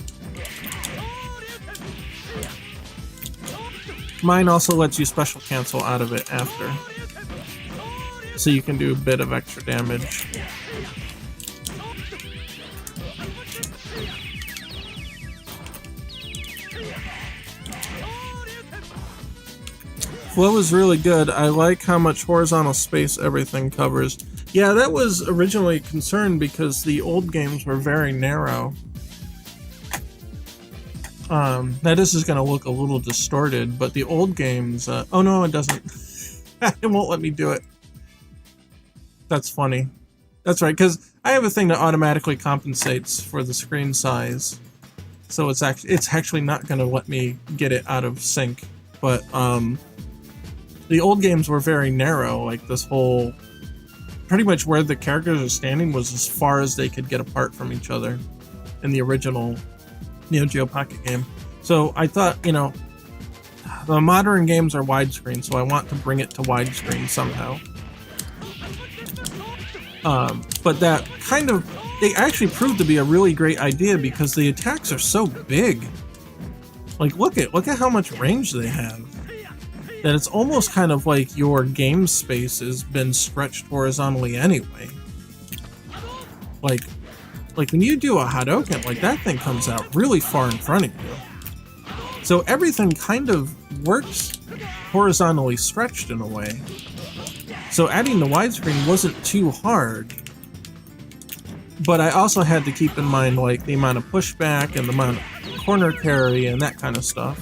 Mine also lets you special cancel out of it after, so you can do a bit of extra damage. Flow is really good. I like how much horizontal space everything covers. Yeah, that was originally a concern because the old games were very narrow. Now this is going to look a little distorted, but the old games... oh no, it doesn't. It won't let me do it. That's funny. That's right, because I have a thing that automatically compensates for the screen size. So it's actually not going to let me get it out of sync. But, the old games were very narrow, like this whole... Pretty much where the characters are standing was as far as they could get apart from each other in the original Neo Geo Pocket game. So I thought, the modern games are widescreen, so I want to bring it to widescreen somehow. But that kind of... They actually proved to be a really great idea because the attacks are so big. Like, look at how much range they have. That it's almost kind of like your game space has been stretched horizontally anyway. Like when you do a Hadoken, like that thing comes out really far in front of you. So everything kind of works horizontally stretched in a way. So adding the widescreen wasn't too hard. But I also had to keep in mind like the amount of pushback and the amount of corner carry and that kind of stuff.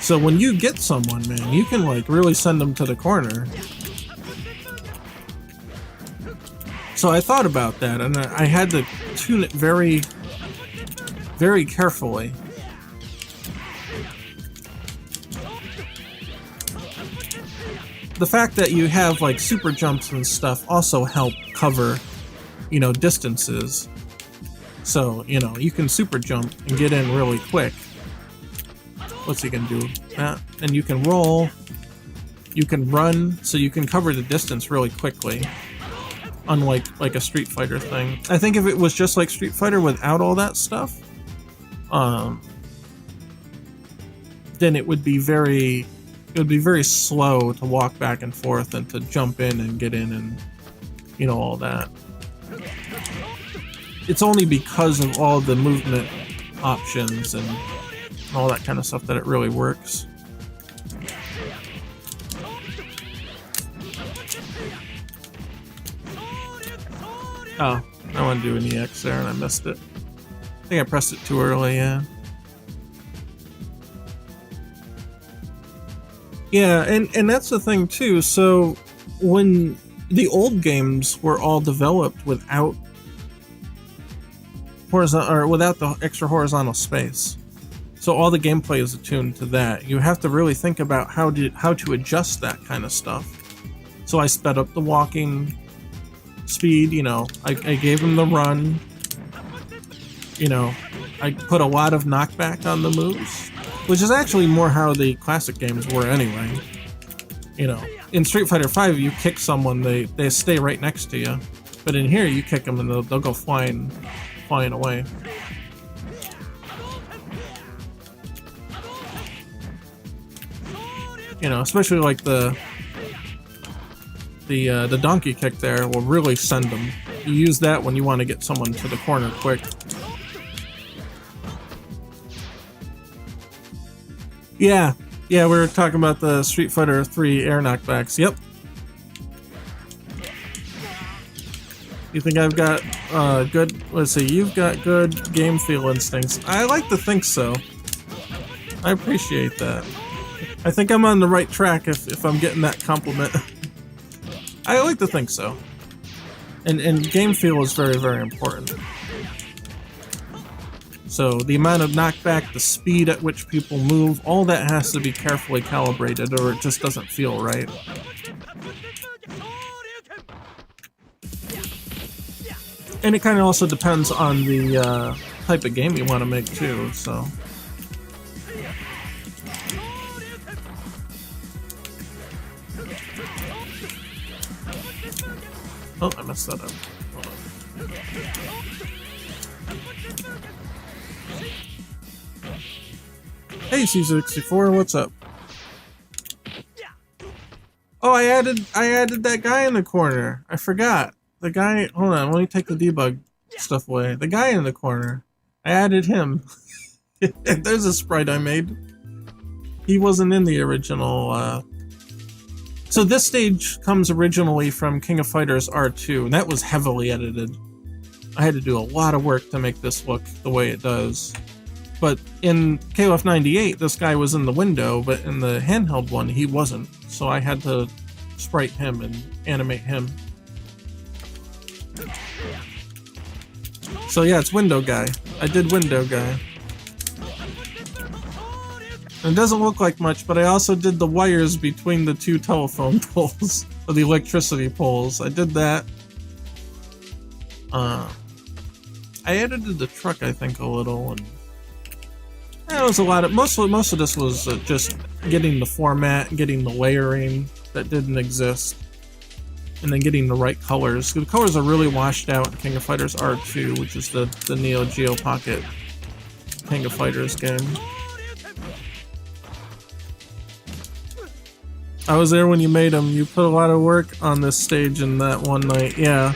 So when you get someone, man, you can like really send them to the corner. So I thought about that, and I had to tune it very, very carefully. The fact that you have like super jumps and stuff also help cover, you know, distances. So, you know, you can super jump and get in really quick. What's he gonna do? That, and you can roll, you can run, so you can cover the distance really quickly. Unlike like a Street Fighter thing. I think if it was just like Street Fighter without all that stuff, then it would be very slow to walk back and forth and to jump in and get in and, you know, all that. It's only because of all the movement options and all that kind of stuff that it really works. Oh, I want to do an EX there and I missed it. I think I pressed it too early, yeah. Yeah, and that's the thing too. So when the old games were all developed without without the extra horizontal space, so all the gameplay is attuned to that. You have to really think about how to adjust that kind of stuff. So I sped up the walking speed, you know, I gave him the run, you know, I put a lot of knockback on the moves, which is actually more how the classic games were anyway. You know, in Street Fighter V, you kick someone, they stay right next to you, but in here you kick them and they'll go flying away. You know, especially like the donkey kick there will really send them. You use that when you want to get someone to the corner quick. Yeah, we were talking about the Street Fighter 3 air knockbacks. Yep. You think I've got good... Let's see, you've got good game feel instincts. I like to think so. I appreciate that. I think I'm on the right track if I'm getting that compliment. I like to think so. And game feel is very, very important. So the amount of knockback, the speed at which people move, all that has to be carefully calibrated or it just doesn't feel right. And it kind of also depends on the type of game you want to make too, so... Oh, I messed that up. Hold on. Hey, C64, what's up? Oh, I added that guy in the corner. I forgot. The guy, hold on, let me take the debug stuff away. The guy in the corner. I added him. There's a sprite I made. He wasn't in the original, So this stage comes originally from King of Fighters R2, and that was heavily edited. I had to do a lot of work to make this look the way it does. But in KOF 98, this guy was in the window, but in the handheld one, he wasn't. So I had to sprite him and animate him. So yeah, it's window guy. I did window guy. It doesn't look like much, but I also did the wires between the two telephone poles, or the electricity poles. I did that. I edited the truck, I think, a little, and it was a lot of most of this was just getting the format, getting the layering that didn't exist, and then getting the right colors. The colors are really washed out in King of Fighters R2, which is the Neo Geo Pocket King of Fighters game. I was there when you made them. You put a lot of work on this stage in that one night. Yeah.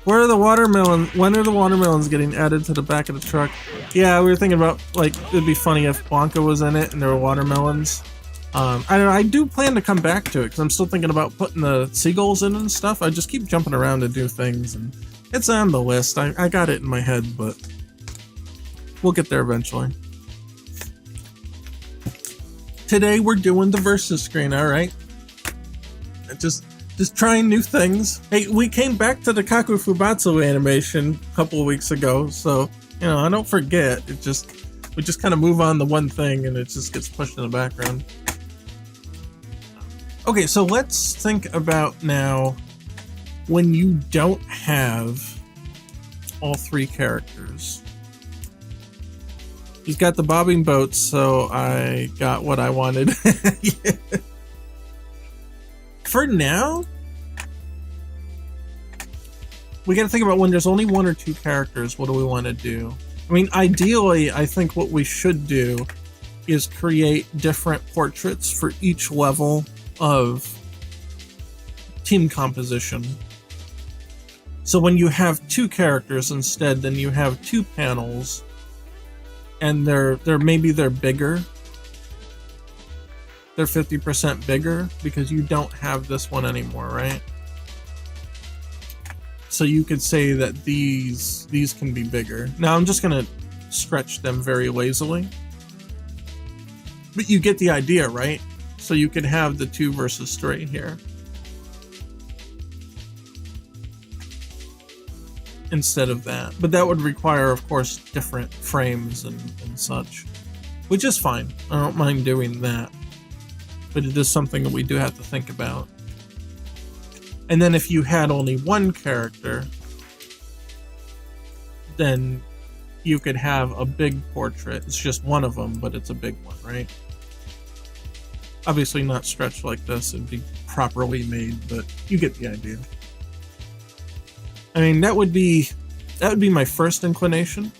Where are the watermelons? When are the watermelons getting added to the back of the truck? Yeah, we were thinking about, like, it'd be funny if Blanca was in it and there were watermelons. I don't know, I do plan to come back to it because I'm still thinking about putting the seagulls in and stuff. I just keep jumping around to do things, and it's on the list. I got it in my head, but we'll get there eventually. Today we're doing the versus screen, alright? Just trying new things. Hey, we came back to the Kaku Fubatsu animation a couple of weeks ago, so, you know, I don't forget. We just kind of move on to one thing and it just gets pushed in the background. Okay, so let's think about now when you don't have all three characters. He's got the bobbing boats, so I got what I wanted. Yeah. For now, we got to think about when there's only one or two characters, what do we want to do? I mean, ideally, I think what we should do is create different portraits for each level of team composition. So when you have two characters instead, then you have two panels, and they're bigger. They're 50% bigger because you don't have this one anymore, right? So you could say that these can be bigger. Now I'm just gonna stretch them very lazily. But you get the idea, right? So you could have the 2 versus 3 here. Instead of that. But that would require, of course, different frames and such. Which is fine. I don't mind doing that. But it is something that we do have to think about. And then if you had only one character, then you could have a big portrait. It's just one of them, but it's a big one, right? Obviously not stretched like this, it'd be properly made, but you get the idea. I mean, that would be my first inclination.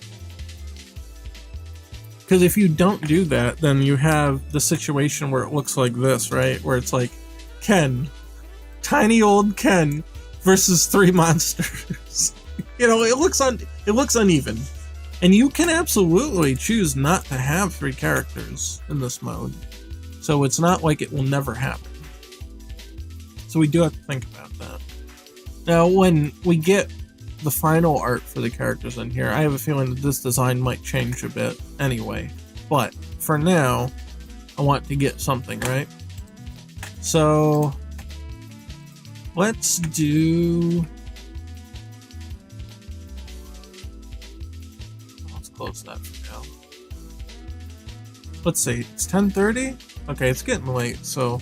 Because if you don't do that, then you have the situation where it looks like this, right? Where it's like Ken, tiny old Ken versus 3 monsters. You know, it looks uneven. And you can absolutely choose not to have 3 characters in this mode. So it's not like it will never happen. So we do have to think about that. Now, when we get the final art for the characters in here, I have a feeling that this design might change a bit anyway. But for now, I want to get something, right? So let's do... Let's close that for now. Let's see, it's 10:30? Okay, it's getting late, so...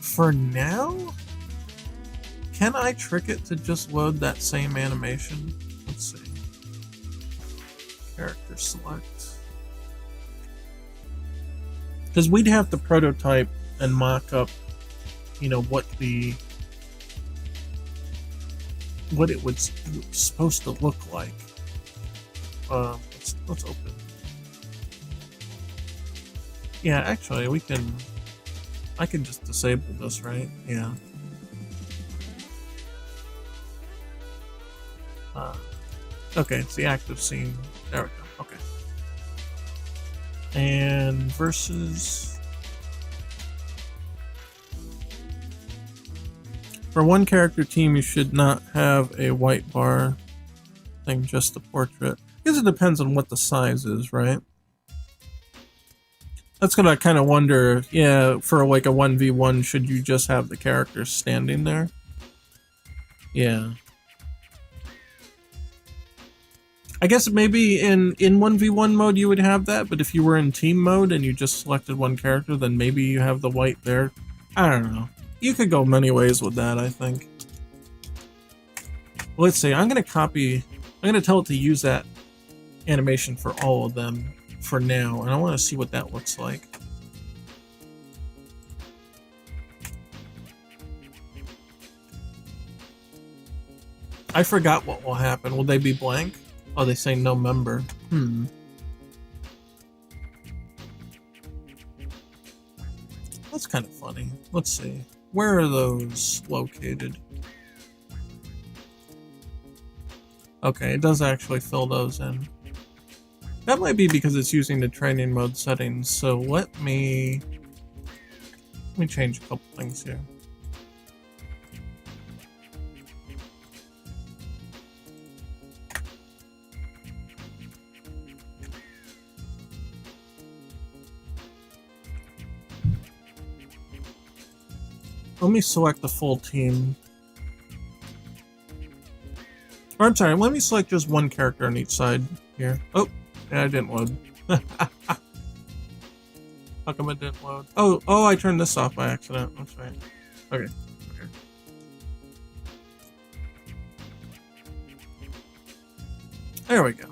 For now? Can I trick it to just load that same animation? Let's see. Character select. Because we'd have to prototype and mock up, you know, what it was supposed to look like. Let's open. Yeah, actually, I can just disable this, right? Yeah. Okay, it's the active scene. There we go. Okay. And versus... For one character team, you should not have a white bar thing, just a portrait. I guess it depends on what the size is, right? That's gonna kind of wonder, yeah, for like a 1v1, should you just have the characters standing there? Yeah. I guess maybe in 1v1 mode you would have that, but if you were in team mode and you just selected one character, then maybe you have the white there. I don't know. You could go many ways with that, I think. Let's see, I'm gonna tell it to use that animation for all of them for now, and I want to see what that looks like. I forgot what will happen. Will they be blank? Oh, they say no member. That's kind of funny. Let's see. Where are those located? Okay, it does actually fill those in. That might be because it's using the training mode settings, so let me change a couple things here. Let me select the full team. Or I'm sorry, let me select just one character on each side here. Oh, yeah, I didn't load. How come it didn't load? Oh, I turned this off by accident. That's right. Okay. There we go.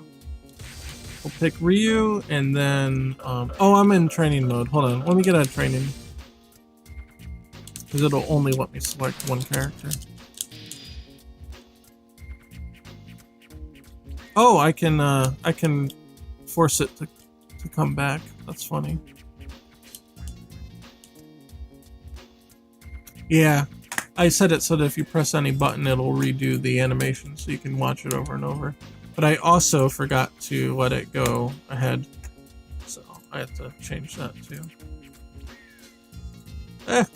We'll pick Ryu, and then, oh, I'm in training mode. Hold on, let me get out of training. Because it'll only let me select one character. Oh, I can force it to come back. That's funny. Yeah, I set it so that if you press any button, it'll redo the animation so you can watch it over and over. But I also forgot to let it go ahead, so I have to change that too.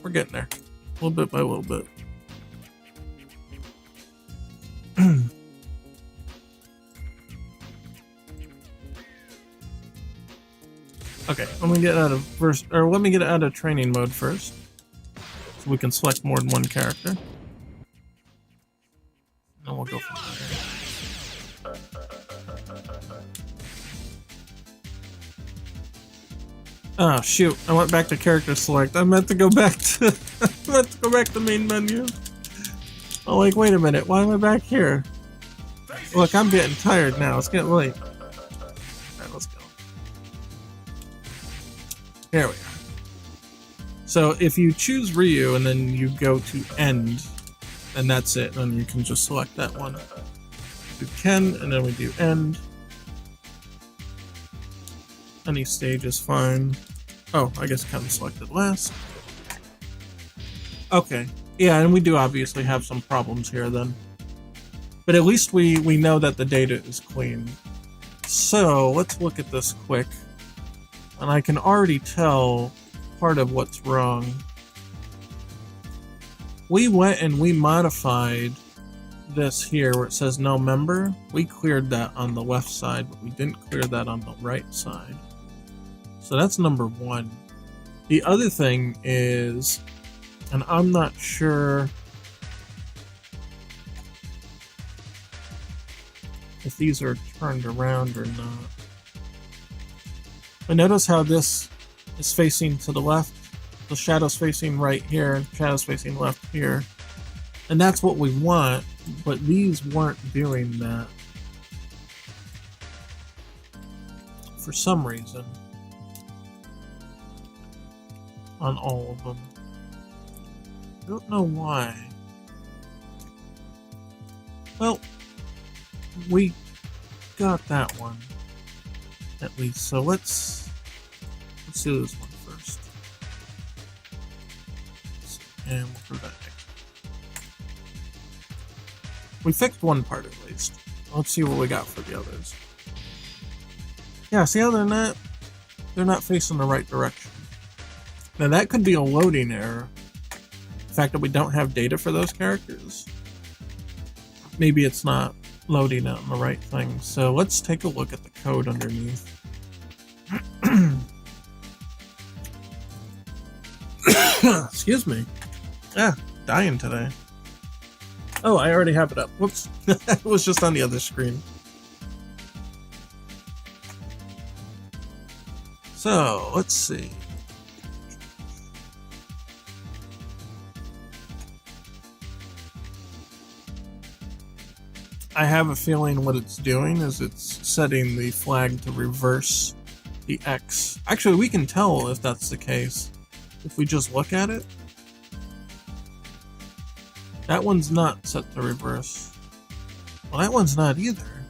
We're getting there. Little bit by little bit. Okay, let me get out of training mode first, so we can select more than one character. And we'll go from there. Oh shoot! I went back to character select. I meant to go back to the main menu. Oh, like, wait a minute. Why am I back here? Look, I'm getting tired now. It's getting late. Alright, let's go. There we are. So if you choose Ryu and then you go to end, and that's it, then you can just select that one. Do Ken, and then we do end. Any stage is fine. Oh, I guess Ken selected last. Okay. Yeah, and we do obviously have some problems here then. But at least we know that the data is clean. So let's look at this quick. And I can already tell part of what's wrong. We went and we modified this here where it says no member. We cleared that on the left side, but we didn't clear that on the right side. So that's number one. The other thing is, and I'm not sure if these are turned around or not. But notice how this is facing to the left. The shadow's facing right here, shadow's facing left here. And that's what we want, but these weren't doing that. For some reason. On all of them. I don't know why. Well, we got that one. At least, so let's do this one first. And we'll go that next. We fixed one part at least. Let's see what we got for the others. Yeah, see how they're not facing the right direction. Now that could be a loading error. The fact that we don't have data for those characters. Maybe it's not loading it on the right thing. So let's take a look at the code underneath. Excuse me. Dying today. Oh, I already have it up. Whoops. It was just on the other screen. So, let's see. I have a feeling what it's doing is it's setting the flag to reverse the X. Actually, we can tell if that's the case if we just look at it. That one's not set to reverse. Well, that one's not either.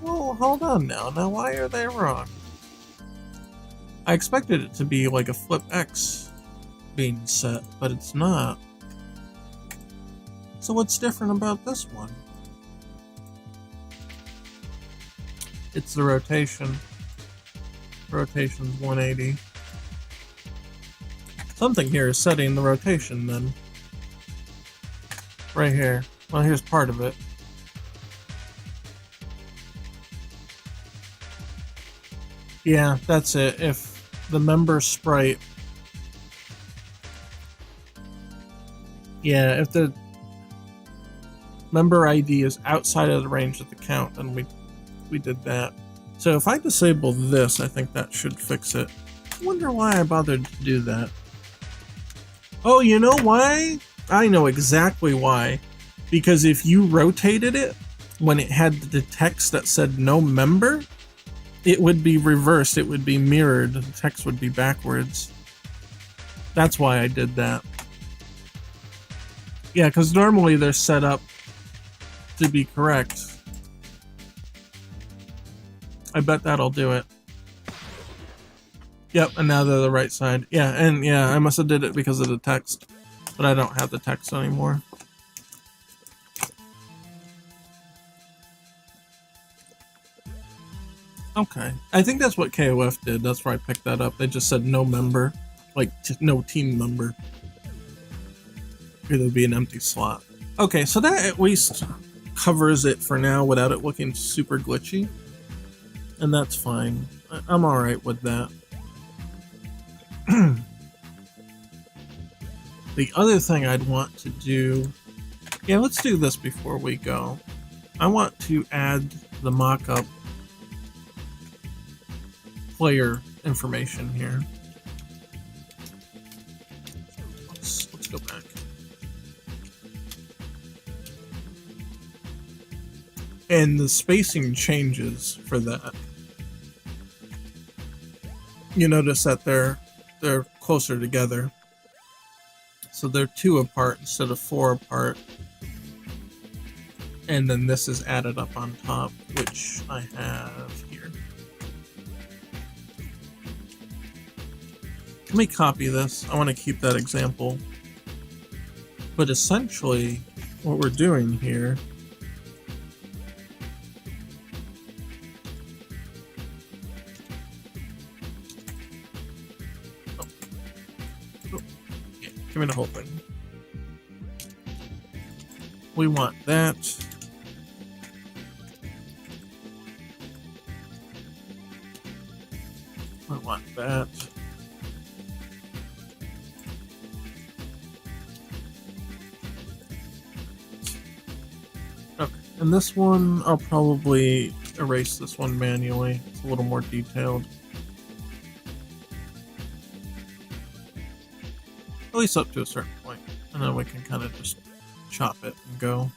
Well, hold on now. Now, why are they wrong? I expected it to be like a flip X being set, but it's not. So what's different about this one? It's the rotation. Rotation's 180. Something here is setting the rotation then. Right here. Well, here's part of it. Yeah, that's it. If the member sprite... Yeah, if the member ID is outside of the range of the count, then we did that. So if I disable this, I think that should fix it. I wonder why I bothered to do that. Oh, you know why? I know exactly why. Because if you rotated it, when it had the text that said no member, it would be reversed, it would be mirrored, the text would be backwards. That's why I did that. Yeah, because normally they're set up to be correct. I bet that'll do it. Yep, and now they're the right side. Yeah, and yeah, I must have did it because of the text, but I don't have the text anymore. Okay, I think that's what KOF did. That's where I picked that up. They just said no member, like no team member. Here there'd be an empty slot. Okay, so that at least covers it for now without it looking super glitchy. And that's fine. I'm alright with that. The other thing I'd want to do... Yeah, let's do this before we go. I want to add the mock-up player information here. Let's go back. And the spacing changes for that. You notice that they're closer together. So they're 2 apart instead of 4 apart. And then this is added up on top, which I have here. Let me copy this. I want to keep that example. But essentially, what we're doing here give me the whole thing. We want that. We want that. Okay, and this one, I'll probably erase this one manually. It's a little more detailed. At least up to a certain point, and then we can kind of just chop it and go.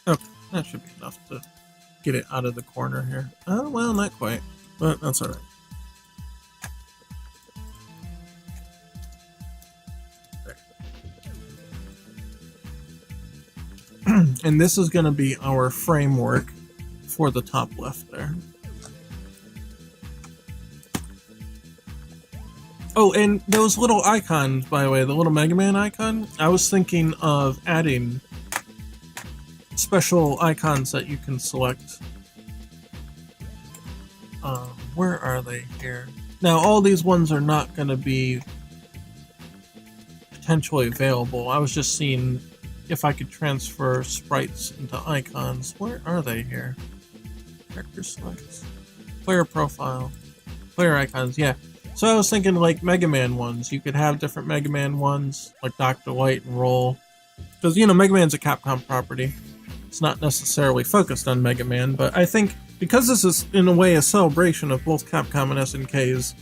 Okay, that should be enough to get it out of the corner here. Oh, well, not quite, but that's alright. There. And this is going to be our framework for the top left there. Oh, and those little icons, by the way, the little Mega Man icon, I was thinking of adding special icons that you can select. Where are they here? Now, all these ones are not going to be potentially available. I was just seeing if I could transfer sprites into icons. Where are they here? Character selects. Player profile. Player icons, yeah. So I was thinking like Mega Man ones. You could have different Mega Man ones, like Dr. Light and Roll. Because, you know, Mega Man's a Capcom property. It's not necessarily focused on Mega Man, but I think because this is, in a way, a celebration of both Capcom and SNK's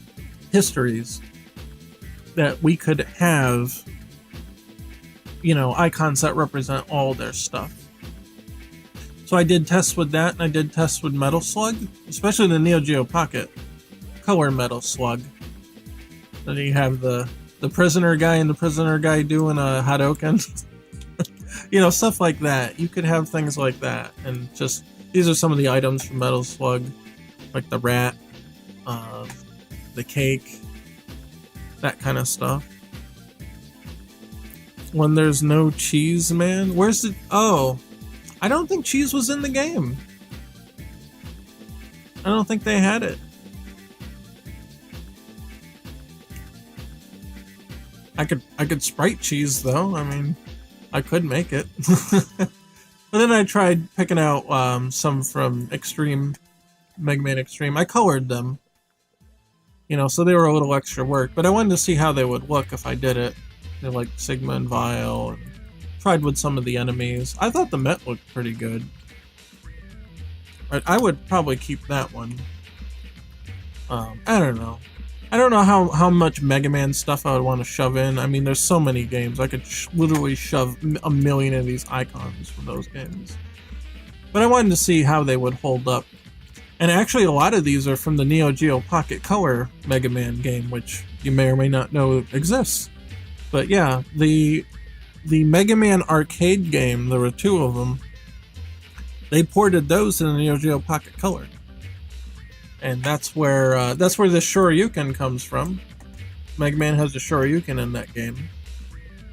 histories, that we could have, you know, icons that represent all their stuff. So I did tests with that, and I did tests with Metal Slug, especially the Neo Geo Pocket color Metal Slug. Then you have the prisoner guy and the prisoner guy doing a Hadouken. You know, stuff like that. You could have things like that. And just, these are some of the items from Metal Slug. Like the rat, the cake, that kind of stuff. When there's no cheese, man. Where's the... Oh, I don't think cheese was in the game. I don't think they had it. I could sprite cheese though. I mean, I could make it. But then I tried picking out some from Extreme, Mega Man Extreme. I colored them, you know, so they were a little extra work. But I wanted to see how they would look if I did it. They're like Sigma and Vile, and tried with some of the enemies. I thought the Met looked pretty good. But I would probably keep that one. I don't know. I don't know how much Mega Man stuff I would want to shove in. I mean, there's so many games. I could literally shove a million of these icons from those games. But I wanted to see how they would hold up. And actually, a lot of these are from the Neo Geo Pocket Color Mega Man game, which you may or may not know exists. But yeah, the Mega Man arcade game, there were 2 of them. They ported those to the Neo Geo Pocket Color. And that's where the Shoryuken comes from. Mega Man has a Shoryuken in that game.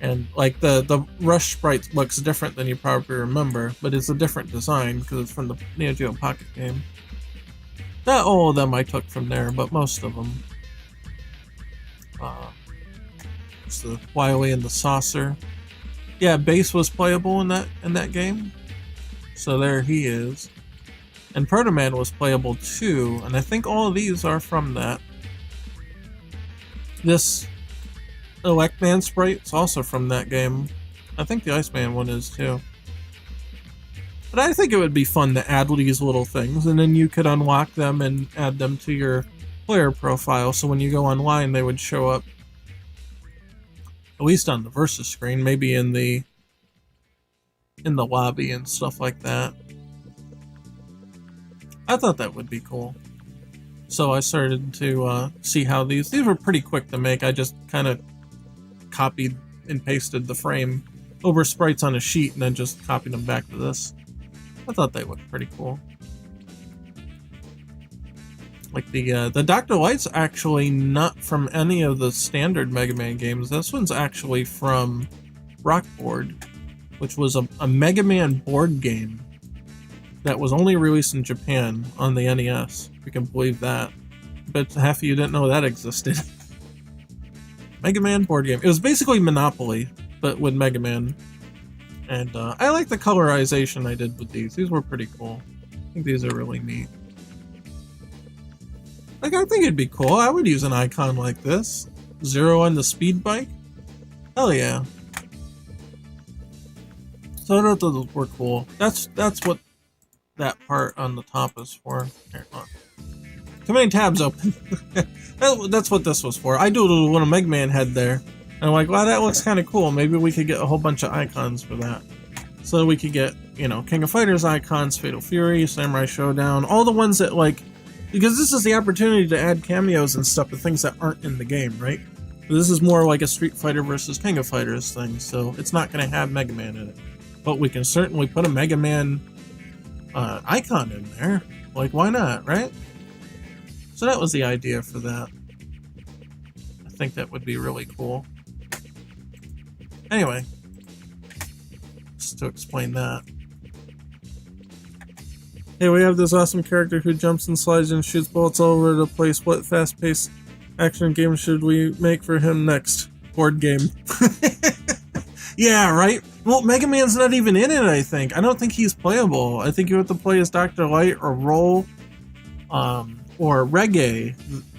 And like the Rush sprite looks different than you probably remember, but it's a different design because it's from the Neo Geo Pocket game. Not all of them I took from there, but most of them. It's the Wily and the Saucer. Yeah, Bass was playable in that game. So there he is. And Proto Man was playable too, and I think all of these are from that. This Electman sprite is also from that game. I think the Iceman one is too. But I think it would be fun to add these little things, and then you could unlock them and add them to your player profile, so when you go online they would show up. At least on the versus screen, maybe in the lobby and stuff like that. I thought that would be cool. So I started to see how these were pretty quick to make. I just kind of copied and pasted the frame over sprites on a sheet and then just copied them back to this. I thought they looked pretty cool. Like the Dr. Light's actually not from any of the standard Mega Man games. This one's actually from Rockboard, which was a Mega Man board game that was only released in Japan on the NES. If you can believe that. But half of you didn't know that existed. Mega Man board game. It was basically Monopoly, but with Mega Man. And I like the colorization I did with these. These were pretty cool. I think these are really neat. Like, I think it'd be cool. I would use an icon like this. Zero on the speed bike. Hell yeah. So I thought those were cool. That's what that part on the top is for. Here, look. Too many tabs open. That's what this was for. I do a little Mega Man head there. And I'm like, wow, that looks kind of cool. Maybe we could get a whole bunch of icons for that. So we could get, you know, King of Fighters icons, Fatal Fury, Samurai Showdown, all the ones that, like, because this is the opportunity to add cameos and stuff to things that aren't in the game, right? This is more like a Street Fighter versus King of Fighters thing, so it's not going to have Mega Man in it. But we can certainly put a Mega Man icon in there. Like, why not, right? So that was the idea for that. I think that would be really cool. Anyway, just to explain that. Hey, we have this awesome character who jumps and slides and shoots bullets all over the place. What fast-paced action game should we make for him next? Board game. Yeah, right? Well, Mega Man's not even in it, I think. I don't think he's playable. I think you have to play as Dr. Light or Roll, or Reggae,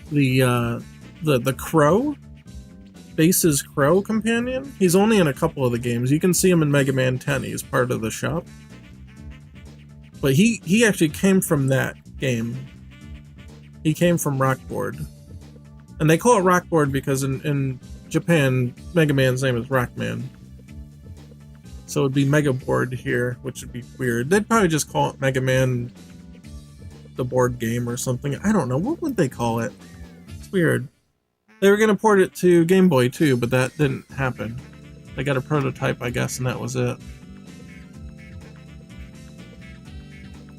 the Crow, Bass's Crow companion. He's only in a couple of the games. You can see him in Mega Man 10. He's part of the shop. But he actually came from that game. He came from Rockboard. And they call it Rockboard because in Japan, Mega Man's name is Rockman. So it would be Mega Board here, which would be weird. They'd probably just call it Mega Man the board game or something. I don't know. What would they call it? It's weird. They were going to port it to Game Boy too, but that didn't happen. They got a prototype, I guess, and that was it.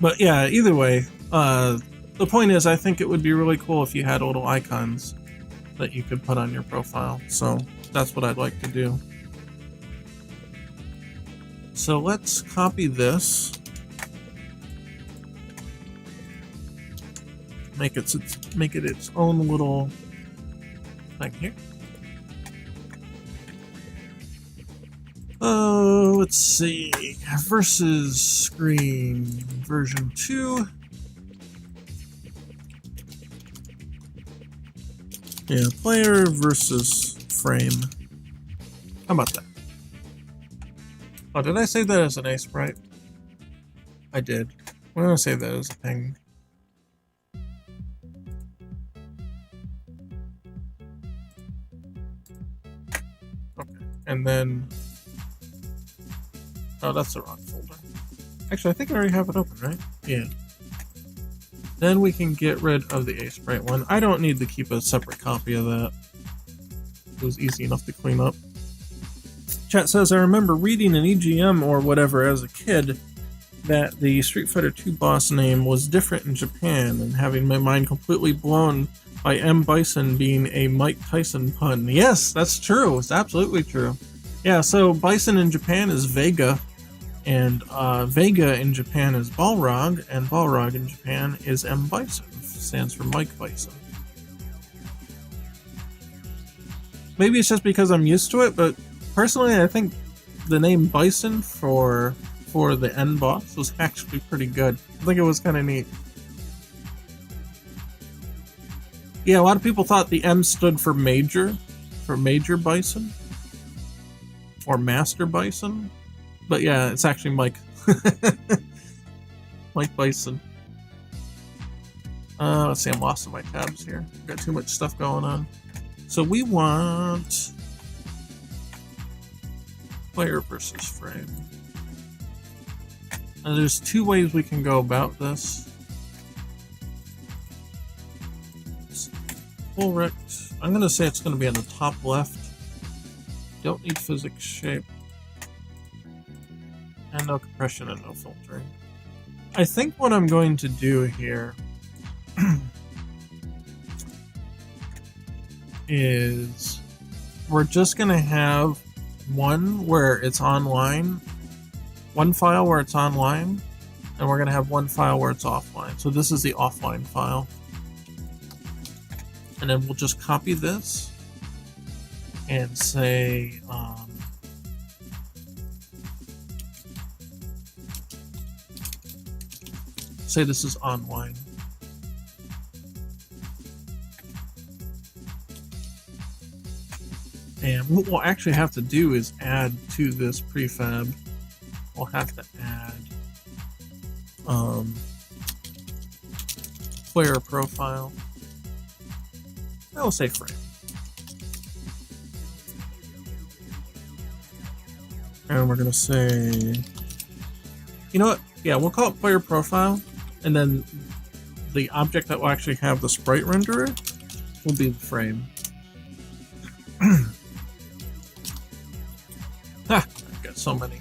But yeah, either way, the point is I think it would be really cool if you had little icons that you could put on your profile. So that's what I'd like to do. So let's copy this. make it its own little thing here. Oh, let's see. Versus screen version 2. Yeah, player versus frame. How about that? Oh, did I save that as an A sprite? I did. I'm gonna save that as a thing. Okay, and then... Oh, that's the wrong folder. Actually, I think I already have it open, right? Yeah. Then we can get rid of the A sprite one. I don't need to keep a separate copy of that. It was easy enough to clean up. Chat says, I remember reading an EGM or whatever as a kid that the Street Fighter 2 boss name was different in Japan, and having my mind completely blown by M. Bison being a Mike Tyson pun. Yes, that's true. It's absolutely true. Yeah, so Bison in Japan is Vega, and Vega in Japan is Balrog, and Balrog in Japan is M. Bison. Stands for Mike Bison. Maybe it's just because I'm used to it, but personally I think the name Bison for the end boss was actually pretty good. I think it was kind of neat. Yeah, a lot of people thought the M stood for Major Bison. Or Master Bison. But yeah, it's actually Mike. Mike Bison. Let's see, I'm lost in my tabs here. Got too much stuff going on. So we want player versus frame. And there's two ways we can go about this. Full rect. I'm gonna say it's gonna be on the top left. Don't need physics shape. And no compression and no filtering. I think what I'm going to do here is we're just going to have one where it's online, one file where it's online, and we're going to have one file where it's offline. So this is the offline file. And then we'll just copy this and say say this is online. And what we'll actually have to do is add to this prefab, we'll have to add player profile. I will say frame. And we're gonna say, you know what? Yeah, we'll call it player profile, and then the object that will actually have the sprite renderer will be the frame. Ha! I've got so many.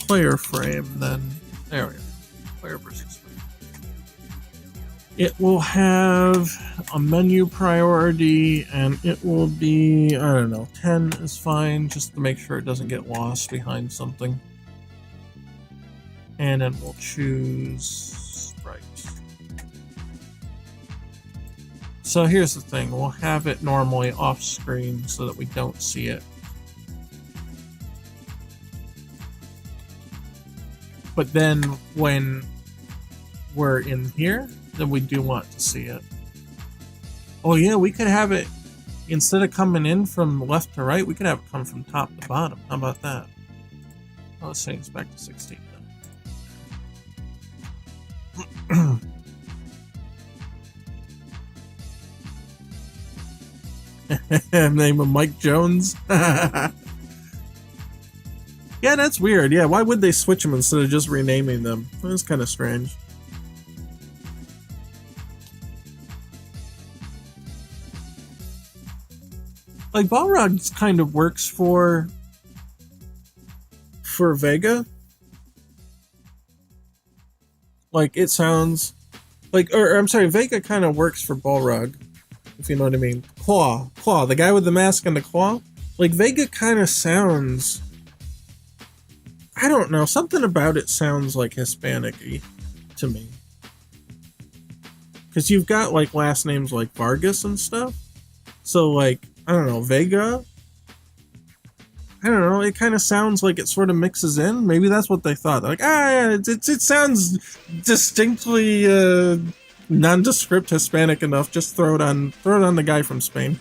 Player frame, then there we go. Player versus frame. It will have a menu priority, and it will be, I don't know, 10 is fine, just to make sure it doesn't get lost behind something. And then we'll choose sprite. So here's the thing, we'll have it normally off screen so that we don't see it. But then when we're in here, then we do want to see it. Oh yeah, we could have it, instead of coming in from left to right, we could have it come from top to bottom. How about that? Oh, let's change back to 16 then. Name of Mike Jones. Yeah, that's weird. Yeah, why would they switch them instead of just renaming them? That's kind of strange. Like, Balrog kind of works for Vega. Like, it sounds like, or I'm sorry, Vega kind of works for Balrog, if you know what I mean. Claw, the guy with the mask and the claw. Like, Vega kind of sounds, I don't know, something about it sounds like Hispanic-y to me. Because you've got like last names like Vargas and stuff. So like, I don't know, Vega. I don't know, it kind of sounds like it sort of mixes in. Maybe that's what they thought. They're like, it sounds distinctly nondescript Hispanic enough. Just throw it on the guy from Spain.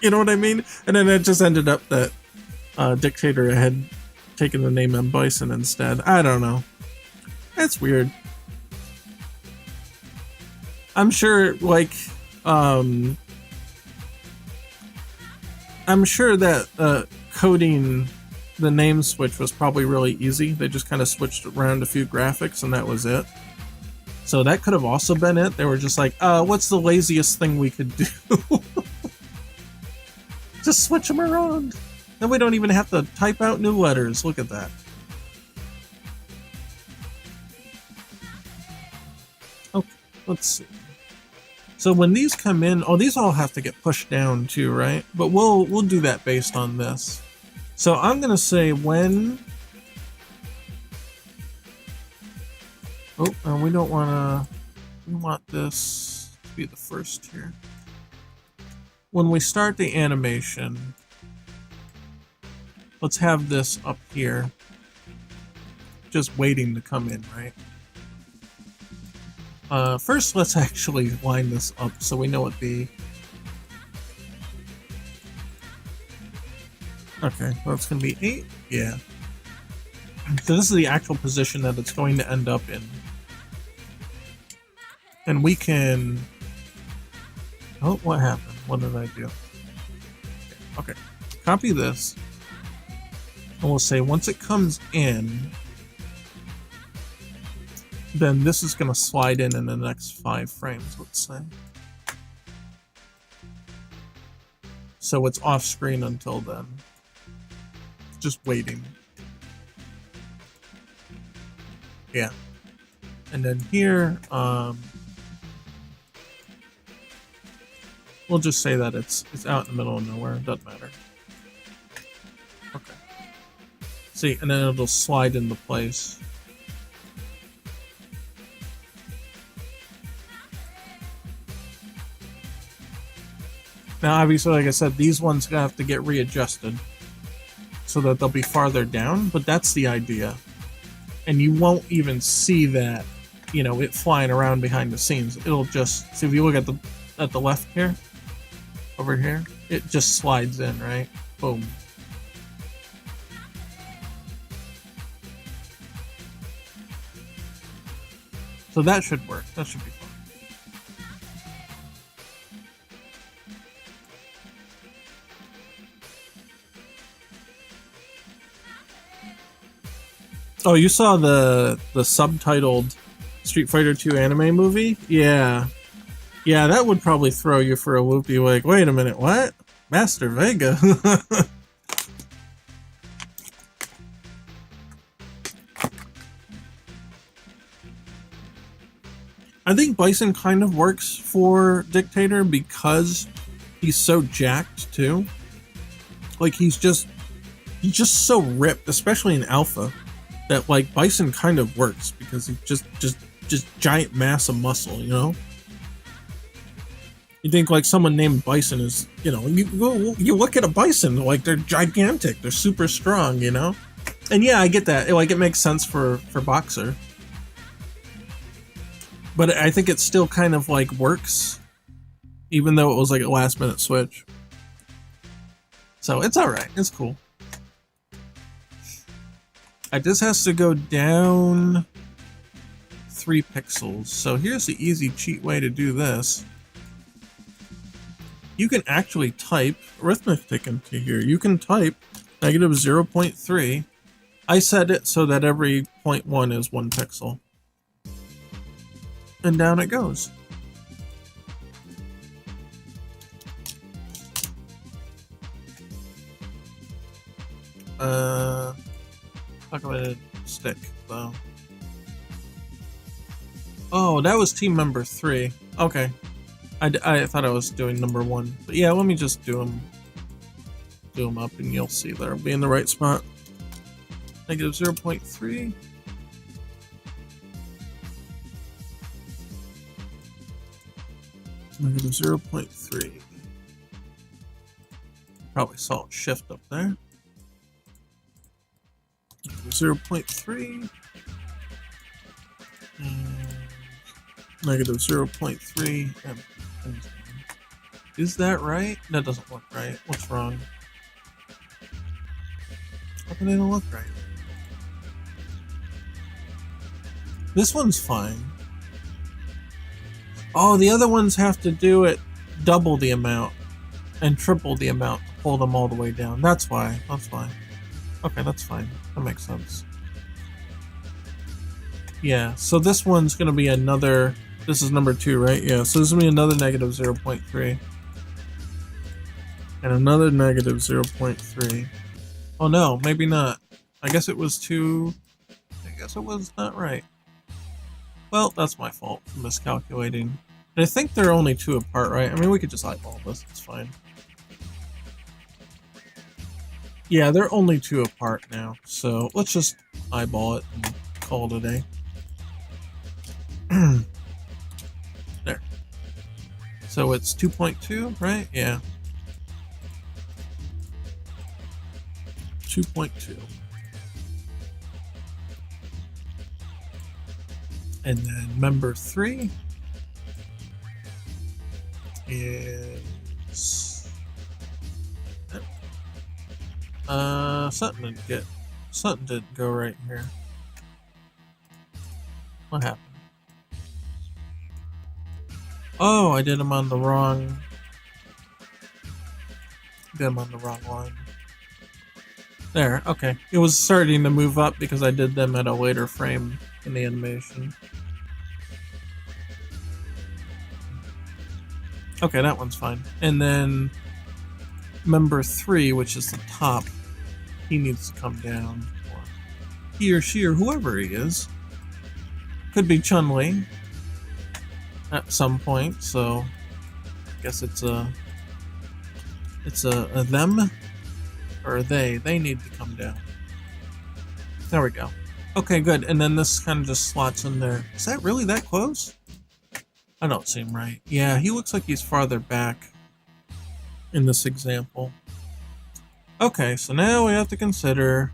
You know what I mean? And then it just ended up that Dictator had taken the name M. Bison instead. I don't know. That's weird. I'm sure, like, I'm sure that coding the name switch was probably really easy. They just kind of switched around a few graphics and that was it. So that could have also been it. They were just like, what's the laziest thing we could do? Just switch them around. Then we don't even have to type out new letters. Look at that. Okay, let's see. So when these come in, oh, these all have to get pushed down too, right? But we'll do that based on this. So I'm gonna say when. Oh, we don't wanna. We want this to be the first here. When we start the animation, let's have this up here, just waiting to come in, right? First, let's actually line this up so we know what the... Okay, well, it's going to be 8? Yeah. So this is the actual position that it's going to end up in. And we can... Oh, what happened? What did I do? Okay, copy this. And we'll say once it comes in, then this is going to slide in the next 5 frames, let's say. So it's off screen until then. Just waiting. Yeah. And then here, we'll just say that it's out in the middle of nowhere. It doesn't matter. Okay. See, and then it'll slide into place. Now, obviously, like I said, these ones gonna have to get readjusted so that they'll be farther down, but that's the idea. And you won't even see that, you know, it flying around behind the scenes. It'll just, see, if you look at the left here, over here, it just slides in, right? Boom. So that should work. That should be fun. Oh, you saw the subtitled Street Fighter 2 anime movie? Yeah. Yeah, that would probably throw you for a loop. You're like, wait a minute, what? Master Vega? I think Bison kind of works for Dictator because he's so jacked too. Like he's just so ripped, especially in Alpha, that like Bison kind of works because he's just giant mass of muscle, you know? You think like someone named Bison is, you know, you look at a bison, like they're gigantic, they're super strong, you know? And yeah, I get that. Like it makes sense for Boxer. But I think it still kind of like works, even though it was like a last minute switch. So it's alright, it's cool. This has to go down 3 pixels. So here's the easy cheat way to do this. You can actually type arithmetic into here. You can type negative 0.3. I set it so that every 0.1 is 1 pixel. And down it goes. Talk about a stick, though. Oh, that was team member 3. Okay. I thought I was doing number 1. But yeah, let me just do them up and you'll see they'll be in the right spot. Negative 0.3. Negative 0.3. Probably saw a shift up there. Negative 0.3. And negative 0.3. Is that right? That doesn't look right. What's wrong? How can they don't look right? This one's fine. Oh, the other ones have to do it double the amount and triple the amount to pull them all the way down. That's why. That's why. Okay, that's fine. That makes sense. Yeah, so this one's going to be another... This is number 2, right? Yeah, so this is going to be another negative 0.3. And another negative 0.3. Oh no, maybe not. I guess it was too... I guess it was not right. Well, that's my fault for miscalculating. And I think they're only 2 apart, right? I mean, we could just eyeball this. It's fine. Yeah, they're only 2 apart now. So let's just eyeball it and call it a day. There. So it's 2.2, right? Yeah. 2.2. And then member 3 is something didn't go right here. What happened? Oh, I did them on the wrong. Did them on the wrong line. There, okay. It was starting to move up because I did them at a later frame in the animation. Okay, that one's fine. And then member 3, which is the top, he needs to come down. Or he or she or whoever he is. Could be Chun-Li at some point, so I guess it's a them or they need to come down. There we go. Okay, good. And then this kind of just slots in there. Is that really that close? I don't seem right. Yeah, he looks like he's farther back in this example. Okay, so now we have to consider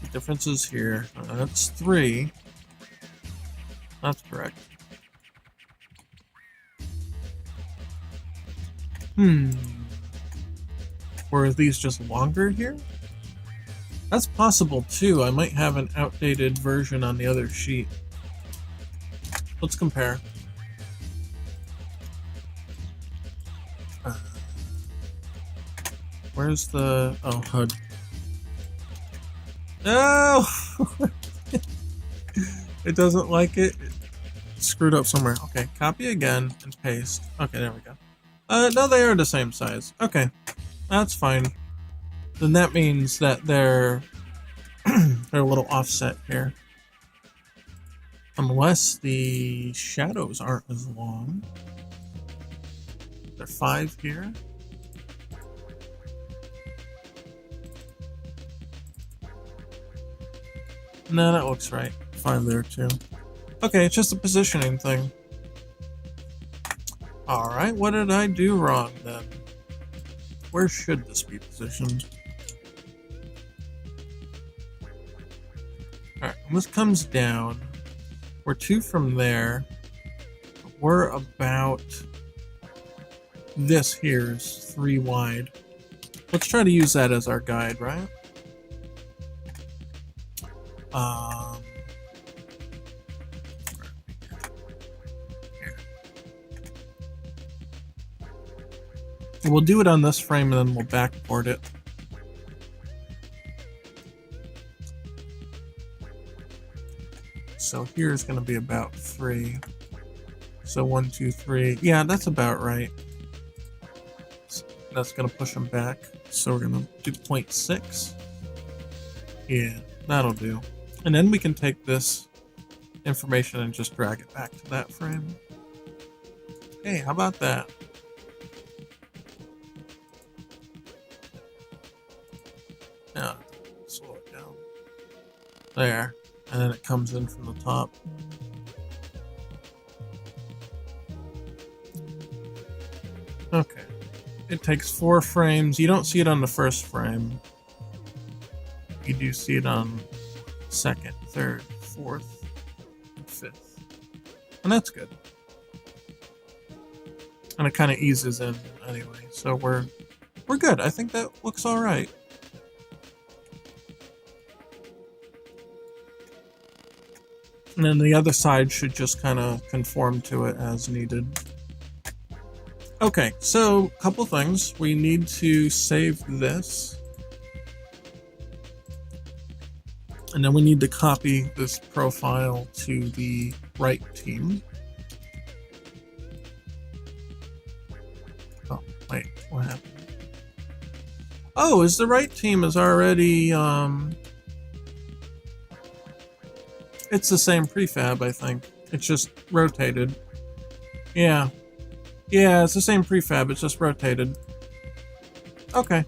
the differences here. That's 3. That's correct. Were these just longer here? That's possible too. I might have an outdated version on the other sheet. Let's compare. Where's the... Oh, HUD. No! It doesn't like it. It's screwed up somewhere. Okay, copy again and paste. Okay, there we go. No, they are the same size. Okay, that's fine. Then that means that they're they're a little offset here. Unless the shadows aren't as long. They're 5 here. No, that looks right. 5 there too. Okay, it's just a positioning thing. Alright, what did I do wrong then? Where should this be positioned? Alright, when this comes down, we're 2 from there. We're about... This here is 3 wide. Let's try to use that as our guide, right? Here. We'll do it on this frame and then we'll backport it. So here's going to be about 3. So 1, 2, 3. Yeah, that's about right. So that's going to push them back. So we're going to do 0.6. Yeah, that'll do. And then we can take this information and just drag it back to that frame. Hey, how about that? Yeah, slow it down. There. And then it comes in from the top. Okay. It takes 4 frames. You don't see it on the first frame. You do see it on second, third, fourth, and fifth. And that's good. And it kind of eases in anyway. So we're good. I think that looks all right. And then the other side should just kind of conform to it as needed. Okay, so a couple things. We need to save this. And then we need to copy this profile to the right team. Oh, wait, what happened? Oh, is the right team is already, it's the same prefab, I think. It's just rotated. Yeah. Yeah, it's the same prefab, it's just rotated. Okay.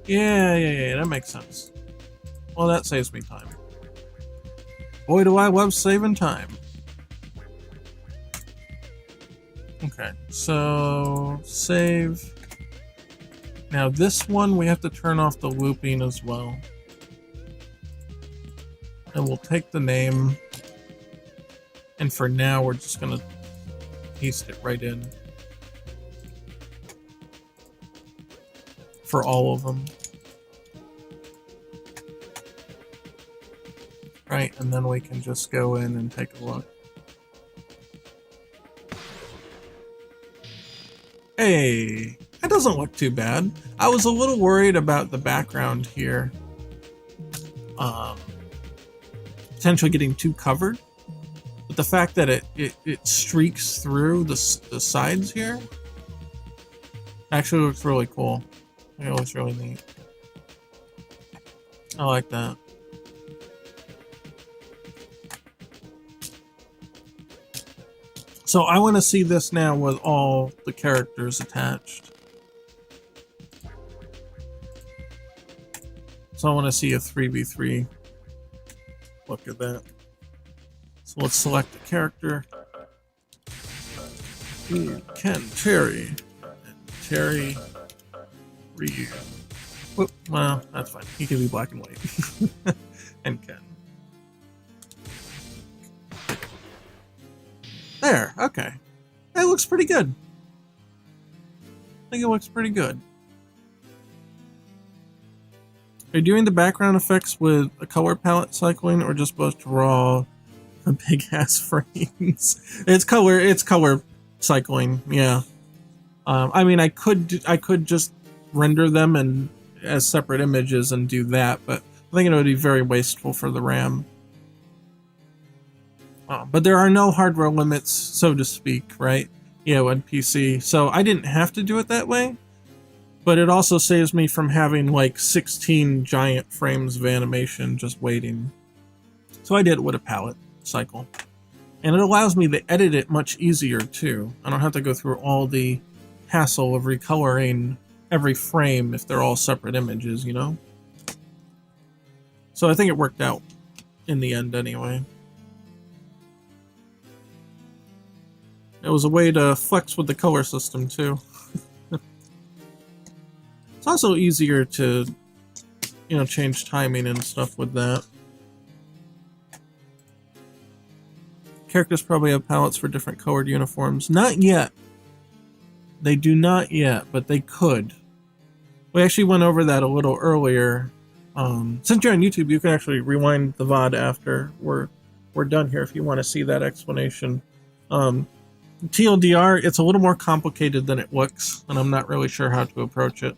Yeah, that makes sense. Well, that saves me time. Boy, do I love saving time. Okay, so save. Now this one, we have to turn off the looping as well. And we'll take the name. And for now, we're just gonna paste it right in. For all of them. Right, and then we can just go in and take a look. Hey, that doesn't look too bad. I was a little worried about the background here. Potentially getting too covered. But the fact that it streaks through the sides here actually looks really cool. It looks really neat. I like that. So I want to see this now with all the characters attached. So I want to see a 3v3 look at that. So let's select the character. Ooh, Ken, Terry, and Terry, Ryu. Whoop, well, that's fine. He can be black and white. And Ken. There, okay. That looks pretty good. I think it looks pretty good. Are you doing the background effects with a color palette cycling or just both raw big ass frames? It's color cycling, yeah. I mean I could just render them and as separate images and do that, but I think it would be very wasteful for the RAM. But there are no hardware limits, so to speak, right? On PC. So I didn't have to do it that way, but it also saves me from having like 16 giant frames of animation just waiting. So I did it with a palette cycle. And it allows me to edit it much easier too. I don't have to go through all the hassle of recoloring every frame if they're all separate images, you know? So I think it worked out in the end anyway. It was a way to flex with the color system too. It's also easier to, change timing and stuff with that. Characters probably have palettes for different colored uniforms. Not yet. They do not yet, but they could. We actually went over that a little earlier. Since you're on YouTube, you can actually rewind the VOD after we're done here if you want to see that explanation. TLDR, it's a little more complicated than it looks, and I'm not really sure how to approach it.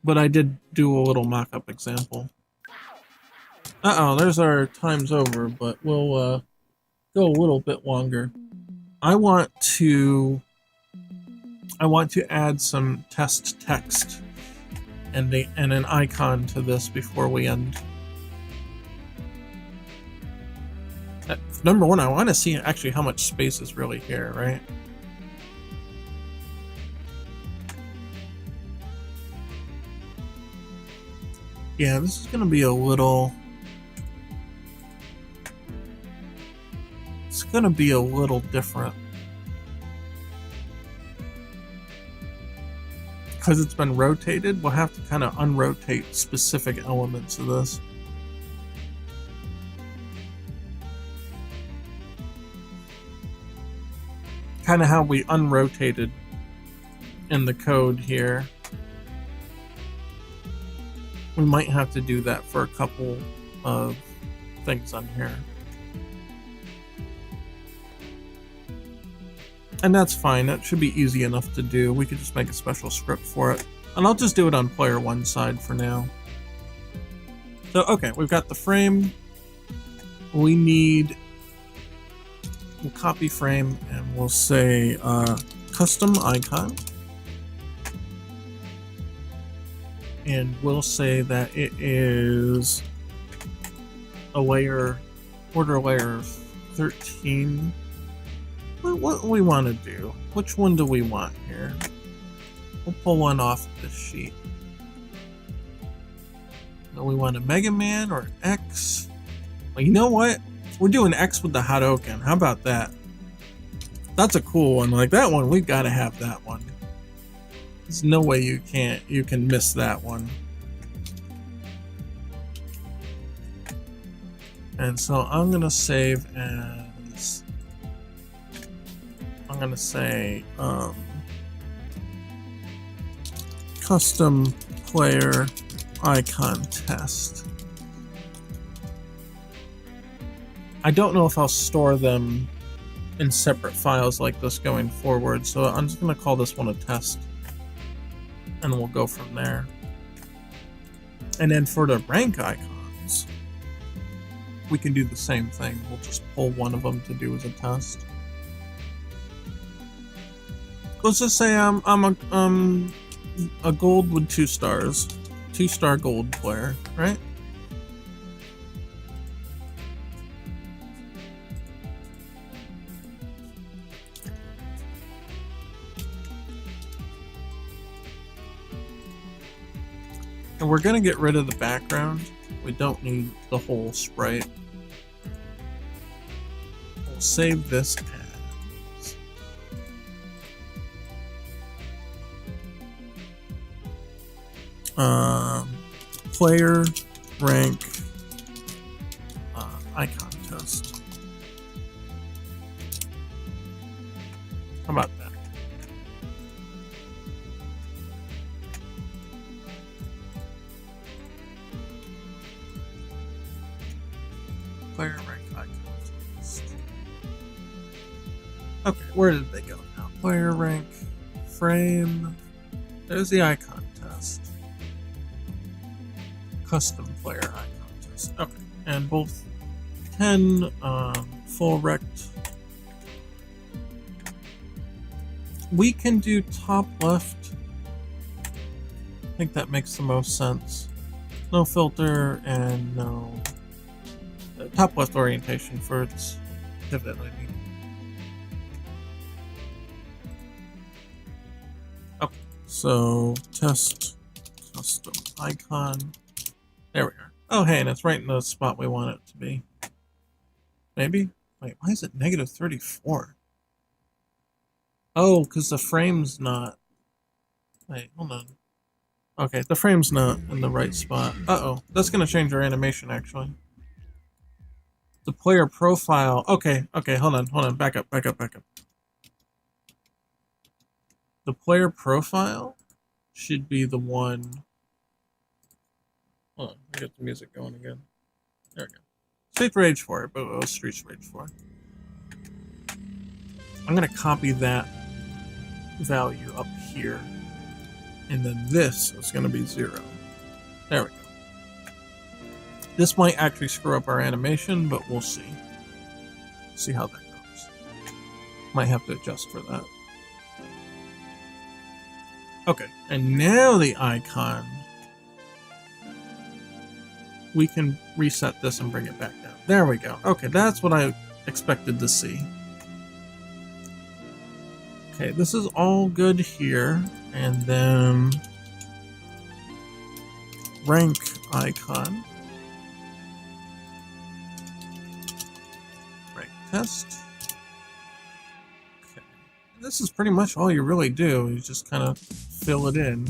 But I did do a little mock-up example. Uh-oh, there's our times over, but we'll go a little bit longer. I want to add some test text and an icon to this before we end. Number one, I want to see actually how much space is really here, right? Yeah, this is going to be a little... It's going to be a little different because it's been rotated, we'll have to kind of unrotate specific elements of this. Kind of how we unrotated in the code here. We might have to do that for a couple of things on here. And that's fine, that should be easy enough to do. We could just make a special script for it. And I'll just do it on player one side for now. So, okay, we've got the frame. We need, we'll copy frame and we'll say custom icon. And we'll say that it is a layer, order layer 13. What do we want to do? Which one do we want here? We'll pull one off this sheet. Do we want a Mega Man or X? Well, you know what? We're doing X with the Hadoken. How about that? That's a cool one. Like that one, we've got to have that one. There's no way you can miss that one. And so I'm gonna save as, I'm gonna say custom player icon test. I don't know if I'll store them in separate files like this going forward, so I'm just gonna call this one a test. And we'll go from there. And then for the rank icons, we can do the same thing. We'll just pull one of them to do as a test. Let's just say I'm a gold with 2 stars, 2-star gold player, right? And we're gonna get rid of the background. We don't need the whole sprite. We'll save this as player rank icon test. How about that? Player rank icon test. Okay, where did they go now? Player rank frame. There's the icon test. Custom player icon test. Okay, and both 10 full rect. We can do top left. I think that makes the most sense. No filter and no top left orientation for its pivot, I mean. Okay, so test custom icon. There we are. Oh, hey, and it's right in the spot we want it to be. Maybe? Wait, why is it negative 34? Oh, because the frame's not... Wait, hold on. Okay, the frame's not in the right spot. Uh-oh, that's going to change our animation, actually. The player profile... Okay, hold on, back up. The player profile should be the one... Hold on, I got the music going again. There we go. Street Rage 4, but it was Street Rage 4. I'm going to copy that value up here. And then this is going to be 0. There we go. This might actually screw up our animation, but we'll see. See how that goes. Might have to adjust for that. Okay, and now the icon. We can reset this and bring it back down. There we go. Okay, that's what I expected to see. Okay, this is all good here. And then rank icon. Rank test. Okay. This is pretty much all you really do. You just kind of fill it in.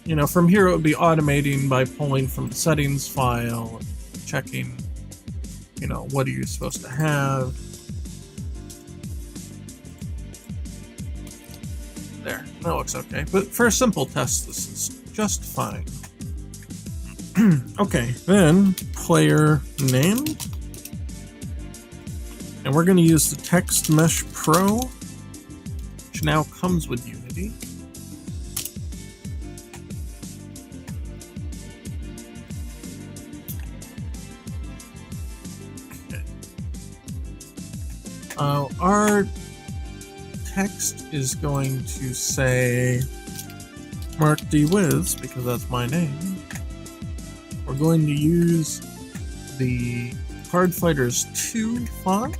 You know, from here it would be automating by pulling from the settings file, checking, you know, what are you supposed to have. There, that looks okay. But for a simple test, this is just fine. Okay, then player name. And we're going to use the Text Mesh Pro, which now comes with Unity. Okay. Our text is going to say Mark D. Wiz, because that's my name. We're going to use the Card Fighters 2 font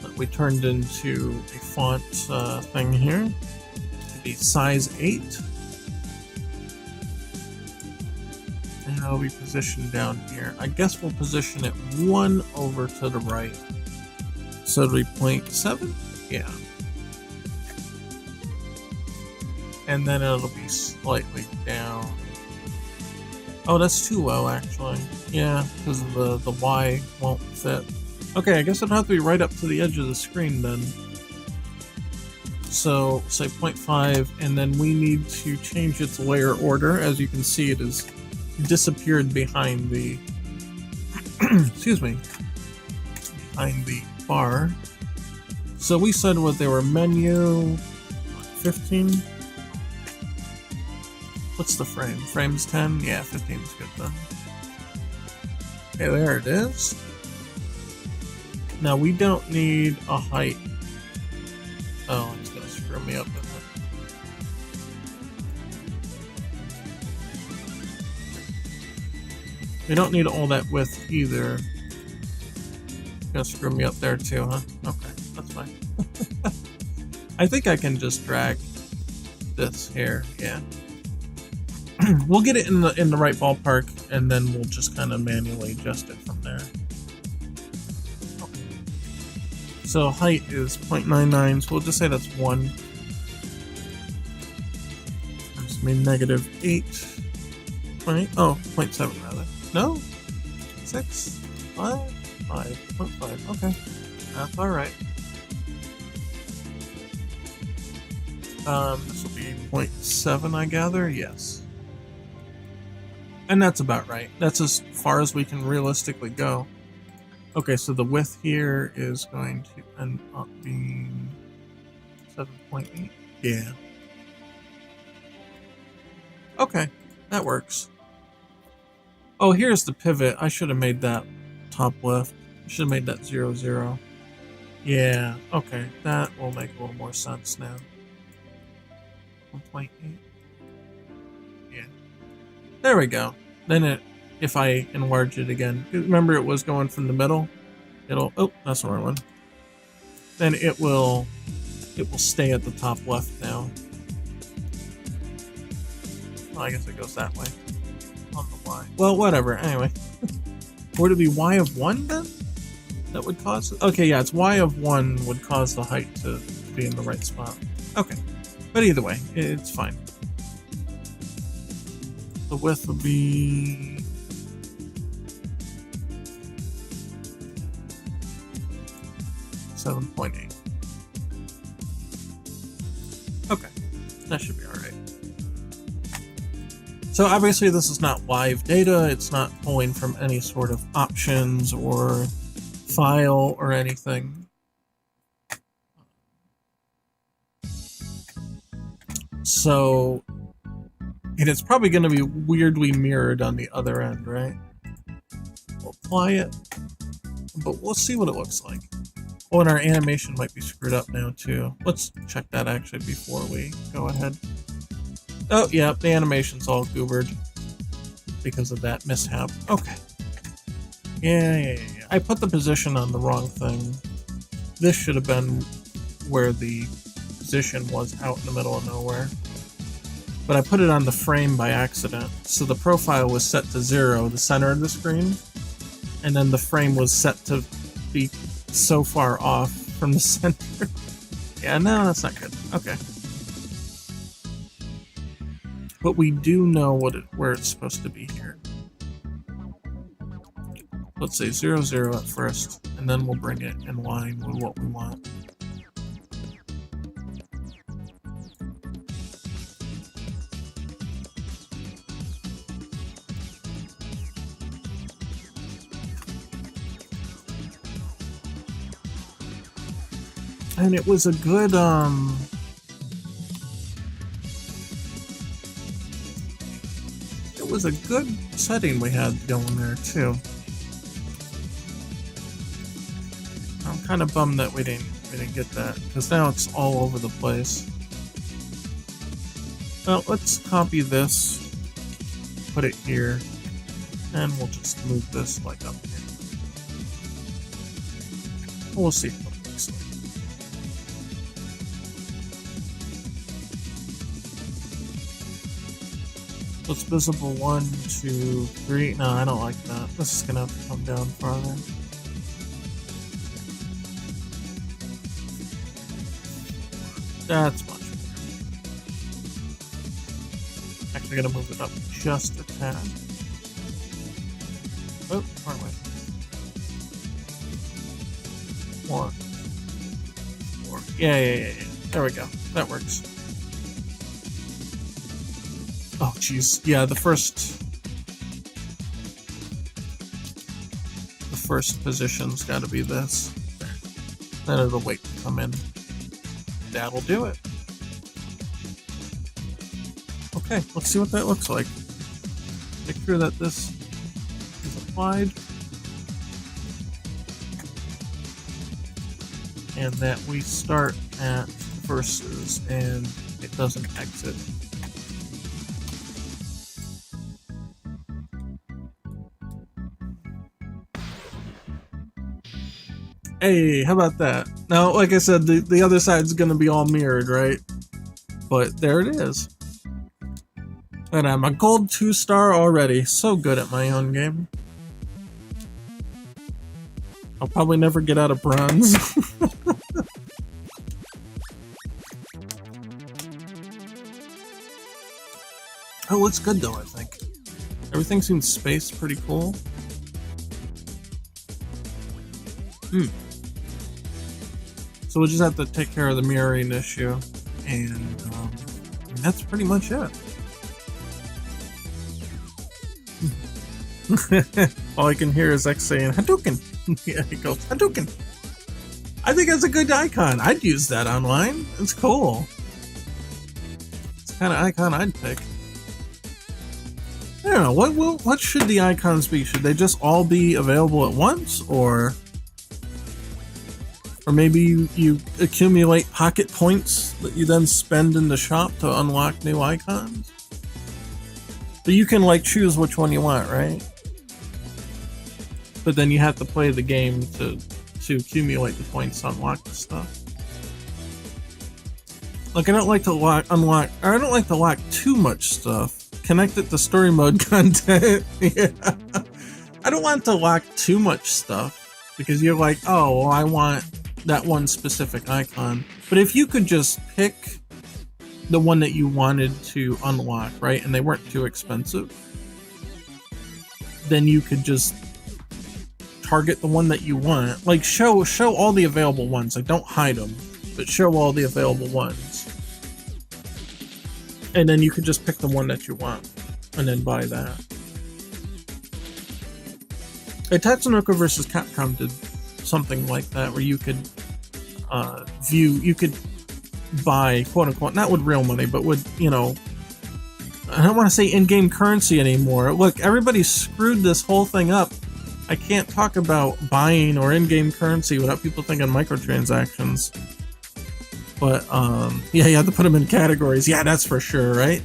that we turned into a font thing here to be size 8. And it'll be positioned down here. I guess we'll position it 1 over to the right. So it'll be 0.7? Yeah. And then it'll be slightly down. Oh, that's too low, actually. Yeah, because the Y won't fit. Okay, I guess it'll have to be right up to the edge of the screen then. So, say 0.5, and then we need to change its layer order. As you can see, it has disappeared behind the... excuse me. Behind the bar. So we said what they were, menu... 15? What's the frame? Frame's 10? Yeah, 15 is good then. Okay, there it is. Now we don't need a height. Oh, it's gonna screw me up, isn't it? We don't need all that width either. It's gonna screw me up there too, huh? Okay, that's fine. I think I can just drag this here, yeah. We'll get it in the right ballpark, and then we'll just kind of manually adjust it from there. Okay. So height is 0.99, so we'll just say that's 1. That's mean negative 8. 0.7 rather. No? 6? 5? 5.5. Okay. That's alright. This will be 0.7, I gather? Yes. And that's about right. That's as far as we can realistically go. Okay, so the width here is going to end up being 7.8. Yeah. Okay, that works. Oh, here's the pivot. I should have made that top left. I should have made that 0, 0. Yeah, okay. That will make a little more sense now. 1.8. Yeah. There we go. Then if I enlarge it again, remember it was going from the middle. It'll, oh, that's the wrong one. Then it will stay at the top left now. Well, I guess it goes that way on the Y. Well, whatever. Anyway, would it be Y of 1 then? That would cause it? Okay, yeah, it's Y of 1 would cause the height to be in the right spot. Okay, but either way, it's fine. The width would be 7.8. Okay, that should be alright. So obviously this is not live data, it's not pulling from any sort of options or file or anything. So, and it's probably going to be weirdly mirrored on the other end, right? We'll apply it, but we'll see what it looks like. Oh, and our animation might be screwed up now too. Let's check that actually before we go ahead. Oh, yeah, the animation's all goobered because of that mishap. Okay. Yeah. I put the position on the wrong thing. This should have been where the position was out in the middle of nowhere. But I put it on the frame by accident. So the profile was set to 0, the center of the screen. And then the frame was set to be so far off from the center. Yeah, no, that's not good. Okay. But we do know where it's supposed to be here. Let's say 0, 0 at first, and then we'll bring it in line with what we want. And it was a good, it was a good setting we had going there, too. I'm kind of bummed that we didn't get that, because now it's all over the place. Well, let's copy this, put it here, and we'll just move this like up here. We'll see what it looks like. So it's visible 1, 2, 3. No, I don't like that. This is gonna have to come down farther. That's much better. Actually, gonna move it up just a tad. Oh, wrong way. 1, 4. Yeah. There we go. That works. Oh, jeez. Yeah, the first position's got to be this. Then it'll wait to come in. That'll do it. Okay, let's see what that looks like. Make sure that this is applied. And that we start at verses and it doesn't exit. Hey, how about that? Now, like I said, the other side's gonna be all mirrored, right? But there it is. And I'm a gold 2-star already. So good at my own game. I'll probably never get out of bronze. Oh, looks good though, I think. Everything seems spaced pretty cool. So we'll just have to take care of the mirroring issue, and that's pretty much it. All I can hear is X saying Hadouken. Yeah, he goes Hadouken. I think that's a good icon. I'd use that online. It's cool. It's the kind of icon I'd pick. I don't know, what should the icons be? Should they just all be available at once, or maybe you accumulate pocket points that you then spend in the shop to unlock new icons? But you can like choose which one you want, right? But then you have to play the game to accumulate the points to unlock the stuff. Like I don't like to lock too much stuff. Connect it to story mode content. Yeah. I don't want to lock too much stuff because you're like, oh, well, I want that one specific icon. But if you could just pick the one that you wanted to unlock, right, and they weren't too expensive, then you could just target the one that you want. Like show all the available ones. Like don't hide them, but show all the available ones. And then you could just pick the one that you want and then buy that. Tatsunoko vs. Capcom did something like that where you could you could buy, quote unquote, not with real money, but with, you know, I don't want to say in-game currency anymore. Look, everybody screwed this whole thing up. I can't talk about buying or in-game currency without people thinking microtransactions. But, yeah, you have to put them in categories. Yeah, that's for sure, right?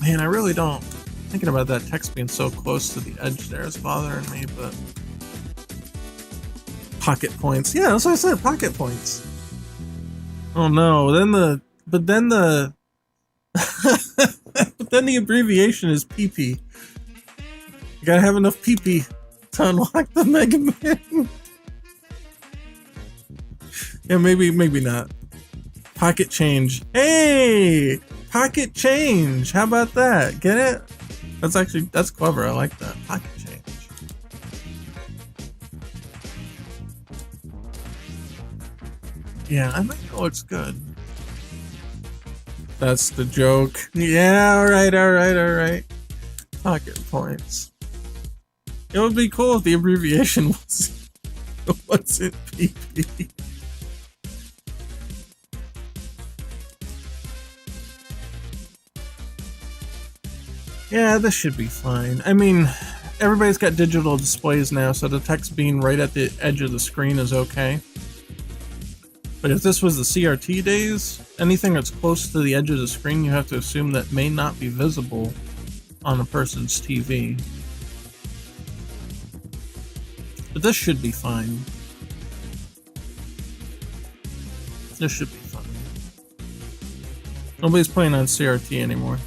Man, I really don't... Thinking about that text being so close to the edge there is bothering me, but... Pocket points. Yeah, that's what I said, pocket points. Oh no, but then the abbreviation is PP. You gotta have enough PP to unlock the Mega Man. Yeah, maybe not. Pocket change. Hey! Pocket change! How about that? Get it? That's clever. I like that. Pocket change. Yeah, I think it looks good. That's the joke. Yeah, alright. Pocket points. It would be cool if the abbreviation was what's it PP. Yeah, this should be fine. I mean, everybody's got digital displays now, so the text being right at the edge of the screen is okay. But if this was the CRT days, anything that's close to the edge of the screen, you have to assume that may not be visible on a person's TV. But this should be fine. This should be fine. Nobody's playing on CRT anymore.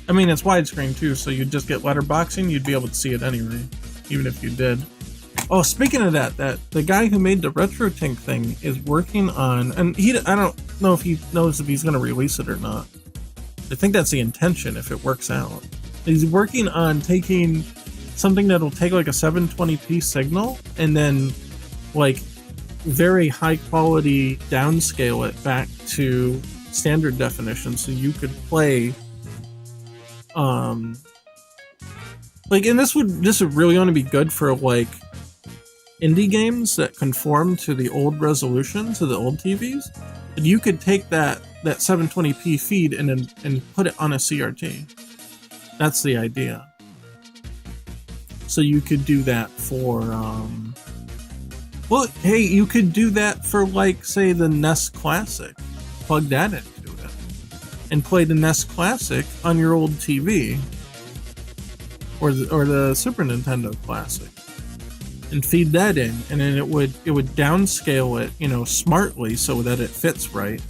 I mean, it's widescreen too, so you'd just get letterboxing, you'd be able to see it anyway, even if you did. Oh, speaking of that the guy who made the RetroTink thing is working on, and I don't know if he knows if he's going to release it or not. I think that's the intention if it works out. He's working on taking something that'll take like a 720p signal and then like very high quality downscale it back to standard definition so you could play like, and this would really only be good for like indie games that conform to the old resolution, to the old TVs. And you could take that 720p feed and put it on a CRT. That's the idea. So you could do that for well, hey, you could do that for like say the NES Classic. Plug that into it and play the NES Classic on your old TV. Or the Super Nintendo Classic, and feed that in, and then it would downscale it, you know, smartly so that it fits right,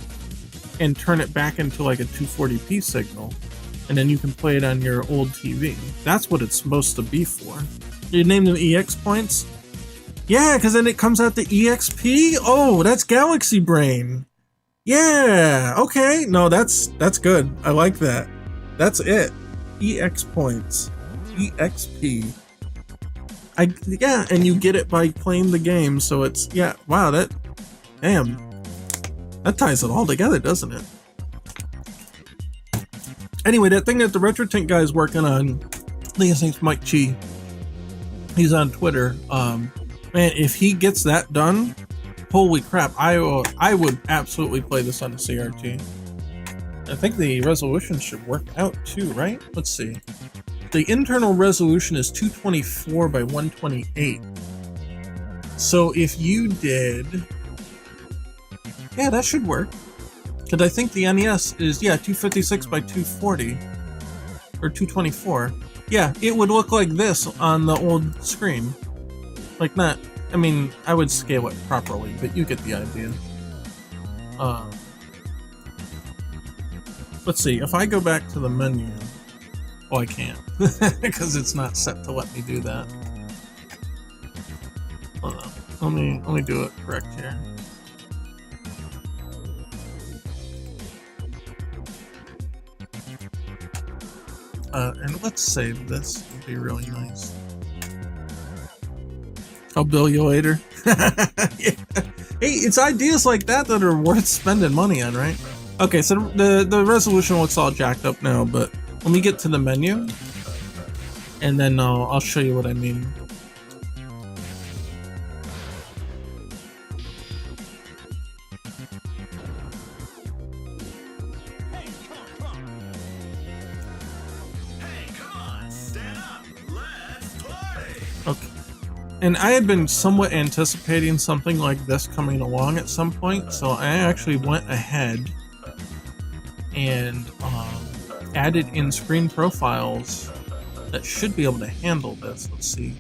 and turn it back into like a 240p signal, and then you can play it on your old TV. That's what it's supposed to be for. You name them EX points? Yeah, because then it comes out the EXP. Oh, that's Galaxy Brain. Yeah. Okay. No, that's good. I like that. That's it. EX points. EXP. Yeah, and you get it by playing the game, so it's, yeah, wow, that ties it all together, doesn't it? Anyway, that thing that the RetroTink guy is working on, I think his name's Mike Chi. He's on Twitter. Man, if he gets that done, holy crap, I would absolutely play this on the CRT. I think the resolution should work out too, right? Let's see. The internal resolution is 224 by 128. So if you did, yeah, that should work. Because I think the NES is, yeah, 256 by 240 or 224. Yeah, it would look like this on the old screen. Like not, I mean, I would scale it properly, but you get the idea. Let's see, if I go back to the menu, well, I can't, because it's not set to let me do that. Hold on, let me do it correct here. And let's save this, it'd be really nice. I'll bill you later. Yeah. Hey, it's ideas like that that are worth spending money on, right? Okay, so the resolution looks all jacked up now, but let me get to the menu, and then I'll show you what I mean. Okay. And I had been somewhat anticipating something like this coming along at some point, so I actually went ahead and added in screen profiles that should be able to handle this. Let's see.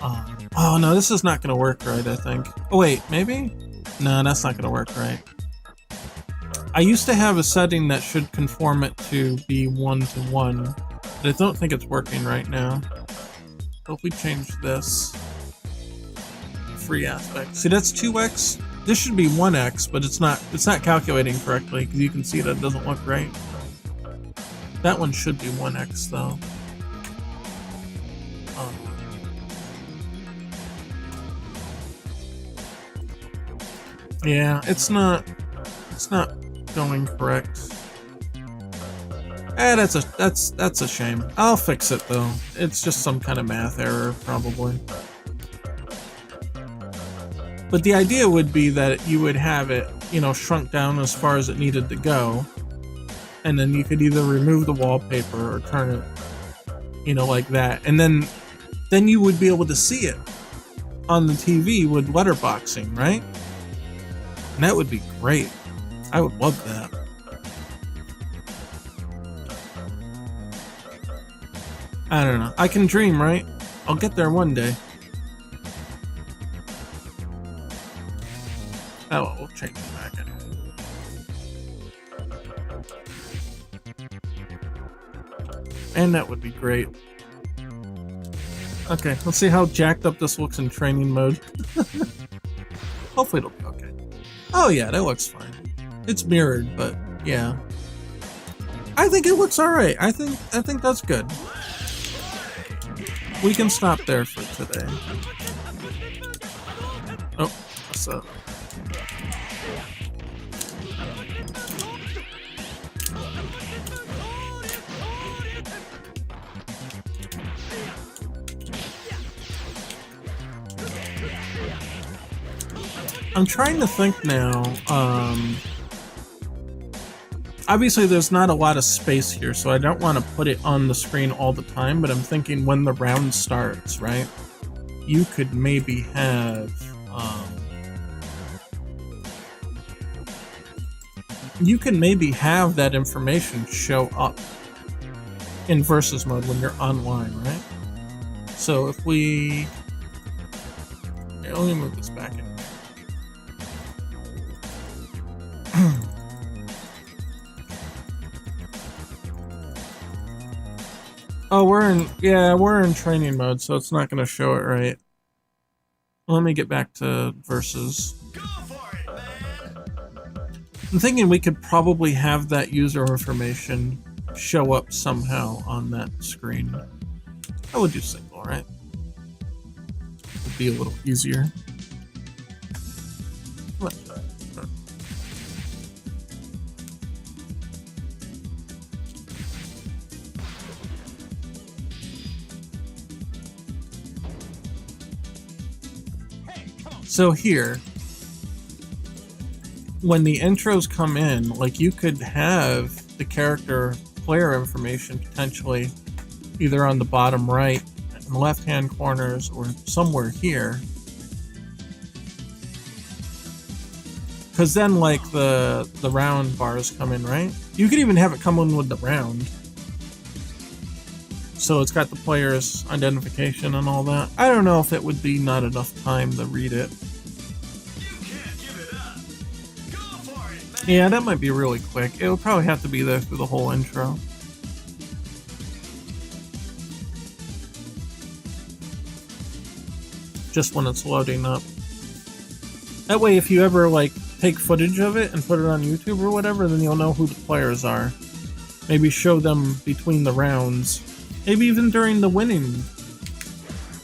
Oh no, this is not going to work right, I think. Oh wait, maybe? No, that's not going to work right. I used to have a setting that should conform it to be 1-to-1, but I don't think it's working right now. So if we change this free aspect, see that's 2x. This should be 1x, but it's not calculating correctly because you can see that it doesn't look right. That one should be 1x though. Yeah, it's not going correct. That's a shame. I'll fix it though. It's just some kind of math error probably. But the idea would be that you would have it, you know, shrunk down as far as it needed to go. And then you could either remove the wallpaper or turn it, you know, like that. And then you would be able to see it on the TV with letterboxing, right? And that would be great. I would love that. I don't know. I can dream, right? I'll get there one day. Oh, well, we'll change it back anyway. And that would be great. Okay, let's see how jacked up this looks in training mode. Hopefully it'll be okay. Oh yeah, that looks fine. It's mirrored, but yeah. I think it looks alright. I think that's good. We can stop there for today. Oh, what's up? I'm trying to think now. Obviously there's not a lot of space here, so I don't want to put it on the screen all the time, but I'm thinking when the round starts, right? You could maybe have that information show up in versus mode when you're online, right? So if we here, let me move this back in. Oh, we're in training mode, so it's not gonna show it right. Let me get back to versus. I'm thinking we could probably have that user information show up somehow on that screen. I would do single, right? It'd be a little easier. What? So here, when the intros come in, like you could have the character player information potentially either on the bottom right and left hand corners or somewhere here. Because then like the round bars come in, right? You could even have it come in with the round. So it's got the player's identification and all that. I don't know if it would be not enough time to read it. Yeah, that might be really quick. It would probably have to be there through the whole intro. Just when it's loading up. That way, if you ever like take footage of it and put it on YouTube or whatever, then you'll know who the players are. Maybe show them between the rounds. Maybe even during the winning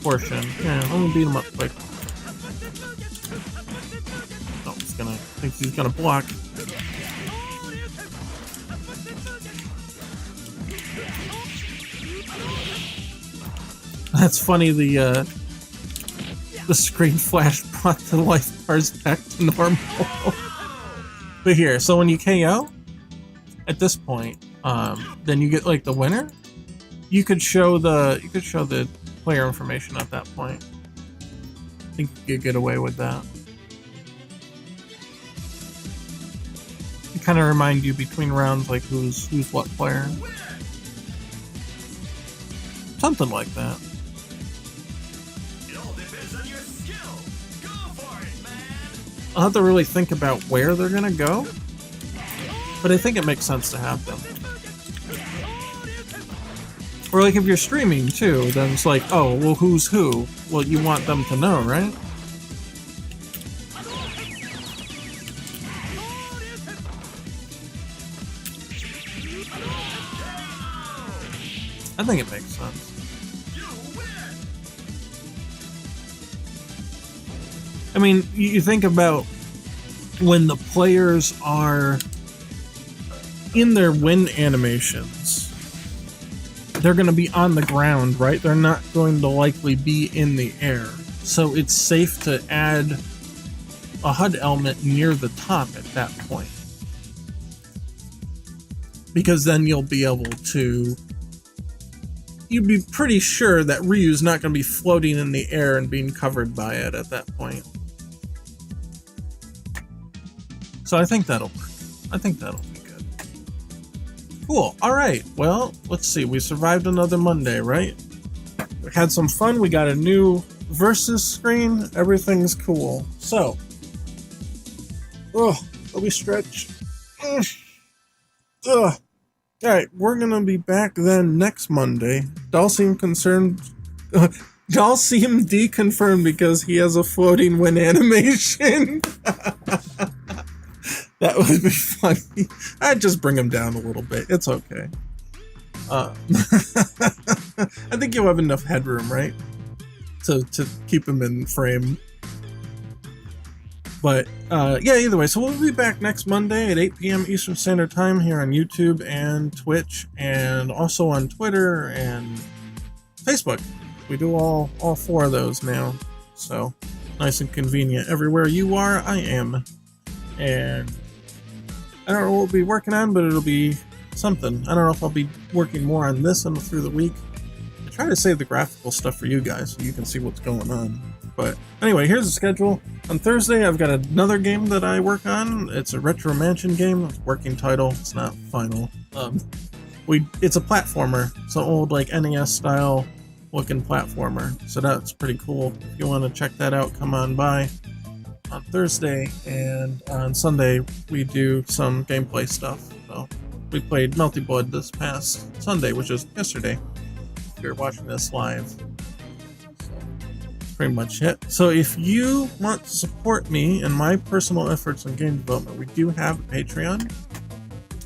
portion. Yeah, let me beat him up quick. Oh, thinks he's gonna block. That's funny, the screen flash brought the life bars back to normal. But here, so when you KO, at this point, then you get like the winner. You could show the player information at that point. I think you could get away with that. It kind of remind you between rounds, like who's what player. Something like that. I'll have to really think about where they're gonna go, but I think it makes sense to have them. Or like if you're streaming too, then it's like, oh, well, who's who? Well, you want them to know, right? I think it makes sense. I mean, you think about when the players are in their win animations, they're going to be on the ground, right? They're not going to likely be in the air. So it's safe to add a HUD element near the top at that point. Because then you'll be able to... You'd be pretty sure that Ryu's not going to be floating in the air and being covered by it at that point. So I think that'll work. I think that'll be good. Cool. All right. Well, let's see. We survived another Monday, right? We had some fun. We got a new versus screen. Everything's cool. So, let me stretch. All right, we're gonna be back then next Monday. Doll seemed concerned. Doll seemed deconfirmed because he has a floating win animation. That would be funny. I'd just bring him down a little bit. It's okay. I think you'll have enough headroom, right? To keep him in frame. But, yeah, either way. So we'll be back next Monday at 8 p.m. Eastern Standard Time here on YouTube and Twitch, and also on Twitter and Facebook. We do all four of those now. So, nice and convenient. Everywhere you are, I am. And I don't know what we'll be working on, but it'll be something. I don't know if I'll be working more on this and through the week. I try to save the graphical stuff for you guys so you can see what's going on. But anyway, here's the schedule. On Thursday, I've got another game that I work on. It's a Retro Mansion game. It's working title. It's not final. It's a platformer. It's an old like NES style looking platformer. So that's pretty cool. If you want to check that out, come on by on Thursday. And on Sunday, we do some gameplay stuff. So we played Melty Blood this past Sunday, which is yesterday. If you're watching this live. Pretty much it. So if you want to support me and my personal efforts in game development, we do have a Patreon.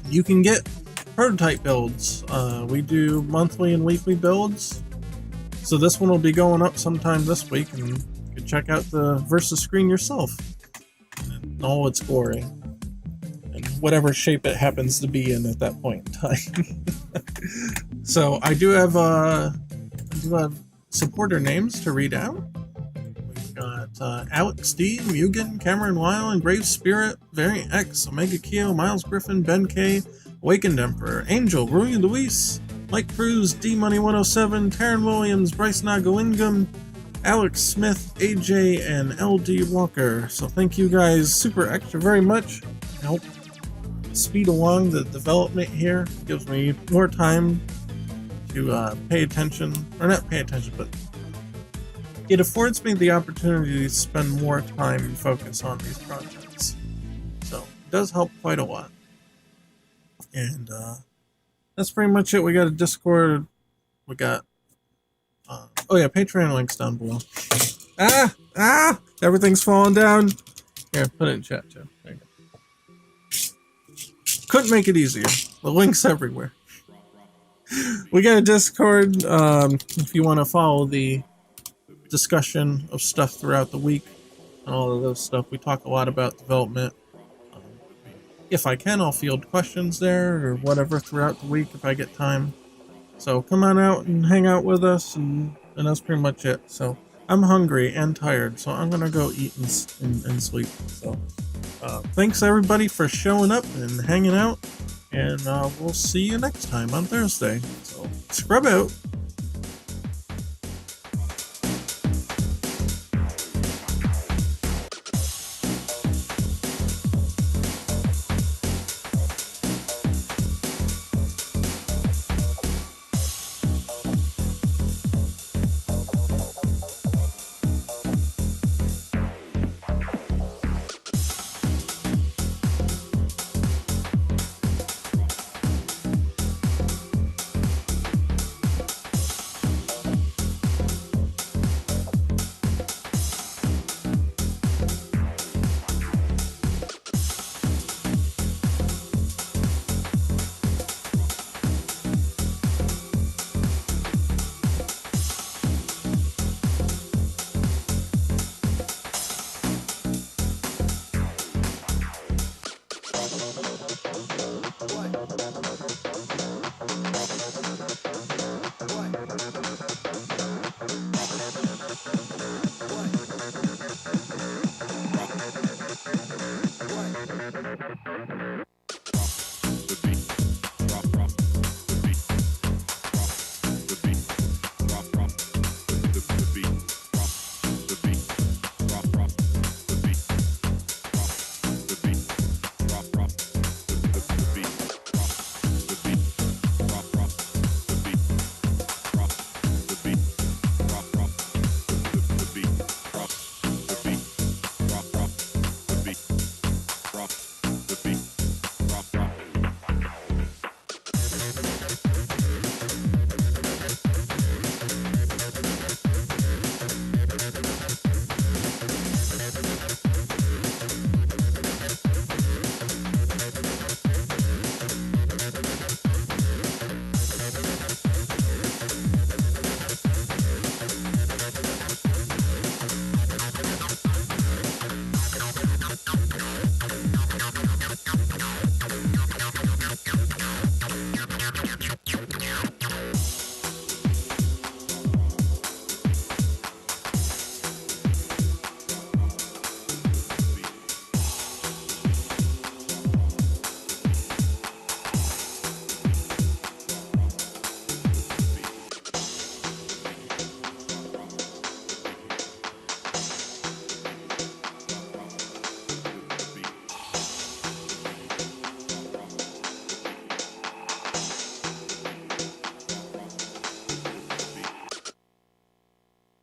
You can get prototype builds. We do monthly and weekly builds. So this one will be going up sometime this week, and you can check out the versus screen yourself in all its glory, and whatever shape it happens to be in at that point in time. So I do have supporter names to read out. Got Alex D, Mugen, Cameron Weil, Engraved Spirit, Variant X, Omega Keo, Miles Griffin, Ben K, Awakened Emperor, Angel, Rui Luis, Mike Cruz, D Money 107, Taryn Williams, Bryce Nagawingam, Alex Smith, AJ, and LD Walker. So thank you guys super extra very much. Help speed along the development here. It gives me more time to pay attention, or not pay attention, but it affords me the opportunity to spend more time and focus on these projects. So it does help quite a lot. And that's pretty much it. We got a Discord. We got oh yeah, Patreon links down below. Everything's falling down. Here, put it in chat too. There you go. Couldn't make it easier. The links everywhere. We got a Discord. If you want to follow the discussion of stuff throughout the week and all of those stuff, we talk a lot about development. If I can, I'll field questions there or whatever throughout the week if I get time. So come on out and hang out with us, and that's pretty much it. So I'm hungry and tired, so I'm gonna go eat and sleep. So thanks everybody for showing up and hanging out, and we'll see you next time on Thursday. So scrub out.